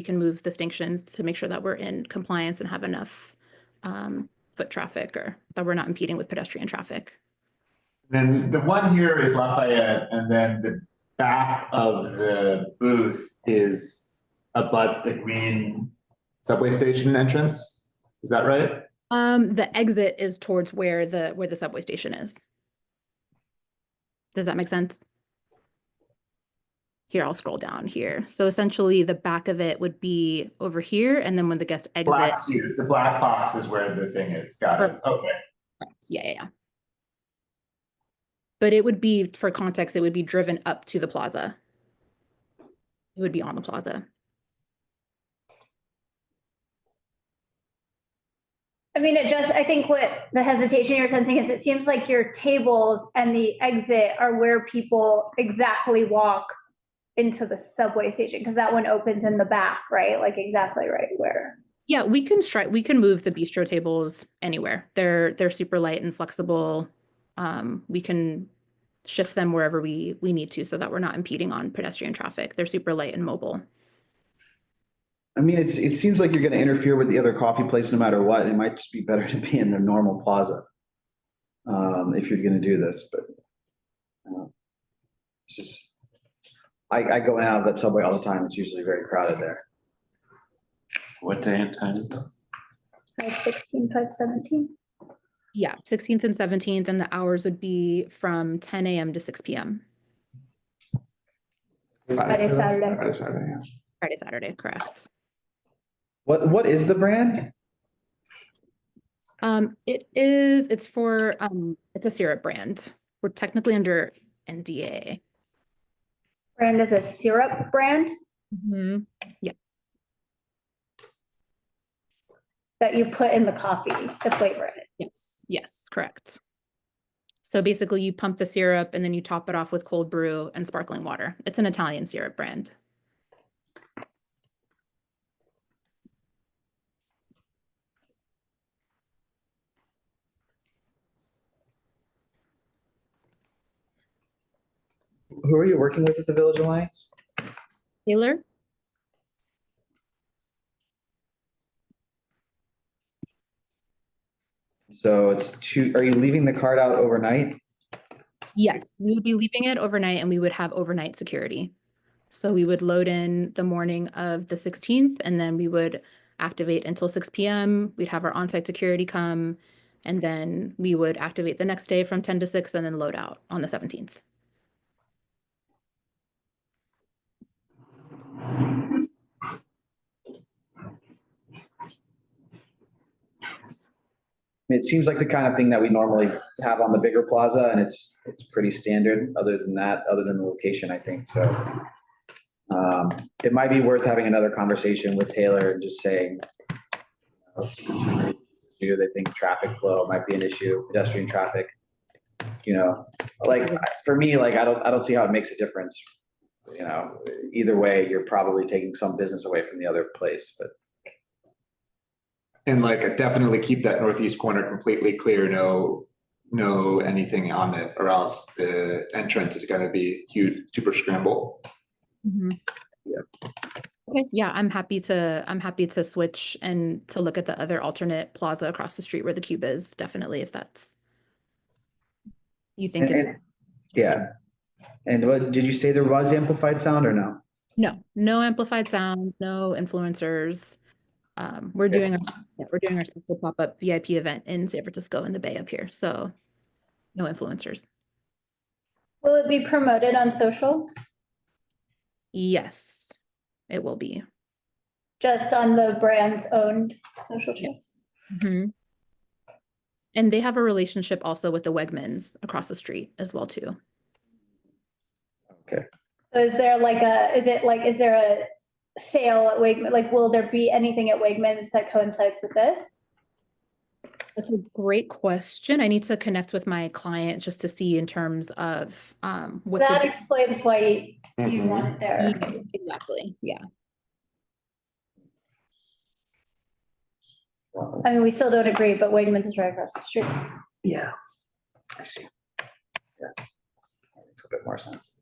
can move the sanctions to make sure that we're in compliance and have enough foot traffic, or that we're not impeding with pedestrian traffic. Then the one here is Lafayette, and then the back of the booth is abuts the green subway station entrance. Is that right? The exit is towards where the subway station is. Does that make sense? Here, I'll scroll down here. So essentially the back of it would be over here, and then when the guests exit. Black here, the black box is where the thing is. Got it. Okay. Yeah. But it would be, for context, it would be driven up to the plaza. It would be on the plaza. I mean, I think what the hesitation you're sensing is, it seems like your tables and the exit are where people exactly walk into the subway station, because that one opens in the back, right? Like exactly right where. Yeah, we can move the bistro tables anywhere. They're super light and flexible. We can shift them wherever we need to, so that we're not impeding on pedestrian traffic. They're super light and mobile. I mean, it seems like you're going to interfere with the other coffee place no matter what. It might just be better to be in the normal plaza if you're going to do this. But it's just, I go in and out of that subway all the time. It's usually very crowded there. What day and time is this? 5/16, 5/17. Yeah, 16th and 17th, and the hours would be from 10 a.m. to 6 p.m. Friday, Saturday. Friday, Saturday, yeah. Friday, Saturday, correct. What is the brand? It's a syrup brand. We're technically under NDA. Brand is a syrup brand? Mm-hmm. Yeah. That you put in the coffee to flavor it. Yes, correct. So basically you pump the syrup and then you top it off with cold brew and sparkling water. It's an Italian syrup brand. Who are you working with at the Village Alliance? Taylor? So are you leaving the cart out overnight? Yes, we would be leaving it overnight, and we would have overnight security. So we would load in the morning of the 16th, and then we would activate until 6 p.m. We'd have our on-site security come, and then we would activate the next day from 10 to 6 and then load out on the 17th. It seems like the kind of thing that we normally have on the bigger plaza, and it's pretty standard. Other than the location, I think so. It might be worth having another conversation with Taylor and just saying, do they think traffic flow might be an issue, pedestrian traffic? Like for me, like I don't see how it makes a difference. Either way, you're probably taking some business away from the other place, but. And like definitely keep that northeast corner completely clear, no anything on it, or else the entrance is gonna be huge, super scramble. Mm-hmm. Yeah. Okay, yeah, I'm happy to switch and to look at the other alternate plaza across the street where the Cube is, definitely, if that's you think. Yeah. And what did you say, there was amplified sound or no? No amplified sounds, no influencers. We're doing our special pop-up VIP event in San Francisco in the Bay up here, so no influencers. Will it be promoted on social? Yes, it will be. Just on the brand's own social channels? Mm-hmm. And they have a relationship also with the Wegmans across the street as well too. Okay. So is there a sale at Wegmans? Like, will there be anything at Wegmans that coincides with this? That's a great question. I need to connect with my client just to see in terms of what That the. explains why you want it there. Yeah, exactly, yeah. I mean, we still don't agree, but Wegmans is right across the street. Yeah, I see. Yeah, that makes a bit more sense.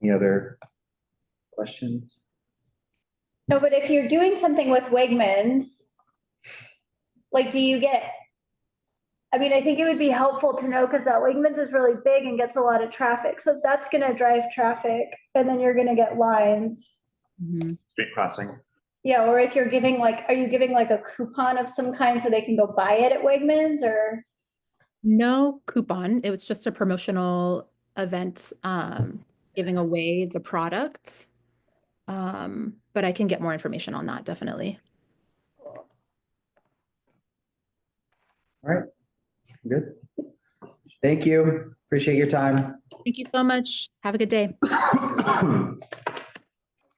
Any other questions? No, but if you're doing something with Wegmans, like, do you get, I mean, I think it would be helpful to know because that Wegmans is really big and gets a lot of traffic. So that's going to drive traffic and then you're going to get lines. Street crossing. Yeah, or if you're giving like, are you giving like a coupon of some kind so they can go buy it at Wegmans or? No coupon. It was just a promotional event, giving away the product. But I can get more information on that, definitely. All right, good. Thank you. Appreciate your time. Thank you so much. Have a good day.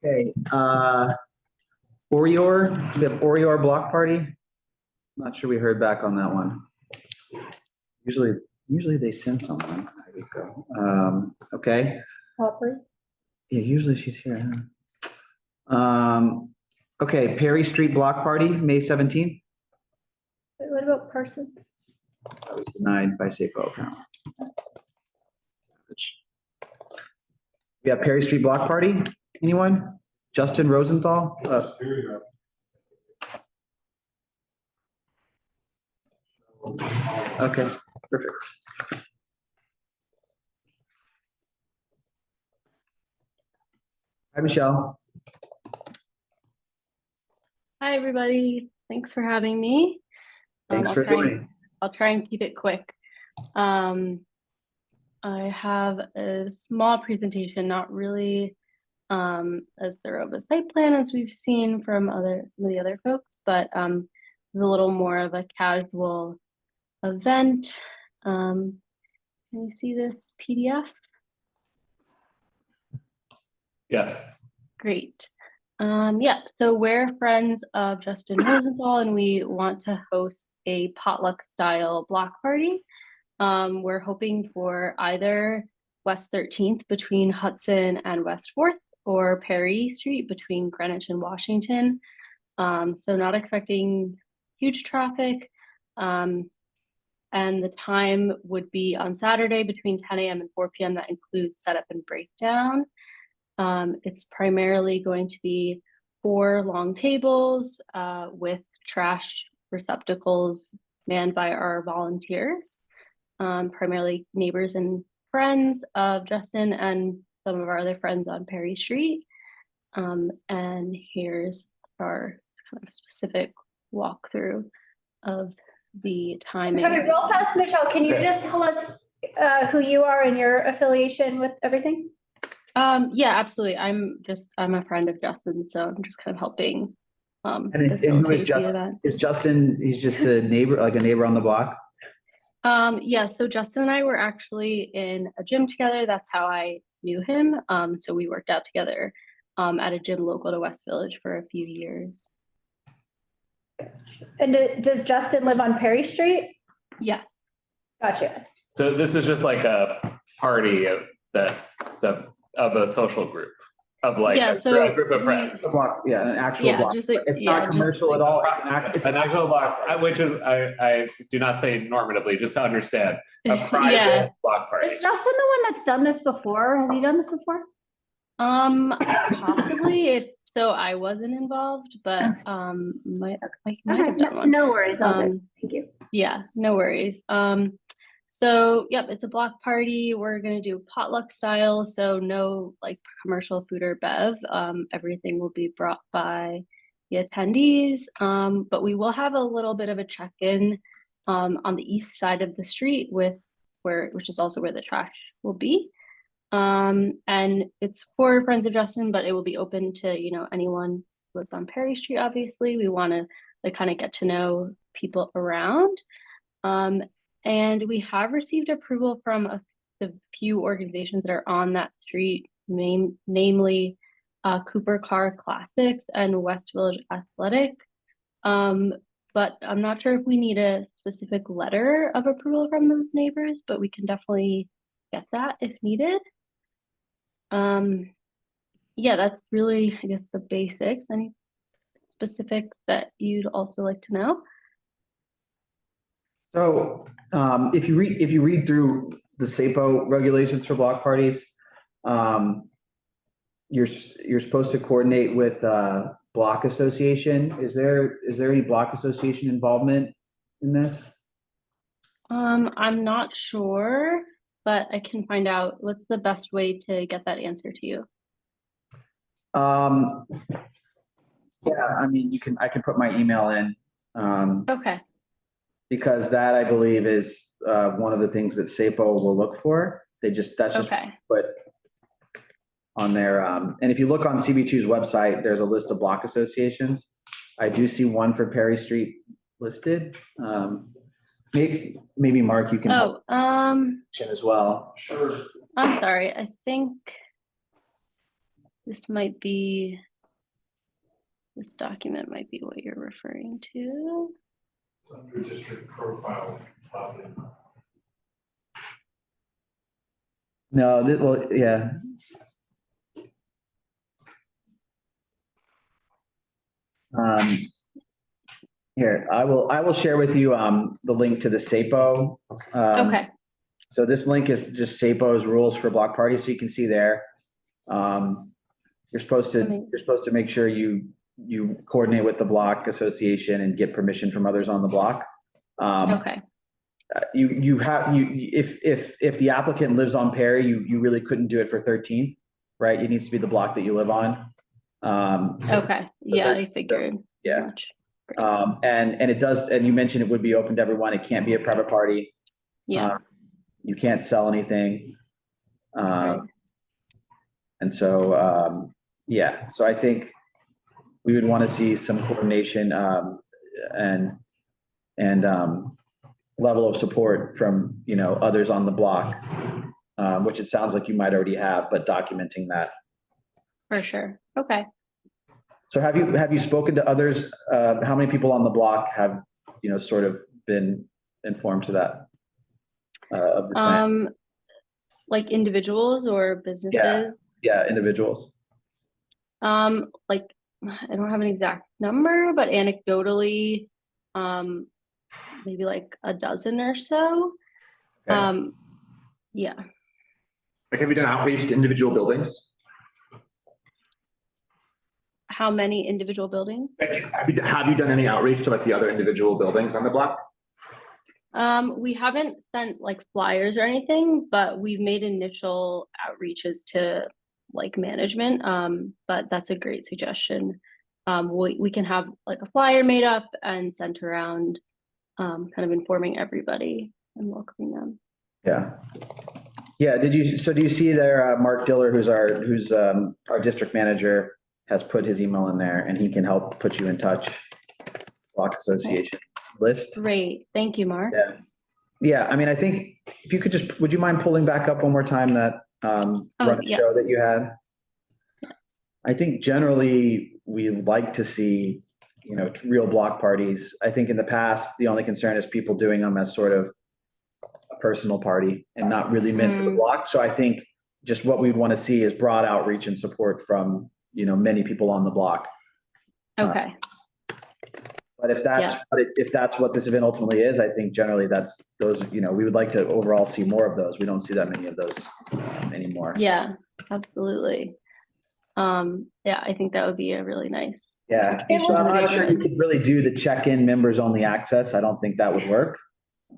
Okay, Orior, we have Orior block party. Not sure we heard back on that one. Usually they send someone. There we go. Okay. Hopper. Yeah, usually she's here. Okay, Perry Street block party, May 17th. What about persons? That was denied by SAPO account. We have Perry Street block party. Anyone? Justin Rosenthal? Okay, perfect. Hi, Michelle. Hi, everybody. Thanks for having me. Thanks for joining. I'll try and keep it quick. I have a small presentation, not really as thorough of a site plan as we've seen from some of the other folks, but it's a little more of a casual event. Can you see this PDF? Yes. Great. Yeah, so we're friends of Justin Rosenthal and we want to host a potluck style block party. We're hoping for either West 13th between Hudson and West 4th or Perry Street between Greenwich and Washington. So not expecting huge traffic. And the time would be on Saturday between 10 a.m. and 4 p.m. That includes setup and breakdown. It's primarily going to be 4 long tables with trash receptacles manned by our volunteers, primarily neighbors and friends of Justin and some of our other friends on Perry Street. And here's our kind of specific walkthrough of the timing. Sorry, real fast, Michelle, can you just tell us who you are and your affiliation with everything? Yeah, absolutely. I'm a friend of Justin, so I'm just kind of helping. And who is Justin? Is Justin, he's just a neighbor, like a neighbor on the block? Yeah, so Justin and I were actually in a gym together. That's how I knew him. So we worked out together at a gym local to West Village for a few years. And does Justin live on Perry Street? Yes. Gotcha. So this is just like a party of a social group of like a group of friends. A block, yeah, an actual block. It's not commercial at all. It's an actual block, which is I do not say normatively, just to understand. A private block party. Is Justin the one that's done this before? Has he done this before? Possibly. If so, I wasn't involved, but I might have done one. No worries. Thank you. Yeah, no worries. So yep, it's a block party. We're gonna do potluck style, so no like commercial food or bev. Everything will be brought by the attendees. But we will have a little bit of a check-in on the east side of the street which is also where the trash will be. And it's for Friends of Justin, but it will be open to anyone who lives on Perry Street. Obviously, we want to like kind of get to know people around. And we have received approval from the few organizations that are on that street, namely Cooper Car Classics and West Village Athletic. But I'm not sure if we need a specific letter of approval from those neighbors, but we can definitely get that if needed. Yeah, that's really, I guess, the basics. Any specifics that you'd also like to know? So if you read through the SAPO regulations for block parties, you're supposed to coordinate with block association. Is there any block association involvement in this? I'm not sure, but I can find out. What's the best way to get that answer to you? Yeah, I mean, I can put my email in. Okay. Because that, I believe, is one of the things that SAPO will look for. That's just Okay. put on there. And if you look on CB2's website, there's a list of block associations. I do see one for Perry Street listed. Maybe Mark, you can help as well. Sure. I'm sorry. I think this document might be what you're referring to. It's under district profile. No, well, yeah. Here, I will share with you the link to the SAPO. Okay. So this link is just SAPO's rules for block parties, so you can see there. You're supposed to make sure you coordinate with the block association and get permission from others on the block. Okay. If the applicant lives on Perry, you really couldn't do it for 13th, right? It needs to be the block that you live on. Okay. Yeah, I figured. Yeah. And it does, and you mentioned it would be open to everyone. It can't be a private party. Yeah. You can't sell anything. And so, yeah, so I think we would want to see some coordination and level of support from, others on the block, which it sounds like you might already have, but documenting that. For sure. Okay. So have you spoken to others? How many people on the block have, sort of been informed to that? Of the plan? Like individuals or businesses? Yeah, individuals. Like I don't have an exact number, but anecdotally, maybe like a dozen or so. Okay. Yeah. Like, have you done outreach to individual buildings? How many individual buildings? Have you done any outreach to like the other individual buildings on the block? We haven't sent like flyers or anything, but we've made initial outreaches to like management. But that's a great suggestion. We can have like a flyer made up and sent around, kind of informing everybody and welcoming them. Yeah. Yeah. Do you see there, Mark Diller, who's our district manager, has put his email in there, and he can help put you in touch. Block association list. Great. Thank you, Mark. Yeah. Yeah. I mean, I think if you could would you mind pulling back up one more time that show that you had? I think generally we like to see, real block parties. I think in the past, the only concern is people doing them as sort of a personal party and not really meant for the block. So I think just what we'd want to see is broad outreach and support from, many people on the block. Okay. But if that's what this event ultimately is, I think generally we would like to overall see more of those. We don't see that many of those anymore. Yeah, absolutely. Yeah, I think that would be a really nice. Yeah. So I'm not sure you could really do the check-in members only access. I don't think that would work.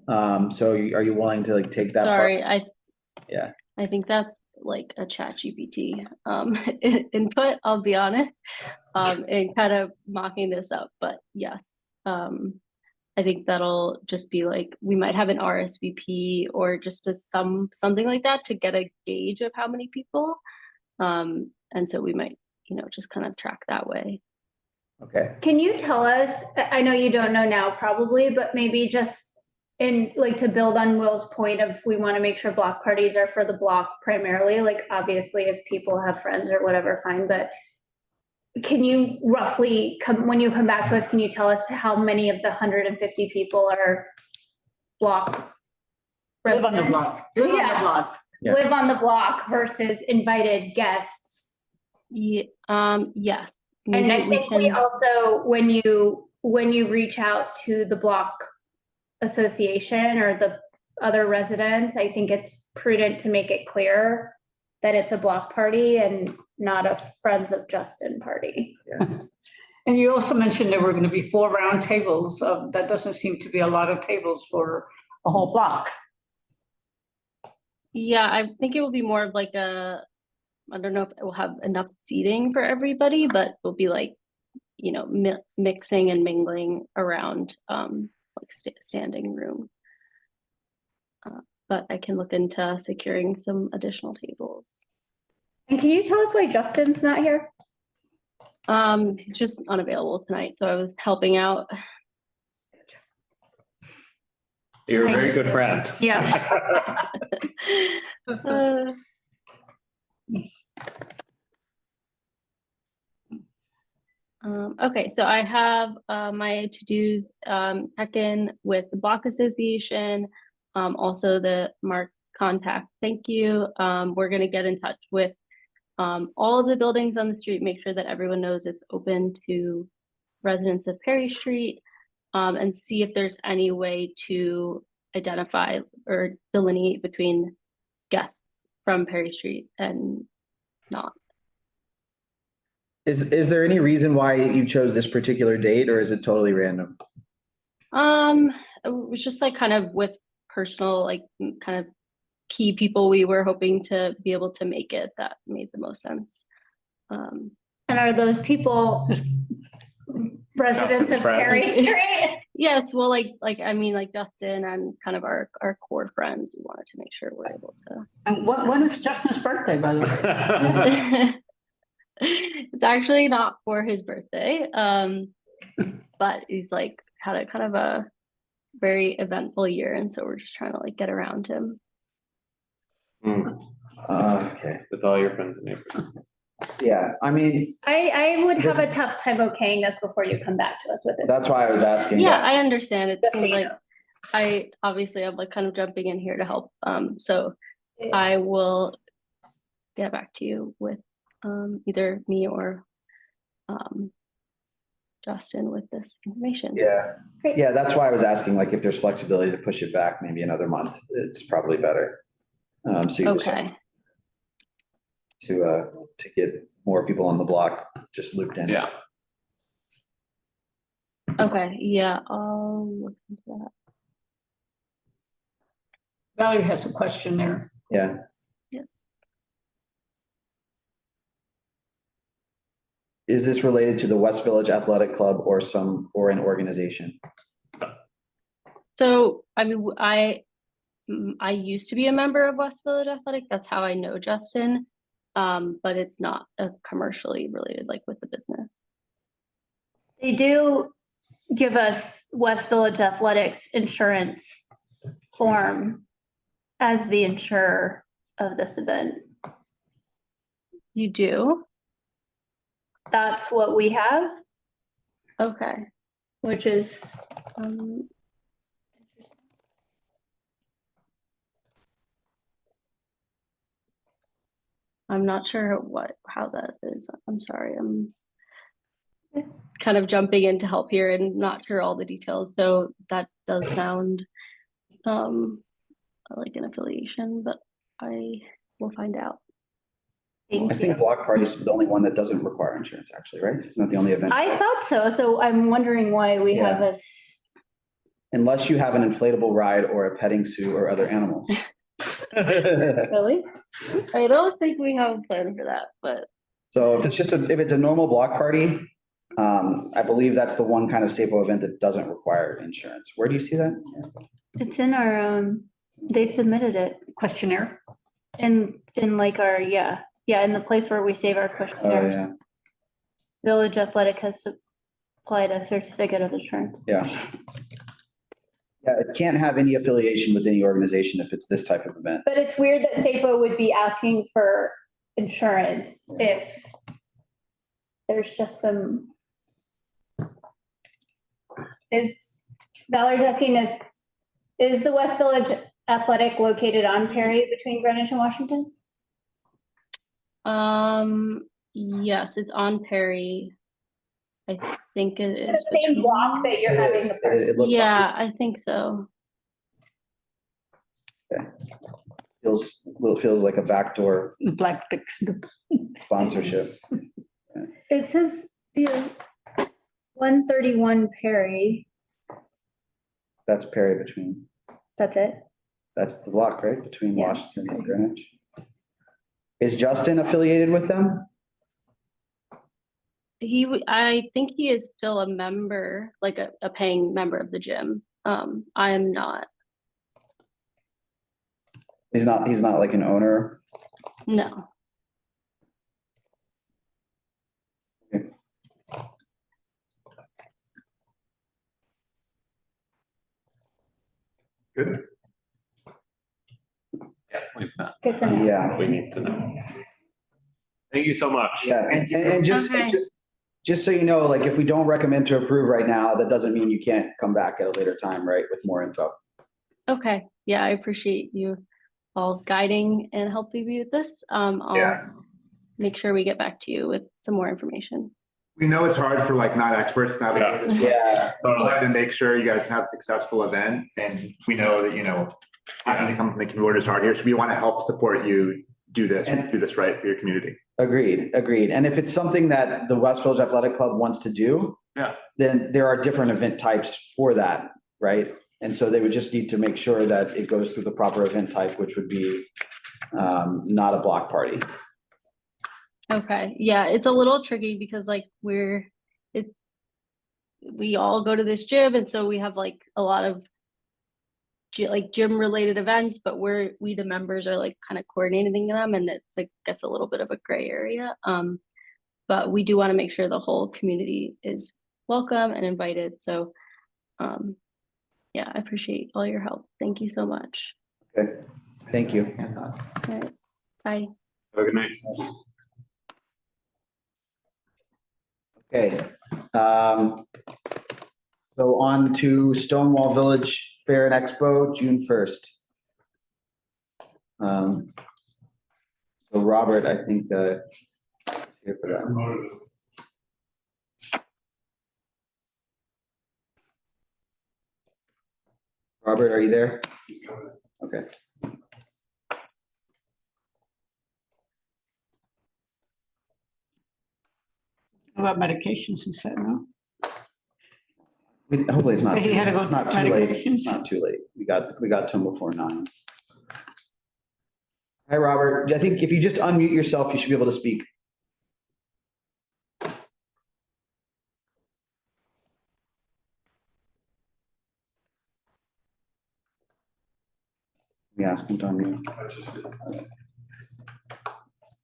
So are you willing to take that? Sorry, part? I think that's like a ChatGPT input, I'll be honest, and kind of mocking this up, but yes, I think that'll just be like, we might have an RSVP or just something like that to get a gauge of how many people. And so we might, just kind of track that way. Okay. Can you tell us, I know you don't know now probably, but maybe just and like to build on Will's point of we want to make sure block parties are for the block primarily, like obviously if people have friends or whatever, fine, but can you roughly when you come back to us, can you tell us how many of the 150 people are block Live on the residents? block. Live on the block. Yeah. Live on the block versus invited guests. Yes. And I think we also, when you reach out to the block association or the other residents, I think it's prudent to make it clear that it's a block party and not a Friends of Justin party. And you also mentioned there were going to be 4 round tables. That doesn't seem to be a lot of tables for a whole block. Yeah, I think it will be more of like I don't know if it will have enough seating for everybody, but it'll be like, you know, mixing and mingling around like standing room. But I can look into securing some additional tables. And can you tell us why Justin's not here? He's just unavailable tonight, so I was helping out. You're a very good friend. Yeah. Okay, so I have my to-dos check-in with the Block Association, also the Mark's contact. Thank you. We're going to get in touch with all of the buildings on the street, make sure that everyone knows it's open to residents of Perry Street, and see if there's any way to identify or delineate between guests from Perry Street and not. Is there any reason why you chose this particular date, or is it totally random? It was just like kind of with personal, like kind of key people we were hoping to be able to make it that made the most sense. And are those people residents of Perry Street? Yes, well, like I mean, like Justin and kind of our core friends. We wanted to make sure we're able to. And when is Justin's birthday, by the way? It's actually not for his birthday, but he's like had a kind of a very eventful year, and so we're just trying to like get around him. Okay. With all your friends and neighbors. Yeah, I mean, I would have a tough time okaying this before you come back to us with this. that's why I was asking. Yeah, I understand. It seems like I obviously am like kind of jumping in here to help. So I will get back to you with either me or Justin with this information. Yeah. Yeah, that's why I was asking, like, if there's flexibility to push it back maybe another month, it's probably better. So you Okay. to get more people on the block just looped in. Yeah. Okay, yeah, I'll look into that. Valerie has a question there. Yeah. Yeah. Is this related to the West Village Athletic Club or an organization? So, I mean, I used to be a member of West Village Athletic. That's how I know Justin. But it's not commercially related, like with the business. They do give us West Village Athletics insurance form as the insurer of this event. You do? That's what we have. Okay. Which is I'm not sure how that is. I'm sorry. I'm kind of jumping in to help here and not sure all the details. So that does sound like an affiliation, but I will find out. I think block parties is the only one that doesn't require insurance, actually, right? It's not the only event. I thought so. So I'm wondering why we have Yeah. this. Unless you have an inflatable ride or a petting zoo or other animals. Really? I don't think we have a plan for that, but. So if it's a normal block party, I believe that's the one kind of staple event that doesn't require insurance. Where do you see that? It's in our, they submitted it. Questionnaire? In like our, in the place where we save our questionnaires. Oh, yeah. Village Athletic has supplied a certificate of insurance. Yeah. It can't have any affiliation with any organization if it's this type of event. But it's weird that SAPO would be asking for insurance if there's just some. Is Valerie's asking is the West Village Athletic located on Perry between Greenwich and Washington? Yes, it's on Perry. I think it is. It's the same block that you're having the party. It looks Yeah, I think so. feels like a backdoor Black sponsorship. It says 131 Perry. That's Perry between. That's it. That's the block, right? Between Washington and Greenwich. Is Justin affiliated with them? I think he is still a member, like a paying member of the gym. I am not. He's not like an owner. No. Good. Yeah, we've not. Good for now. Yeah. We need to know. Thank you so much. Yeah, and just so you know, like if we don't recommend to approve right now, that doesn't mean you can't come back at a later time, right, with more info. Okay. Yeah, I appreciate you all guiding and helping me with this. I'll make sure we get back to you with some more information. We know it's hard for like non-experts to navigate this. Yeah. To make sure you guys can have a successful event. And we know that, having to come from the community is hard here. So we want to help support you do this right for your community. Agreed. And if it's something that the West Village Athletic Club wants to do, then there are different event types for that, right? And so they would just need to make sure that it goes through the proper event type, which would be not a block party. Okay. Yeah, it's a little tricky because like we all go to this gym, and so we have like a lot of gym related events, but we the members are like kind of coordinating them, and it's like I guess a little bit of a gray area. But we do want to make sure the whole community is welcome and invited. So yeah, I appreciate all your help. Thank you so much. Okay. Thank you. All right. Bye. Have a good night. Okay. So on to Stonewall Village Fair and Expo, June 1st. So Robert, I think here for that. Robert, are you there? Okay. About medications and stuff, no? Hopefully it's not. So he had to go It's not to too late. medications? It's not too late. We got to him before 9. Hi, Robert. I think if you just unmute yourself, you should be able to speak. Let me ask him to unmute.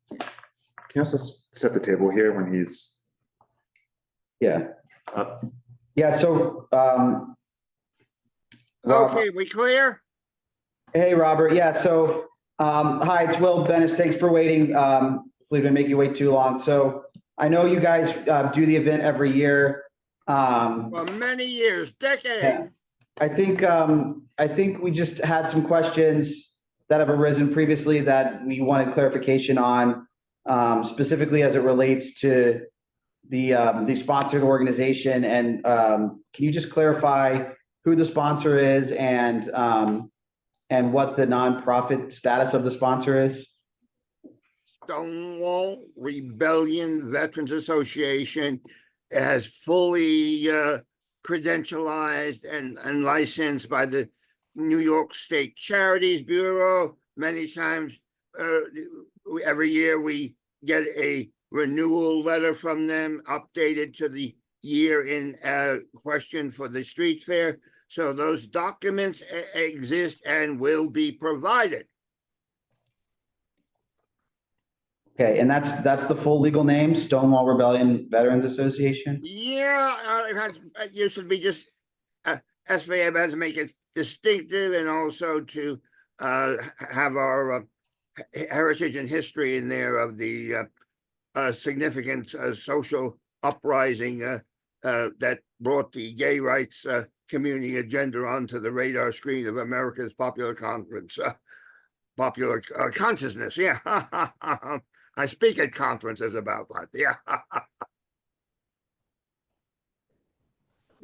Can you also set the table here when he's up? Yeah, so Okay, we clear? hey, Robert. Yeah, so hi, it's Will Bennis. Thanks for waiting. Hopefully didn't make you wait too long. So I know you guys do the event every year. For many years, decades. Yeah. I think we just had some questions that have arisen previously that we wanted clarification on, specifically as it relates to the sponsored organization. And can you just clarify who the sponsor is and what the nonprofit status of the sponsor is? Stonewall Rebellion Veterans Association has fully credentialized and licensed by the New York State Charities Bureau. Many times, every year we get a renewal letter from them updated to the year in question for the street fair. So those documents exist and will be provided. Okay, and that's the full legal name, Stonewall Rebellion Veterans Association? Yeah, it used to be just SVM has to make it distinctive and also to have our heritage and history in there of the significant social uprising that brought the gay rights community agenda onto the radar screen of America's popular consciousness. Yeah, I speak at conferences about that. Yeah.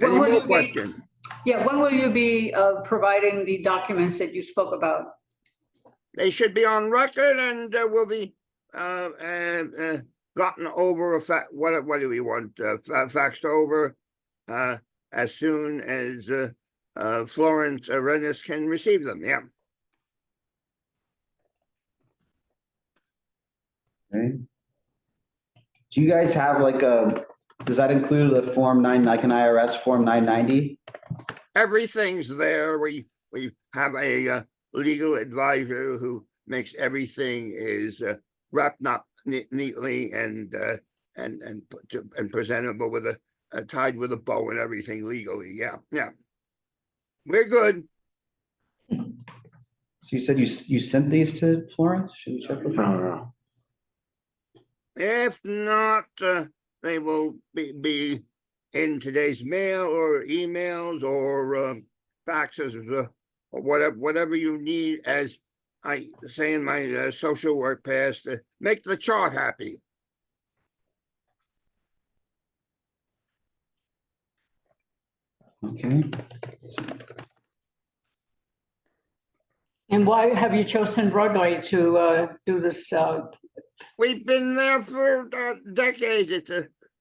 Any more questions? Yeah, when will you be providing the documents that you spoke about? They should be on record and will be gotten over. What do we want? Faxed over as soon as Florence Rennis can receive them. Yeah. Okay. Do you guys have like does that include the Form 9, like an IRS Form 990? Everything's there. We have a legal advisor who makes everything is wrapped up neatly and presentable with a tied with a bow and everything legally. Yeah, yeah, we're good. So you said you sent these to Florence? Should we check with her? If not, they will be in today's mail or emails or faxes or whatever you need. As I say in my social work past, make the chart happy. Okay. And why have you chosen Broadway to do this? We've been there for decades.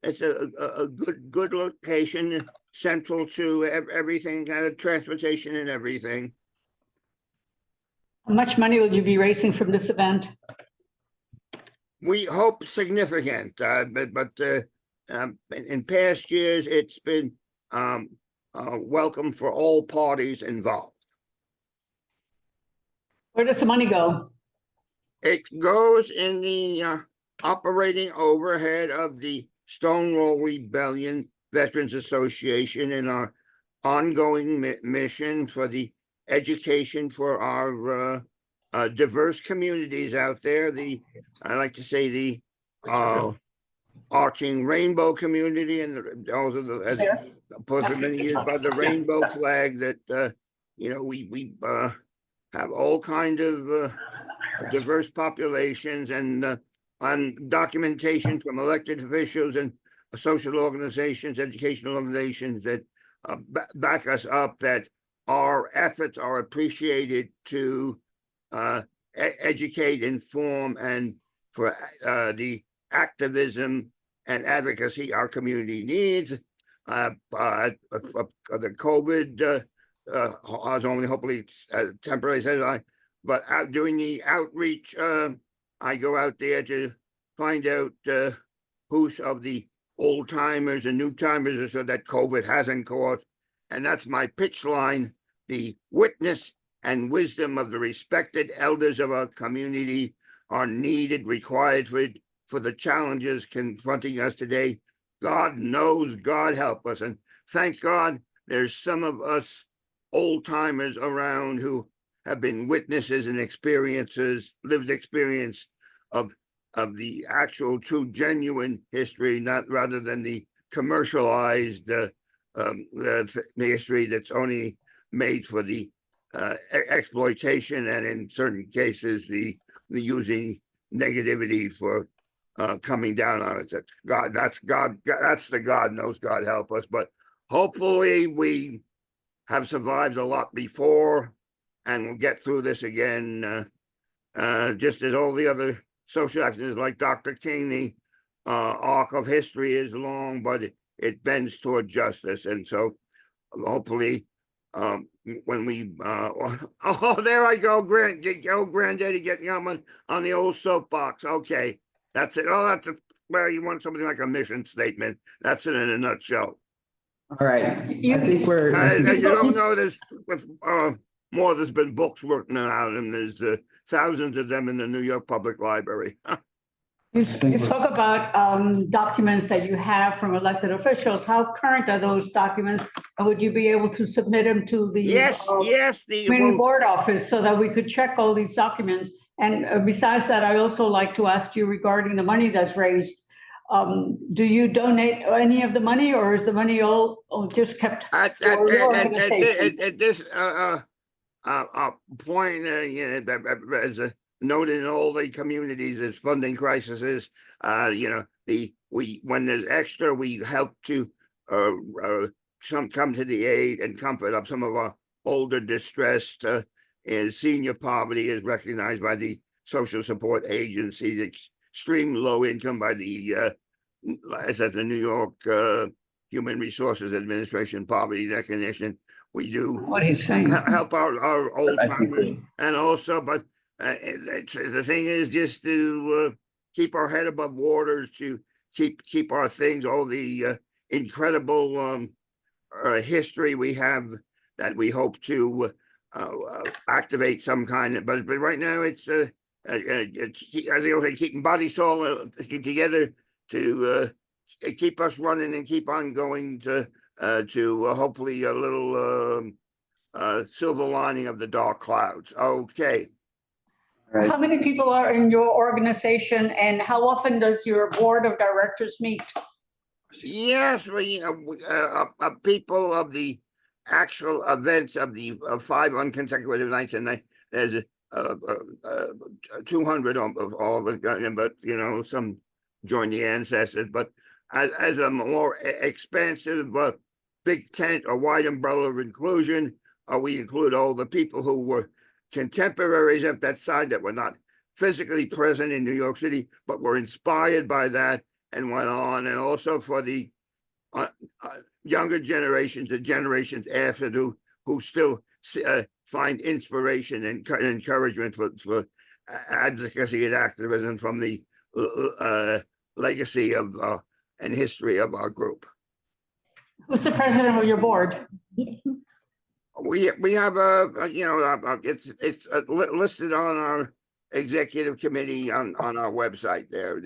It's a good location, central to everything, transportation and everything. How much money will you be raising from this event? We hope significant, but in past years it's been welcome for all parties involved. Where does the money go? It goes in the operating overhead of the Stonewall Rebellion Veterans Association and our ongoing mission for the education for our diverse communities out there. I like to say the arching rainbow community, and also as opposed to many years by the rainbow flag that we have all kind of diverse populations and on documentation from elected officials and social organizations, educational organizations that back us up, that our efforts are appreciated to educate, inform, and for the activism and advocacy our community needs. The COVID has only hopefully temporary, but doing the outreach, I go out there to find out who's of the old timers and new timers so that COVID hasn't caused. And that's my pitch line: the witness and wisdom of the respected elders of our community are needed, required for the challenges confronting us today. God knows, God help us. And thank God there's some of us old timers around who have been witnesses and lived experience of the actual, true, genuine history, not rather than the commercialized the history that's only made for the exploitation and in certain cases the using negativity for coming down on us. That's the God knows, God help us. But hopefully we have survived a lot before and we'll get through this again, just as all the other social activists like Dr. King. The arc of history is long, but it bends toward justice. And so hopefully when we there I go, granddaddy getting on the old soapbox. Okay, that's it. That's where you want something like a mission statement. That's it in a nutshell. All right. I think we're. You don't know, there's been books written out, and there's thousands of them in the New York Public Library. You spoke about documents that you have from elected officials. How current are those documents? And would you be able to submit them to the Yes, community board office so that we could check all these documents? And besides that, I also like to ask you regarding the money that's raised. Do you donate any of the money, or is the money all just kept for your organization? At this point, as noted in all the communities as funding crises, when there's extra, we help to come to the aid and comfort of some of our older distressed and senior poverty is recognized by the social support agency. The extreme low income by the as at the New York Human Resources Administration poverty recognition. We do what he's saying. Help our old timers, and also, but the thing is just to keep our head above water, to keep our things, all the incredible history we have that we hope to activate some kind of, but right now it's as you know, keeping body soul together to keep us running and keep on going to hopefully a little silver lining of the dark clouds. Okay. Right. How many people are in your organization, and how often does your board of directors meet? Yes, we people of the actual events of the 5 unconsecutive nights, and there's 200 of all of it, but you know, some join the ancestors. But as a more expansive big tent or wide umbrella of inclusion, we include all the people who were contemporaries of that side that were not physically present in New York City, but were inspired by that and went on. And also for the younger generations, the generations after who still find inspiration and encouragement for advocacy and activism from the legacy of and history of our group. Who's the president of your board? We have it's listed on our executive committee on our website there.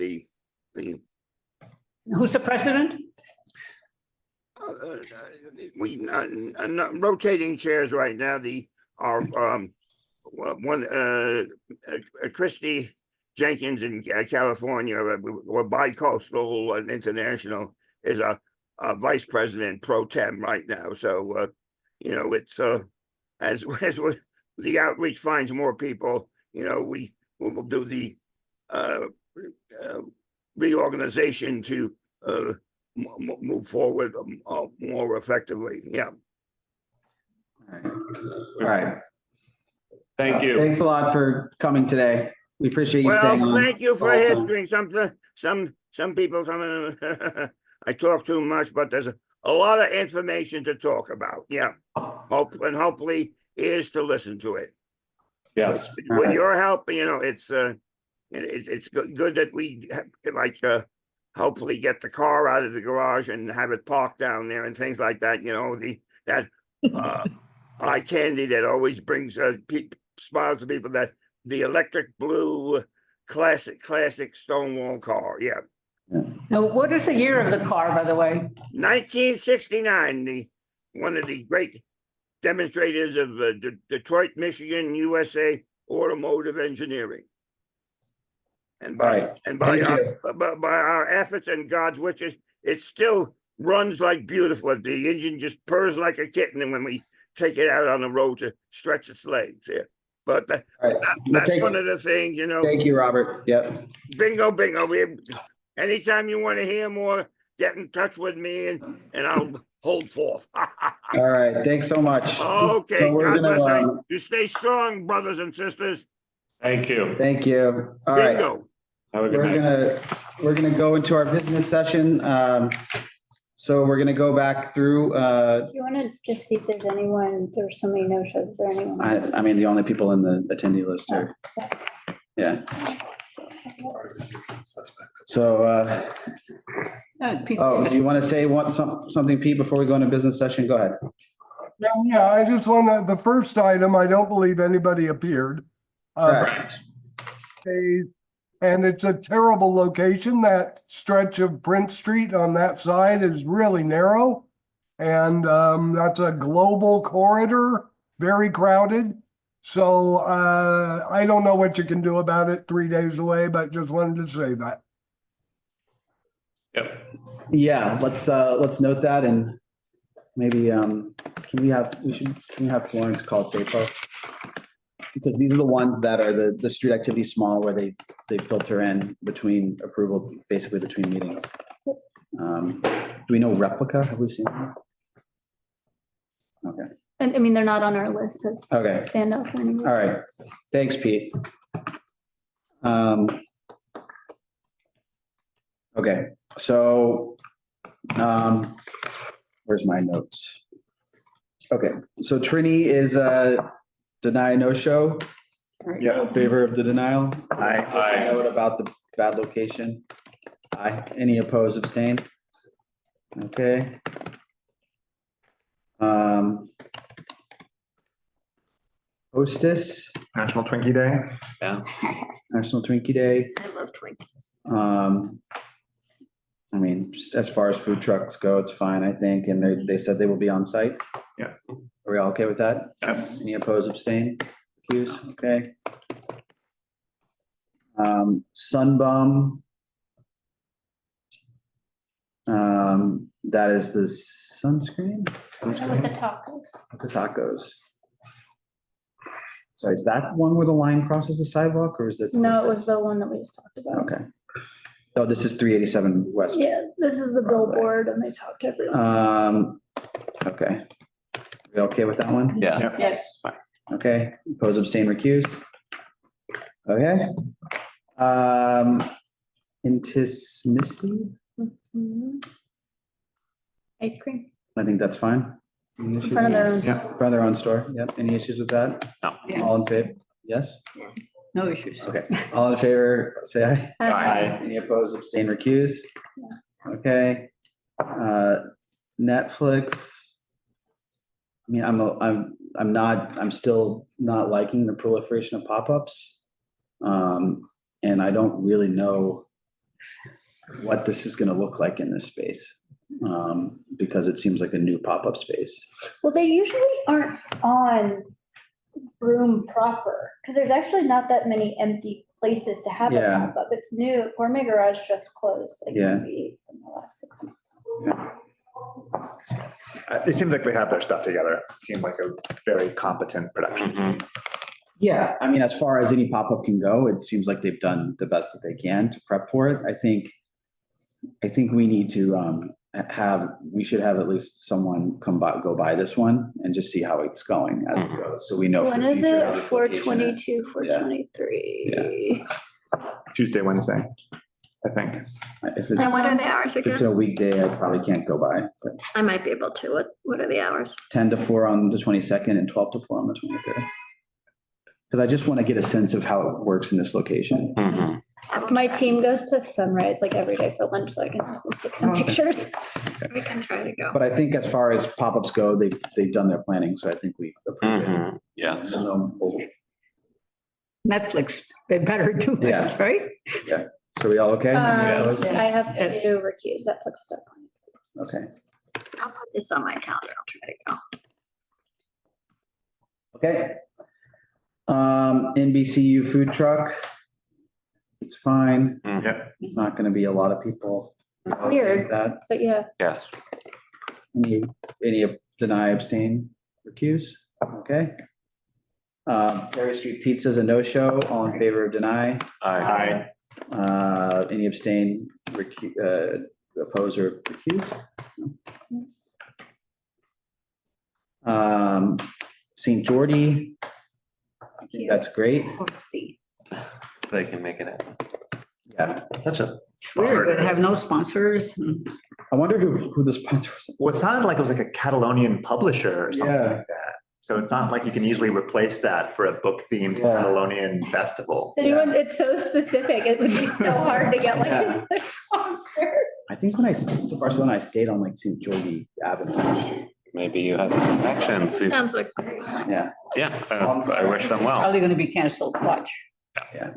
Who's the president? We rotating chairs right now. Christy Jenkins in California, or bicoastal and international, is a vice president pro tem right now. So it's as the outreach finds more people, we will do the reorganization to move forward more effectively. Yeah. All right. Thank you. Thanks a lot for coming today. We appreciate you staying on. Well, thank you for history. Some people I talk too much, but there's a lot of information to talk about. Yeah. Hopefully ears to listen to it. Yes. With your help, it's good that we hopefully get the car out of the garage and have it parked down there and things like that. That eye candy that always brings smiles to people, that the electric blue classic Stonewall car. Yeah. Now, what is the year of the car, by the way? 1969. One of the great demonstrators of Detroit, Michigan, USA automotive engineering. And by our efforts and God's wishes, it still runs like beautiful. The engine just purrs like a kitten, and when we take it out on the road to stretch its legs. Yeah. But that's one of the things, Thank you, Robert. Yep. Bingo. Anytime you want to hear more, get in touch with me and I'll hold forth. All right. Thanks so much. Okay. So God bless you. You stay strong, brothers and sisters. Thank you. Thank you. All right. Bingo. Have a good night. We're gonna go into our business session. So we're gonna go back through. Do you want to just see if there's so many no-shows, is there anyone else? I mean, the only people in the attendee list are, yeah. So, do you want to say something, Pete, before we go into business session? Go ahead. Yeah, I just want the first item, I don't believe anybody appeared. Correct. And it's a terrible location. That stretch of Prince Street on that side is really narrow. And that's a global corridor, very crowded. So I don't know what you can do about it 3 days away, but just wanted to say that. Yep. Yeah, let's note that, and maybe can we have Florence call SAPO? Because these are the ones that are the street activity small, where they filter in between approval, basically between meetings. Do we know Replica? Have we seen them? Okay. And I mean, they're not on our list as Okay. standout anymore. All right. Thanks, Pete. Okay, so where's my notes? Okay, so Trini is deny no-show. Yeah. In favor of the denial? Aye. Note about the bad location? Aye. Any opposed, abstain? Okay. Hostess, National Twinkie Day. Yeah. National Twinkie Day. I love Twinkies. I mean, as far as food trucks go, it's fine, I think, and they said they will be on site. Yeah. Are we all okay with that? Yes. Any opposed, abstain, accused? Okay. Sunbum. That is the sunscreen? With the tacos. The tacos. Sorry, is that one where the line crosses the sidewalk, or is it? No, it was the one that we just talked about. Okay. Oh, this is 387 West. Yeah, this is the billboard and they talked to everyone. Okay. We okay with that one? Yeah. Yes. Okay, oppose, abstain, recuse. Okay. Intismicy, Mhm. Ice cream. I think that's fine. Any In issues front of their with own. that? In front of their own store, yep. Any issues with that? No. All in favor? Yes? No issues. Okay, all in favor, say aye. Aye. Any opposed, abstain, recuse? Okay. Netflix. I mean, I'm still not liking the proliferation of pop-ups. And I don't really know what this is gonna look like in this space. Because it seems like a new pop-up space. Well, they usually aren't on Broome proper, because there's actually not that many empty places to have a Yeah. pop-up. It's new. Gourmet Garage just closed, like Yeah. maybe in the last 6 months. It seems like they have their stuff together. It seemed like a very competent production team. Yeah, I mean, as far as any pop-up can go, it seems like they've done the best that they can to prep for it. I think we need to we should have at least someone go by this one and just see how it's going as it goes, so we know. When for is future it? how this 4/22, location is. 4/23. Tuesday, Wednesday, I think. If And what are the hours If it's again? a weekday, I probably can't go by, but I might be able to. What are the hours? 10 to 4 on the 22nd and 12 to 4 on the 23rd. Because I just want to get a sense of how it works in this location. My team goes to Sunrise like every day for lunch, so I can take some pictures. We can try to go. But I think as far as pop-ups go, they've done their planning, so I think we approve it. Yes. Netflix, they better do Yeah. it, right? Yeah, so we all okay? I have Yes. to recuse. That puts us up. Okay, I'll put this on my calendar. I'll try to go. okay. NBCU food truck. It's fine. Yeah. It's not gonna be a lot of people. Okay with Weird, That, but yeah. Yes. any deny, abstain, recuse? Okay. Perry Street Pizza's a no-show. All in favor of deny? Aye. Any abstain, oppose or recuse? St. Geordie, I think that's great. They can make it happen. Yeah. Such a. It's weird, they have no sponsors. I wonder who the sponsor is. Well, it sounded like it was like a Catalonian publisher or something Yeah. like that. So it's not like you can easily replace that for a book-themed Catalonian festival. So anyone, it's so specific, it would be so hard to get like Yeah. a sponsor. I think when I went to Barcelona, I stayed on like St. Geordie Avenue Street. Maybe you have some connections. Sounds like great. Yeah. Yeah, I wish them well. Probably gonna be canceled, watch. Yeah.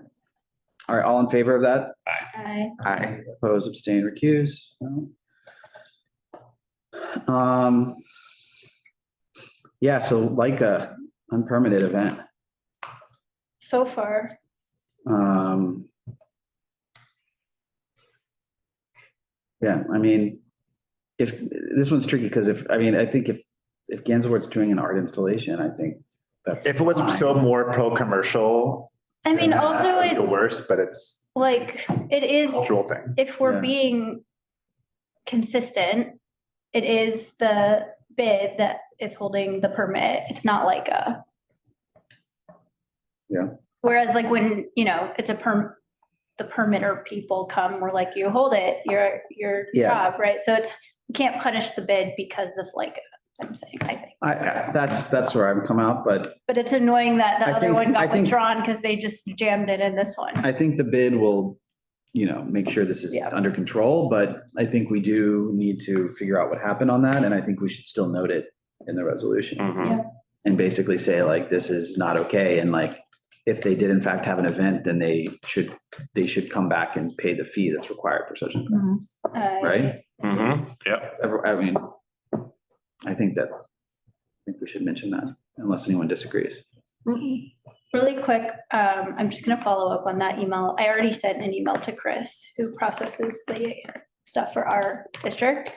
All right, all in favor of that? Aye. Aye. Oppose, abstain, recuse? No. Yeah, so like a unpermitted event. So far, Yeah, I mean, if, this one's tricky, because I think if Gansevoort's doing an art installation, I think that's. If it was fine. so more pro-commercial. I mean, then also that would be it's the worst, but it's like, it is, a cultural thing. if we're Yeah. being consistent, it is the bid that is holding the permit. It's not like a. Yeah. Whereas like when, it's the permitter people come, we're like, you hold it, your Yeah. job, right? So you can't punish the bid because of like, I'm saying, I think. That's where I'm come out, but But it's annoying that the I other think- one I got think- withdrawn because they just jammed it in this one. I think the bid will, make sure this is Yeah. under control, but I think we do need to figure out what happened on that, and I think we should still note it in the resolution. Yeah. And basically say like, this is not okay, and like, if they did in fact have an event, then they should come back and pay the fee that's required for such an event, right? Yep. I mean, I think we should mention that, unless anyone disagrees. Really quick, I'm just gonna follow up on that email. I already sent an email to Chris, who processes the stuff for our district,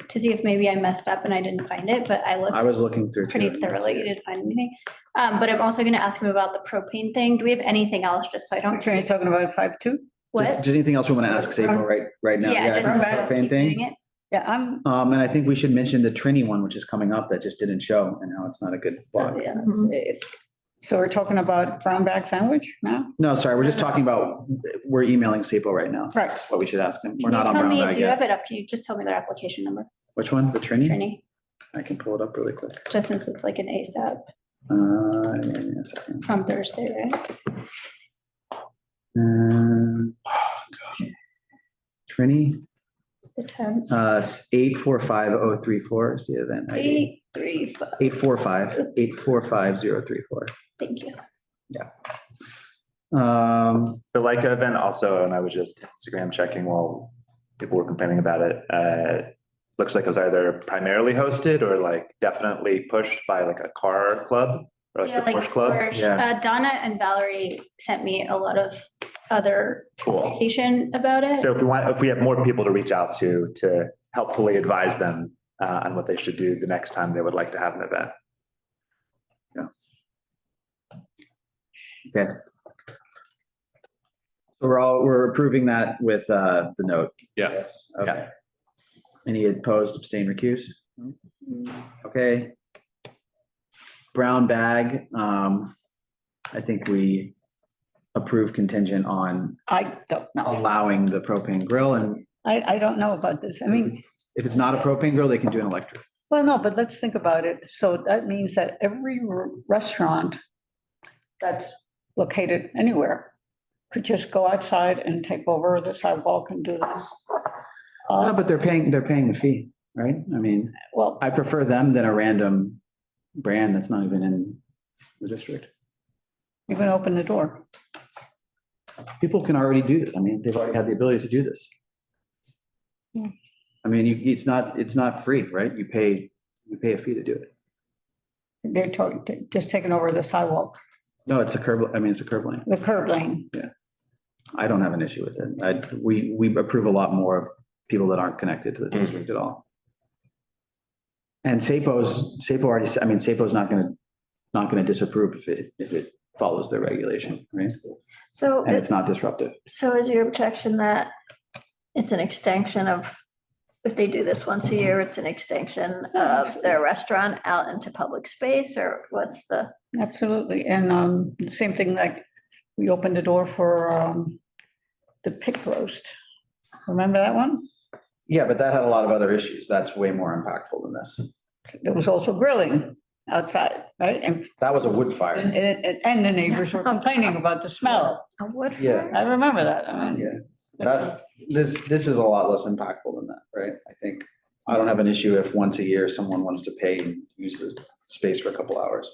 to see if maybe I messed up and I didn't find it, but I looked I was looking through. pretty thoroughly, you didn't find anything. But I'm also gonna ask him about the propane thing. Do we have anything else, just so I don't? Are you talking about 5.2? What? Just anything else we want to ask Sable right now? Yeah, just. Propane keep doing thing. it. Yeah, I'm. And I think we should mention the Trini one, which is coming up, that just didn't show, and how it's not a good block. Yeah, that's it. So we're talking about brown bag sandwich now? No, sorry, we're just talking about, we're emailing Sable right now. Right. That's what we should ask them. We're Can you not on tell brown me, bag do you have yet. it up? Can you just tell me their application number? Which one? The Trini? Trini, I can pull it up really quick. just since it's like an ASAP Give me a second. from Thursday, right? Trini, The 10th. 845034 is the event ID. 835. 845-845034. Thank you. The Leica event also, and I was just Instagram checking while people were complaining about it. Looks like it was either primarily hosted or like definitely pushed by like a car club or like Yeah, the like push club. Porsche. Donna and Valerie sent me a lot of other communication about it. So if we have more people to reach out to helpfully advise them on what they should do the next time they would like to have an event. Okay. So we're approving that with the note. Yes. Okay. Any opposed, abstain, recuse? Okay. Brown bag, I think we approve contingent on I don't know. allowing the propane grill, and I don't know about this. I mean, if it's not a propane grill, they can do an electric. well, no, but let's think about it. So that means that every restaurant that's located anywhere could just go outside and take over the sidewalk and do this. No, but they're paying the fee, right? I mean, Well, I prefer them than a random brand that's not even in the district. you can open the door. People can already do this. I mean, they've already had the ability to do this. Yeah. I mean, it's not free, right? You pay a fee to do it. They're just taking over the sidewalk, No, it's a curb, I mean, it's a curb lane. the curb lane. Yeah. I don't have an issue with it. We approve a lot more of people that aren't connected to the district at all. And Sapo already, I mean, Sapo's not gonna disapprove if it follows their regulation, right? So, And it's not disruptive. so is your objection that it's an extension of, if they do this once a year, it's an extension of their restaurant out into public space, or what's the? Absolutely. And the same thing, like we opened the door for the pig roast. Remember that one? Yeah, but that had a lot of other issues. That's way more impactful than this. There was also grilling outside, right? And That was a wood fire. and the neighbors were complaining about the smell. A wood Yeah. fire? I remember that. I mean, Yeah. This is a lot less impactful than that, right? I think, I don't have an issue if once a year someone wants to pay and use the space for a couple hours,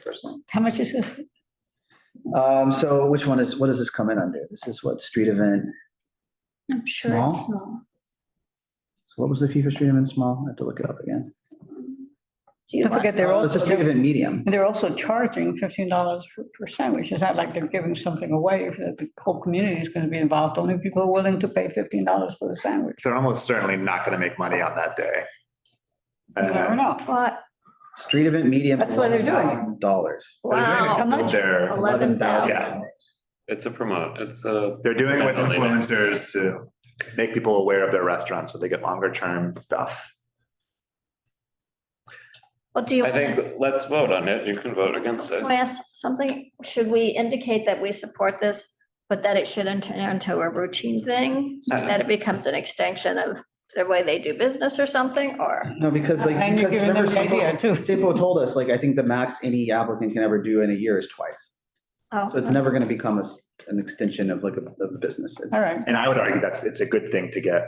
personally. how much is this? So what does this come in under? This is what, street event? I'm sure it's small. So what was the fee for street event small? I have to look it up again. Don't forget, It's a street event medium. they're also charging $15 per sandwich. It's not like they're giving something away. If the whole community is going to be involved, only people are willing to pay $15 for the sandwich. They're almost certainly not going to make money on that day. You never know. What? Street event medium. That's what they're doing. $11,000. Wow. How much? They're 11,000. Yeah. It's a promote, They're doing it with influencers to make people aware of their restaurant so they get longer term stuff. What do you? I think let's vote on it. You can vote against it. Can I ask something? Should we indicate that we support this, but that it shouldn't turn into a routine thing? So that it becomes an extension of the way they do business or something, or? No, because like, And you're because giving them remember the idea, too. Sipo told us, like, I think the max any applicant can ever do in a year is twice. Oh, So it's never gonna become an extension of like a business. It's- All right. And I would argue it's a good thing to get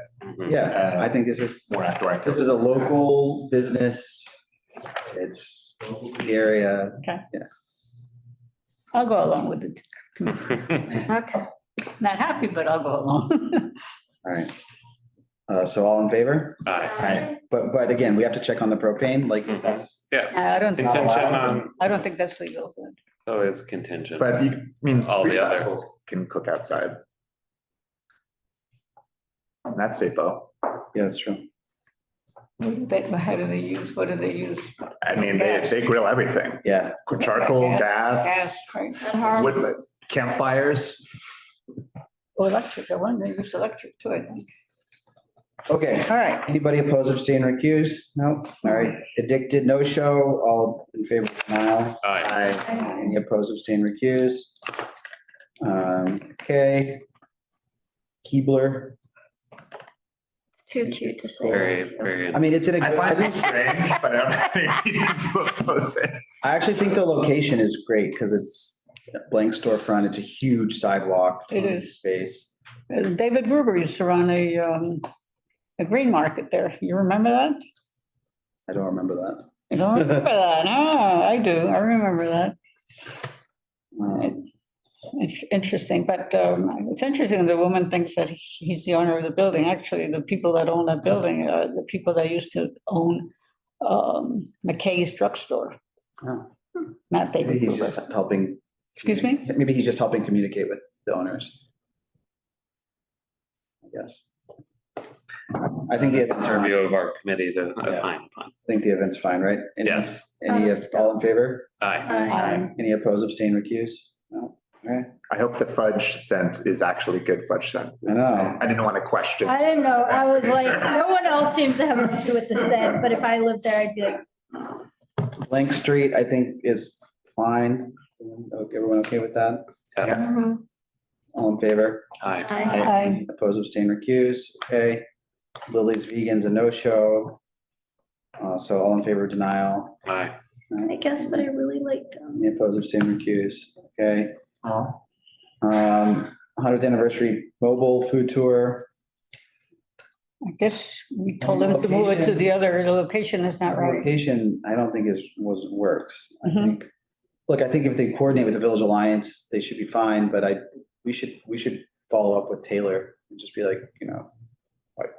Yeah, I think this is, more outdoor. this is a local business. It's local to the area. Okay. Yes. I'll go along with it. okay. Not happy, but I'll go along. All right. So all in favor? Aye. But again, we have to check on the propane, like that's. Yeah, I don't think, contingent on, I don't think that's legal. it's always contingent. But I mean, All street the other- festivals can cook outside. That's Sipo. Yeah, that's true. How do they use, what do they use? I mean, they grill everything. Yeah. Charcoal, gas, Right. wood, campfires. Or electric, I wonder, they use electric too, I think. Okay. All right. Anybody opposed, abstain, recuse? No? All right. Addicted, no show. All in favor of denial? Aye. Any opposed, abstain, recuse? Okay. Keebler. Too cute to say. Very, very. I mean, it's in a. I find it strange, but I don't have any reason to oppose it. I actually think the location is great because it's a blank storefront. It's a huge sidewalk. It tons of is. Space. David Gruber used to run a green market there. You remember that? I don't remember that. You don't remember that? No, I do. I remember that. It's interesting, but it's interesting the woman thinks that he's the owner of the building. Actually, the people that own that building are the people that used to own McKay's drugstore. Oh. Not David Maybe he's Gruber. just helping. Excuse me? Maybe he's just helping communicate with the owners. I guess. I think the event's fine. Review of our committee to Yeah. opine upon. I think the event's fine, right? Yes. Any, all in favor? Aye. Any opposed, abstain, recuse? No? All right. I hope the fudge scent is actually good fudge scent. I know. I didn't want to question. I didn't know. I was like, no one else seems to have an issue with the scent, but if I lived there, I'd be like, Blank Street, I think is fine. Okay, everyone okay with that? Yes. All in favor? Aye. Aye. Opposed, abstain, recuse? Okay. Lily's Vegans, a no-show. So all in favor of denial? Aye. I guess, but I really like them. Any opposed, abstain, recuse? Okay. 100th anniversary mobile food tour. I guess we told them to move it to the other location. Is not right. Location, I don't think works. I Mhm. think, look, I think if they coordinate with the Village Alliance, they should be fine, but we should follow up with Taylor and just be like,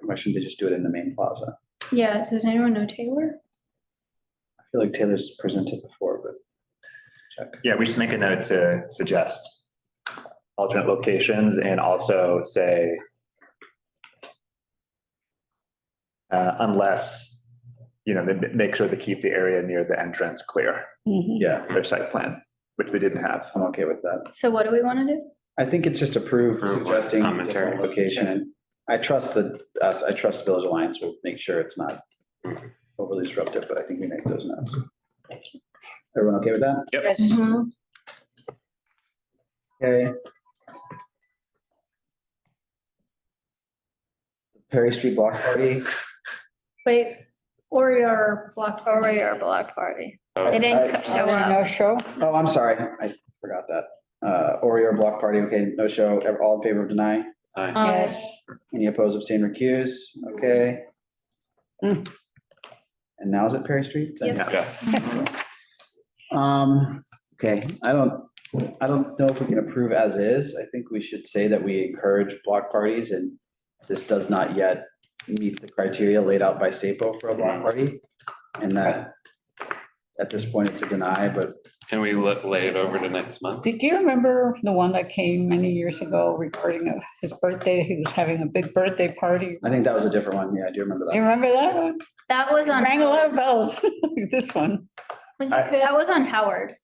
why shouldn't they just do it in the main plaza? yeah, does anyone know Taylor? I feel like Taylor's presented before, but check. Yeah, we should make a note to suggest alternate locations and also say unless, they make sure to keep the area near the entrance clear. Mhm. Yeah, Their site plan, which they didn't have. I'm okay with that. So what do we want to do? I think it's just approved Approve with suggesting commentary. different location. I trust Village Alliance will make sure it's not overly disruptive, but I think we make those notes. Everyone okay with that? Yep. Mhm. Okay. Perry Street Block Party. Wait, Oreo block. Oreo block party. Oh. They didn't show up. No show. Oh, I'm sorry. I forgot that. Oreo Block Party. Okay, no show. All in favor of deny? Aye. Yes. Any opposed, abstain, recuse? Okay. And now is it Perry Street? Yep. Yes. Okay, I don't I don't know if we can approve as is. I think we should say that we encourage block parties, and this does not yet meet the criteria laid out by SAPO for a block party. And that at this point it's a deny, but Can we lay it over to next month? Do you remember the one that came many years ago regarding his birthday? He was having a big birthday party. I think that was a different one. Yeah, I do remember that. You remember that one? That was on. Rang a lot of bells. This one. That was on Howard.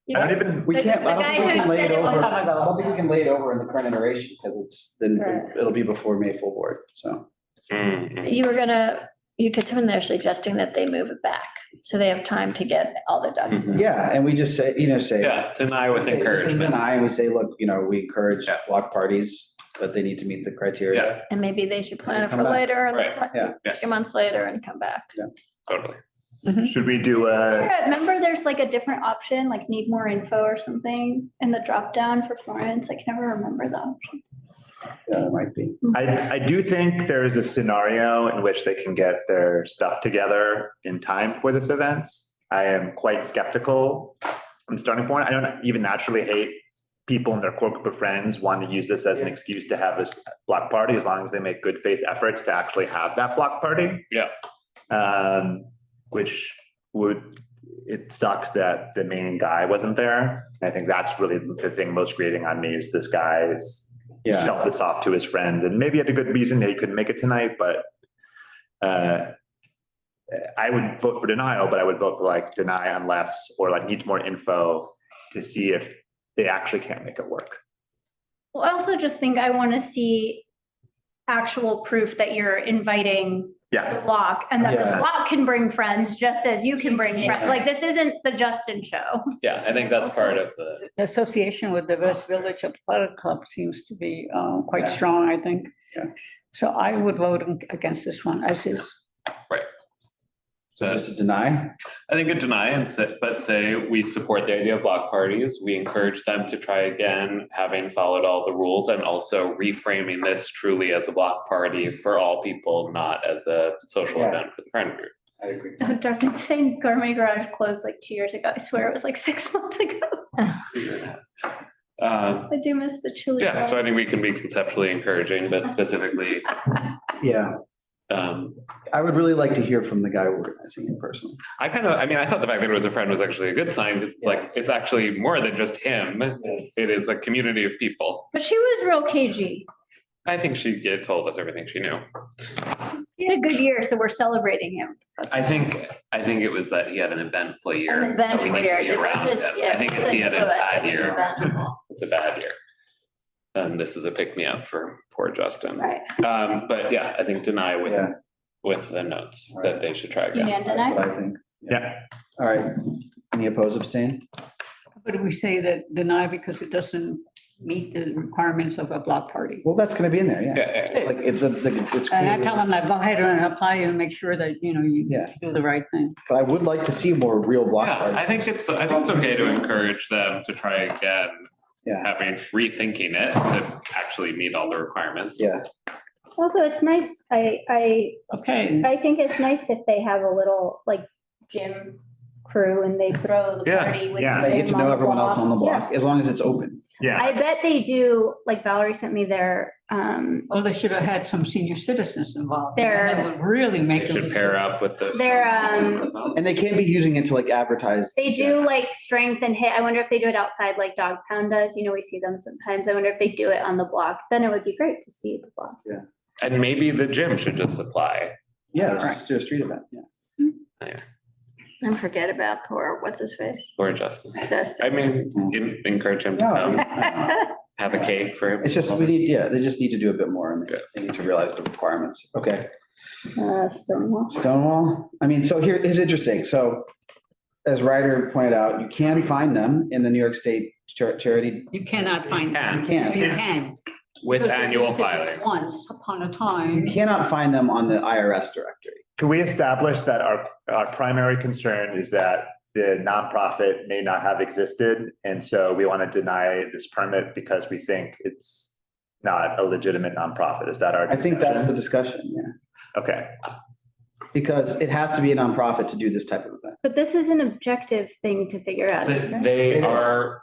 We can't, I don't think we can lay it over. I don't think we can lay it over in the current iteration because it's, then it'll be before May full board, so. You could turn there suggesting that they move it back, so they have time to get all the ducks. Yeah, and we just say, Yeah, deny with encouragement. Deny, and we say, look, we encourage block parties, but they need to meet the criteria. And maybe they should plan it Come for back. later, and Right. a few months later and come back. Totally. Should we do a? Remember, there's like a different option, like need more info or something in the drop down for Florence. I can never remember the option. Yeah, it might be. I do think there is a scenario in which they can get their stuff together in time for this event. I am quite skeptical from the starting point. I don't even naturally hate people and their core group of friends wanting to use this as an excuse to have this block party, as long as they make good faith efforts to actually have that block party. Yeah. Which it sucks that the main guy wasn't there. I think that's really the thing most grating on me is this guy is shelved this off to his friend, and maybe he had a good reason that he couldn't make it tonight, but I would vote for denial, but I would vote for like deny unless, or like needs more info to see if they actually can't make it work. Well, I also just think I want to see actual proof that you're inviting the block, and that the block can bring friends just as you can bring friends. Like, this isn't the Justin show. Yeah, I think that's part of the. The association with the West Village Athletic Club seems to be quite strong, I think. So I would vote against this one as is. Right. So just to deny? I think a deny, but say we support the idea of block parties. We encourage them to try again, having followed all the rules, and also reframing this truly as a block party for all people, not as a social event for the friend group. I agree. Oh, darn it, saying Gourmet Garage closed like 2 years ago. I swear it was like 6 months ago. I do miss the chili. Yeah, so I think we can be conceptually encouraging, but specifically. Yeah. I would really like to hear from the guy organizing it personally. I thought the fact that it was a friend was actually a good sign, because it's actually more than just him. It is a community of people. But she was real cagey. I think she told us everything she knew. He had a good year, so we're celebrating him. I think it was that he had an eventful year. An eventful so we need to be year. It around wasn't- him. yeah, I think it it's he had a wasn't bad good. It was year. eventful. It's a bad year. And this is a pick me up for poor Justin. Right. But yeah, I think deny with the notes that they should try again. And deny? That's what I think. Yeah. All right. Any opposed, abstain? But we say that deny because it doesn't meet the requirements of a block party. Well, that's gonna be in there, yeah. It's like, it's And I clear. tell them that go ahead and apply and make sure that, you do the right thing. But I would like to see more real block Yeah, parties. I think it's okay to encourage them to try again, having rethinking it to actually meet all the requirements. Yeah. Also, it's nice. I think it's nice if they have a little like gym crew and they throw the party with the They get to gym know on the everyone else on the block. block, as long as it's open. I bet they do, like Valerie sent me their, Well, they should have had some senior citizens involved. They're- That would really make They them. should pair up with this. their, And they can't be using it to like advertise. they do like strength and hit. I wonder if they do it outside like Dog Pound does. We see them sometimes. I wonder if they do it on the block. Then it would be great to see the block. Yeah. And maybe the gym should just apply. Yeah, let's just do a street event, yeah. And forget about poor, what's his face? Or Justin. Justin. I mean, encourage him to come, have a cake for him. It's just, they just need to do a bit more, and they need to realize the requirements. Okay. Stonewall. Stonewall, I mean, so here's interesting. So as Ryder pointed out, you can find them in the New York State charity. You cannot find them. You can. You can. With Because they annual listed it filing. Once upon a time. You cannot find them on the IRS directory. Can we establish that our primary concern is that the nonprofit may not have existed? And so we want to deny this permit because we think it's not a legitimate nonprofit. Is that our I think that's the discussion? discussion, yeah. Okay. Because it has to be a nonprofit to do this type of event. But this is an objective thing to figure out. isn't it? They are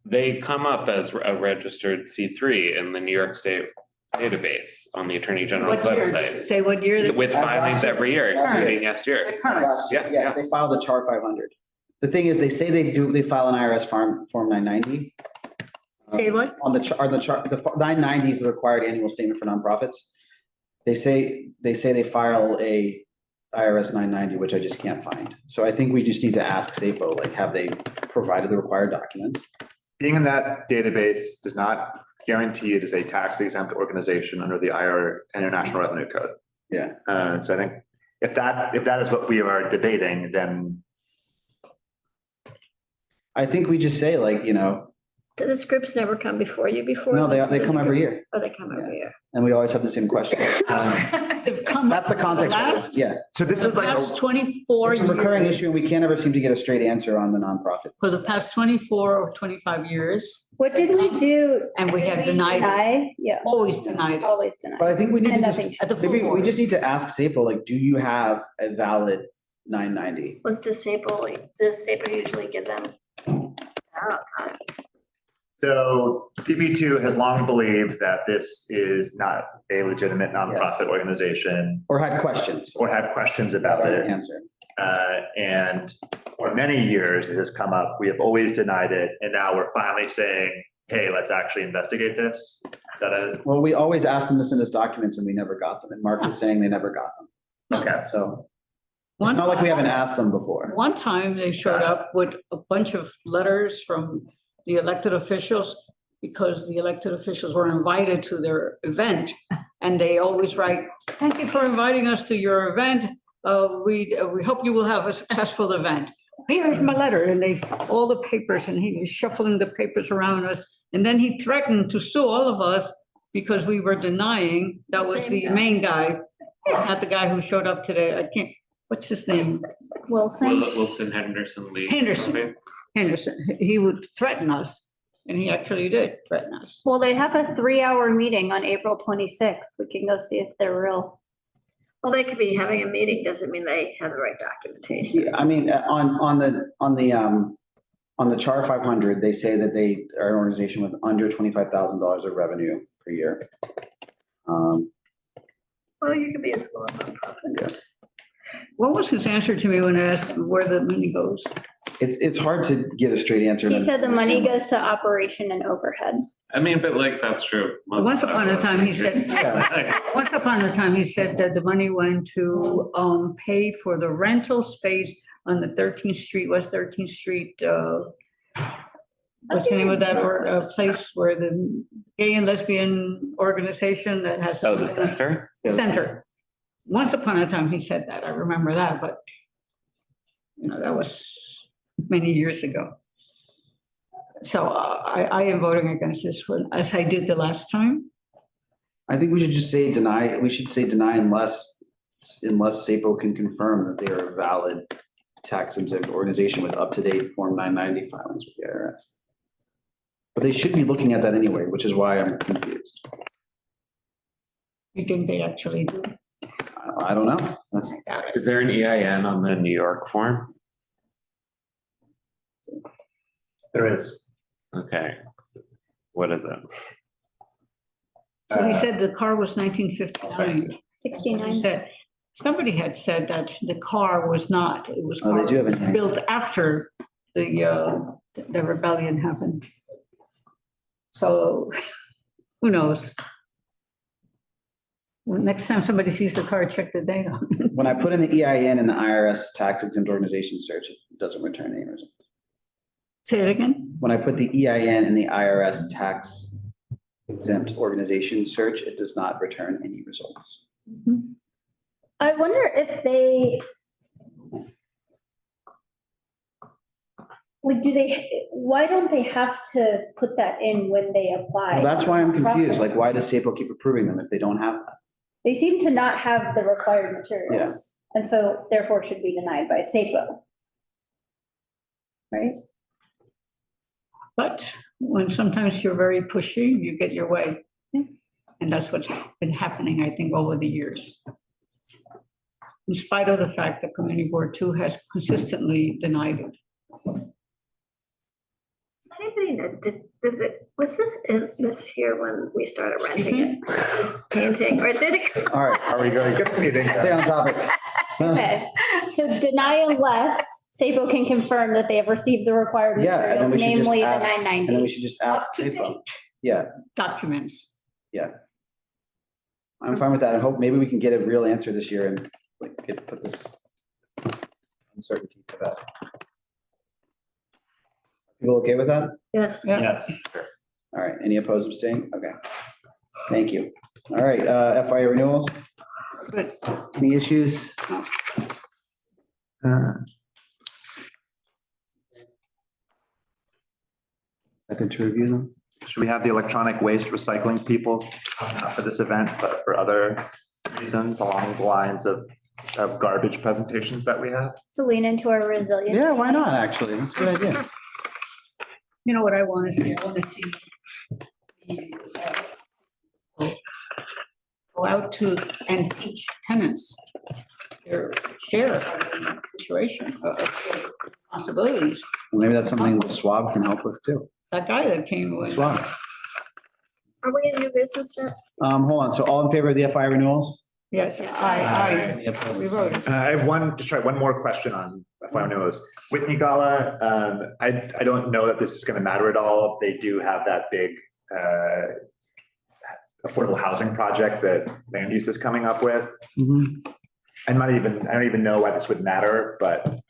They come up as a registered C3 in the New York State database on the Attorney General's What year? Does website. it say what year? With filings every year, including last year. Yes, they file the char 500. The thing is, they say they file an IRS form 990. Say what? On the chart, the 990 is the required annual statement for nonprofits. They say they file a IRS 990, which I just can't find. So I think we just need to ask SAPO, like, have they provided the required documents? Being in that database does not guarantee it is a tax exempt organization under the International Revenue Code. Yeah. So I think if that is what we are debating, then I think we just say, like, you know. Do the scripts never come before you before? No, they come every year. Oh, they come every year. And we always have the same question. They've come. That's the context. Last, yeah. So this is like last 24 it's a recurring years. issue, and we can't ever seem to get a straight answer on the nonprofit. For the past 24 or 25 years. What did we do? And we Did have denied it. Yeah. Always denied it. Always denied. But I think we need And to nothing. just, maybe we just need to ask SAPO, like, do you have a valid 990? Does SAPO usually give them? Oh, God. So CB2 has long believed that this is not a legitimate nonprofit organization. Or had questions. Or had questions about it. Answer. And for many years, it has come up. We have always denied it. And now we're finally saying, hey, let's actually investigate this. Is that a? Well, we always asked them to send us documents and we never got them. And Mark was saying they never got them. Okay. So it's not like we haven't asked them before. One time they showed up with a bunch of letters from the elected officials because the elected officials were invited to their event. And they always write, thank you for inviting us to your event. We hope you will have a successful event. Here's my letter. And all the papers, and he was shuffling the papers around us. And then he threatened to sue all of us because we were denying. That was the main guy. It's not the guy who showed up today. I can't, what's his name? Wilson. Wilson Henderson Lee. Henderson. He would threaten us, and he actually did threaten us. Well, they have a 3-hour meeting on April 26th. We can go see if they're real. Well, they could be having a meeting, doesn't mean they have the right documentation. Yeah, I mean, on the char 500, they say that they are an organization with under $25,000 of revenue per year. Well, you could be a school nonprofit. Yeah. What was his answer to me when I asked him where the money goes? It's hard to get a straight answer. He said the money goes to operation and overhead. I mean, but like, that's true. Once upon a time, he said that the money went to pay for the rental space on the 13th Street, West 13th Street. What's the name of that place where the gay and lesbian organization that has. Oh, the center? Center. Once upon a time, he said that. I remember that, but that was many years ago. So I am voting against this one, as I did the last time. I think we should just say deny. We should say deny unless SAPO can confirm that they are a valid tax exempt organization with up-to-date Form 990 filings with the IRS. But they should be looking at that anyway, which is why I'm confused. You think they actually do? I don't know. Is there an EIN on the New York form? There is. Okay. What is it? So he said the car was 1959. 69. He said, somebody had said that the car was not, it was Oh, they do have an EIN. built after the rebellion happened. So who knows? Well, next time somebody sees the car, check the date on it. When I put in the EIN in the IRS tax exempt organization search, it doesn't return any results. Say it again? When I put the EIN in the IRS tax exempt organization search, it does not return any results. I wonder if they, why don't they have to put that in when they apply? Well, that's why I'm confused. Like, why does SAPO keep approving them if they don't have that? They seem to not have the required materials. And so therefore should be denied by SAPO. Right? But when sometimes you're very pushy, you get your way. And that's what's been happening, I think, over the years. In spite of the fact that Community Board 2 has consistently denied it. Does anybody know, was this in this year when we started renting it? This painting, or did it? All right, Are we going? stay on topic. Okay, so deny unless SAPO can confirm that they have received the required Yeah, and then materials, we should just namely the ask, and then we 990. should just ask. Sapo. Yeah, Documents. yeah. I'm fine with that. I hope maybe we can get a real answer this year and like put this uncertainty to that. People okay with that? Yes. Yes. All right, any opposed, abstain? Okay. Thank you. All right, FYI renewals? Good. Any issues? Second to review them? Should we have the electronic waste recycling people, not for this event, but for other reasons along the lines of garbage presentations that we have? To lean into our resilience. Yeah, why not, actually? That's a good idea. You know what I want to see? I want to see go out to and teach tenants their share of the situation, of their possibilities. Well, maybe that's something the SWAB can help with too. That guy that came with. SWAB. Are we in new business yet? Hold on, so all in favor of the FYI renewals? Yes, Any opposed? we voted. I have one more question on FYI renewals. Whitney Gala, I don't know that this is going to matter at all. They do have that big affordable housing project that land use is coming up with. I don't even know why this would matter, but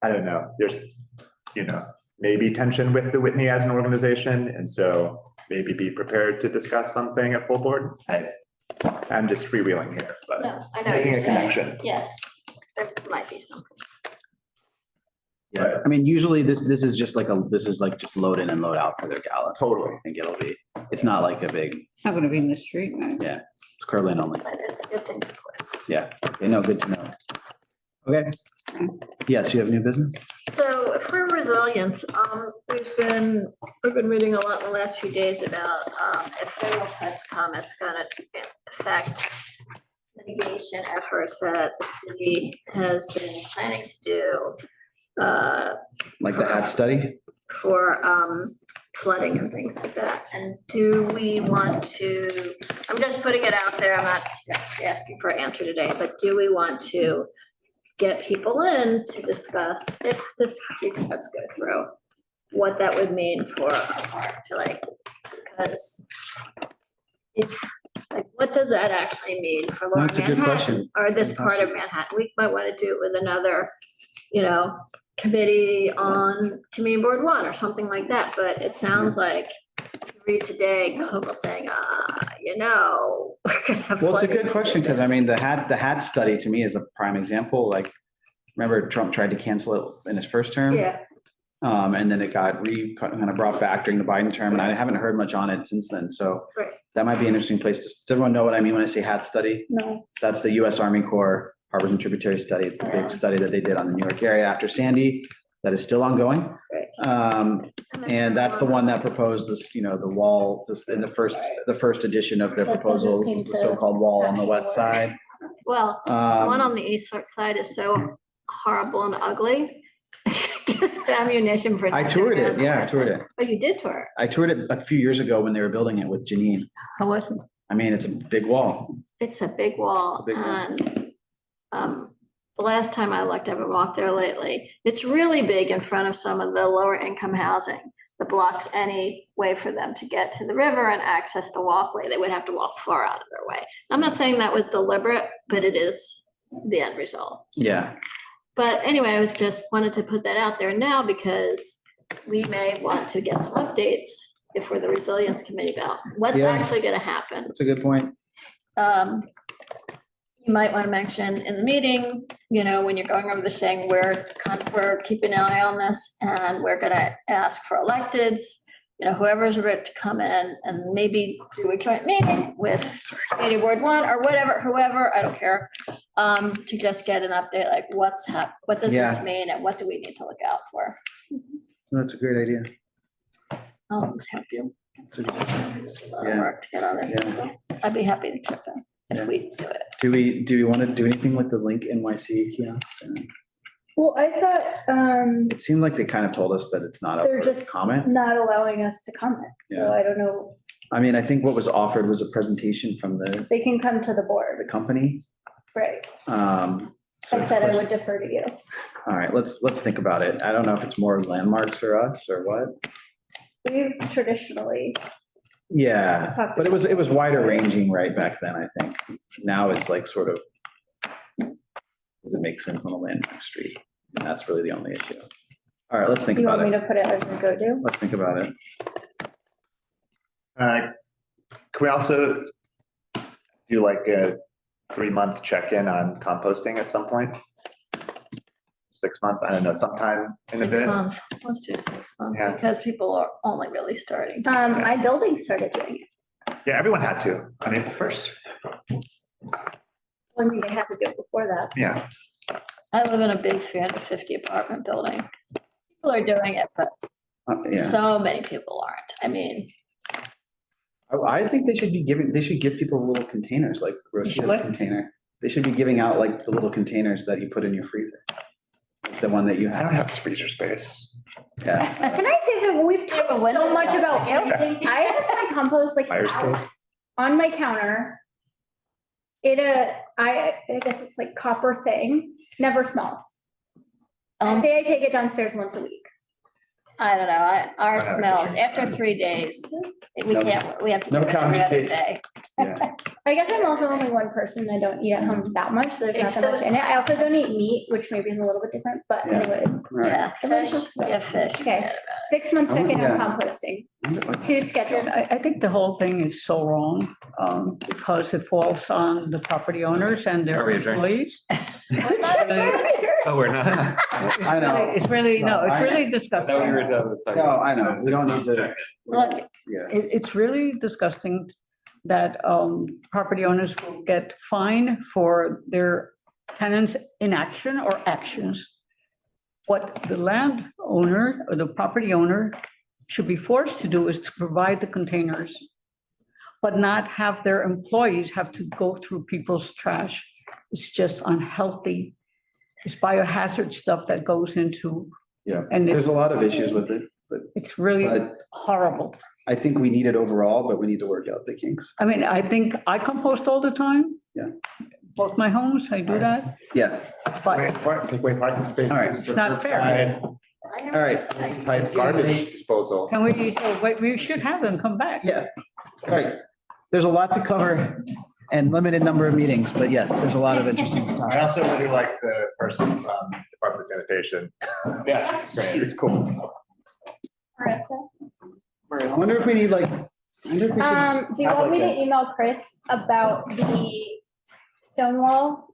I don't know. There's, maybe tension with the Whitney as an organization. And so maybe be prepared to discuss something at full board. I'm just freewheeling here, but No, I know what making you're a saying. connection. Yes, there might be something. Yeah, I mean, usually this is just just load in and load out for their gala. Totally. I think it's not like a big, It's not going to be in the street, man. yeah, it's curb lane only. But it's a good thing to put. Yeah, okay, no, good to know. Okay. Yes, you have new business? So for resilience, we've been reading a lot in the last few days about if federal cuts come, it's gonna affect mitigation efforts that the city has been planning to do. Like the HAT study? For flooding and things like that. And do we want to, I'm just putting it out there, I'm not asking for an answer today, but do we want to get people in to discuss if these cuts go through, what that would mean for our park, because it's like, what does that actually mean for Lower That's a good question. Manhattan or this part of Manhattan? We might want to do it with another, committee on Community Board 1 or something like that, but it sounds like read today, Google saying, we're gonna have. Well, it's a flooding. good question, because I mean, the HAT study to me is a prime example. Like, remember Trump tried to cancel it in his first term? Yeah, And then it got kind of brought back during the Biden term, and I haven't heard much on it since then. So right. that might be an interesting place. Does everyone know what I mean when I say HAT study? No. That's the U.S. Army Corps Harbors and Tributary Study. It's a big study that they did on the New York area after Sandy that is still ongoing. And that's the one that proposed this, the wall, just in the first edition of their proposal, the so-called wall on the west side. Well, the one on the east side is so horrible and ugly. Gives ammunition for. I toured it. Yeah, I toured it. Oh, you did tour it? I toured it a few years ago when they were building it with Janine. How was it? I mean, it's a big wall. It's a big wall, It's a big wall. and the last time I looked, I haven't walked there lately. It's really big in front of some of the lower income housing that blocks any way for them to get to the river and access the walkway. They would have to walk far out of their way. I'm not saying that was deliberate, but it is the end result. Yeah. But anyway, I was just wanted to put that out there now because we may want to get some updates if we're the resilience committee about what's Yeah. actually gonna happen. That's a good point. You might want to mention in the meeting, when you're going over this saying, we're keeping an eye on this and we're gonna ask for electeds, whoever's ready to come in and maybe do a joint meeting with Community Board 1 or whatever, whoever, I don't care, to just get an update, like what does Yeah. this mean and what do we need to look out for? That's a great idea. I'll help you. That's a good- It's a lot of Yeah. work to get on this. I'd be happy to chip in if we do it. Do we want to do anything with the link NYC kiosk? Well, I thought, It seemed like they kind of told us that it's not up they're for just comment. not allowing us to comment, Yeah. so I don't know. I mean, I think what was offered was a presentation from the They can come to the board, company. right? So I said I would defer to you. all right, let's think about it. I don't know if it's more landmarks for us or what. We've traditionally, Yeah, but it was wider ranging right back then, I think. Now it's like sort of, does it make sense on a landmark street? And that's really the only issue. All right, let's think do you about want me it. to put it as a go-to? Let's think about it. Can we also do like a 3-month check-in on composting at some point? 6 months, I don't know, sometime in a 6 bit. months, let's do 6 months, Yeah. because people are only really starting. My building started doing it. Yeah, everyone had to on April 1st. I mean, they had to do it before that. Yeah. I live in a big 350 apartment building. People are doing it, but Yeah. so many people aren't. I mean, I think they should give people little containers, like Rosita's What? container. They should be giving out like the little containers that you put in your freezer. The one that you have. I don't have freezer space. Yeah. Can I say something? We've talked a so window much sill. about everything. I have my compost like Fire out escape. on my counter. I guess it's like copper thing, never smells. I say I take it downstairs once a week. I don't know, our I have smells, to after 3 days, we No- can't, we have to do no it every other conversation. day. Yeah. I guess I'm also only one person. I don't eat at home that much. So there's not It's that much in it. I also don't eat meat, which maybe is a little bit different, but Yeah. anyways. All right. Yeah, fish, yeah, fish. Okay. forget 6 month Oh, check-in on yeah. composting. 2 scheduled. I think the whole thing is so wrong, because it falls on the property owners and their Are we adjourned? employees. Oh, we're not. I know. It's really, no, it's I- really I disgusting. thought we were done talking. No, I know. We don't need to. Look, Yeah. It's really disgusting that property owners will get fined for their tenants' inaction or actions. What the landowner or the property owner should be forced to do is to provide the containers, but not have their employees have to go through people's trash. It's just unhealthy. It's biohazard stuff that goes into, Yeah. And There's a it's- lot of issues with it, but it's really But- horrible. I think we need it overall, but we need to work out the kinks. I mean, I think I compost all the time. Yeah. Both my homes, I do that, Yeah. but Take away parking spaces. All right. it's not fair. All right. Nice garbage disposal. Can we, so wait, we should have them come back. Yeah. All right. There's a lot to cover and limited number of meetings, but yes, there's a lot of interesting stuff. I also really like the person from Department of Sanitation. Yeah, she's great. She was cool. Marissa? I wonder if we need like, I wonder if we should. Do you have want me like to email Chris about the stone wall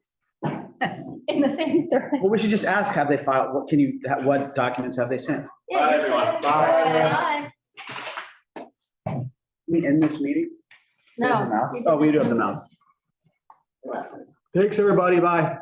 in the same thread? Well, we should just ask, have they filed, what documents have they sent? yeah, you said- Bye. Bye. We end this meeting? No. Oh, we do have the mouse. Thanks, everybody. Bye.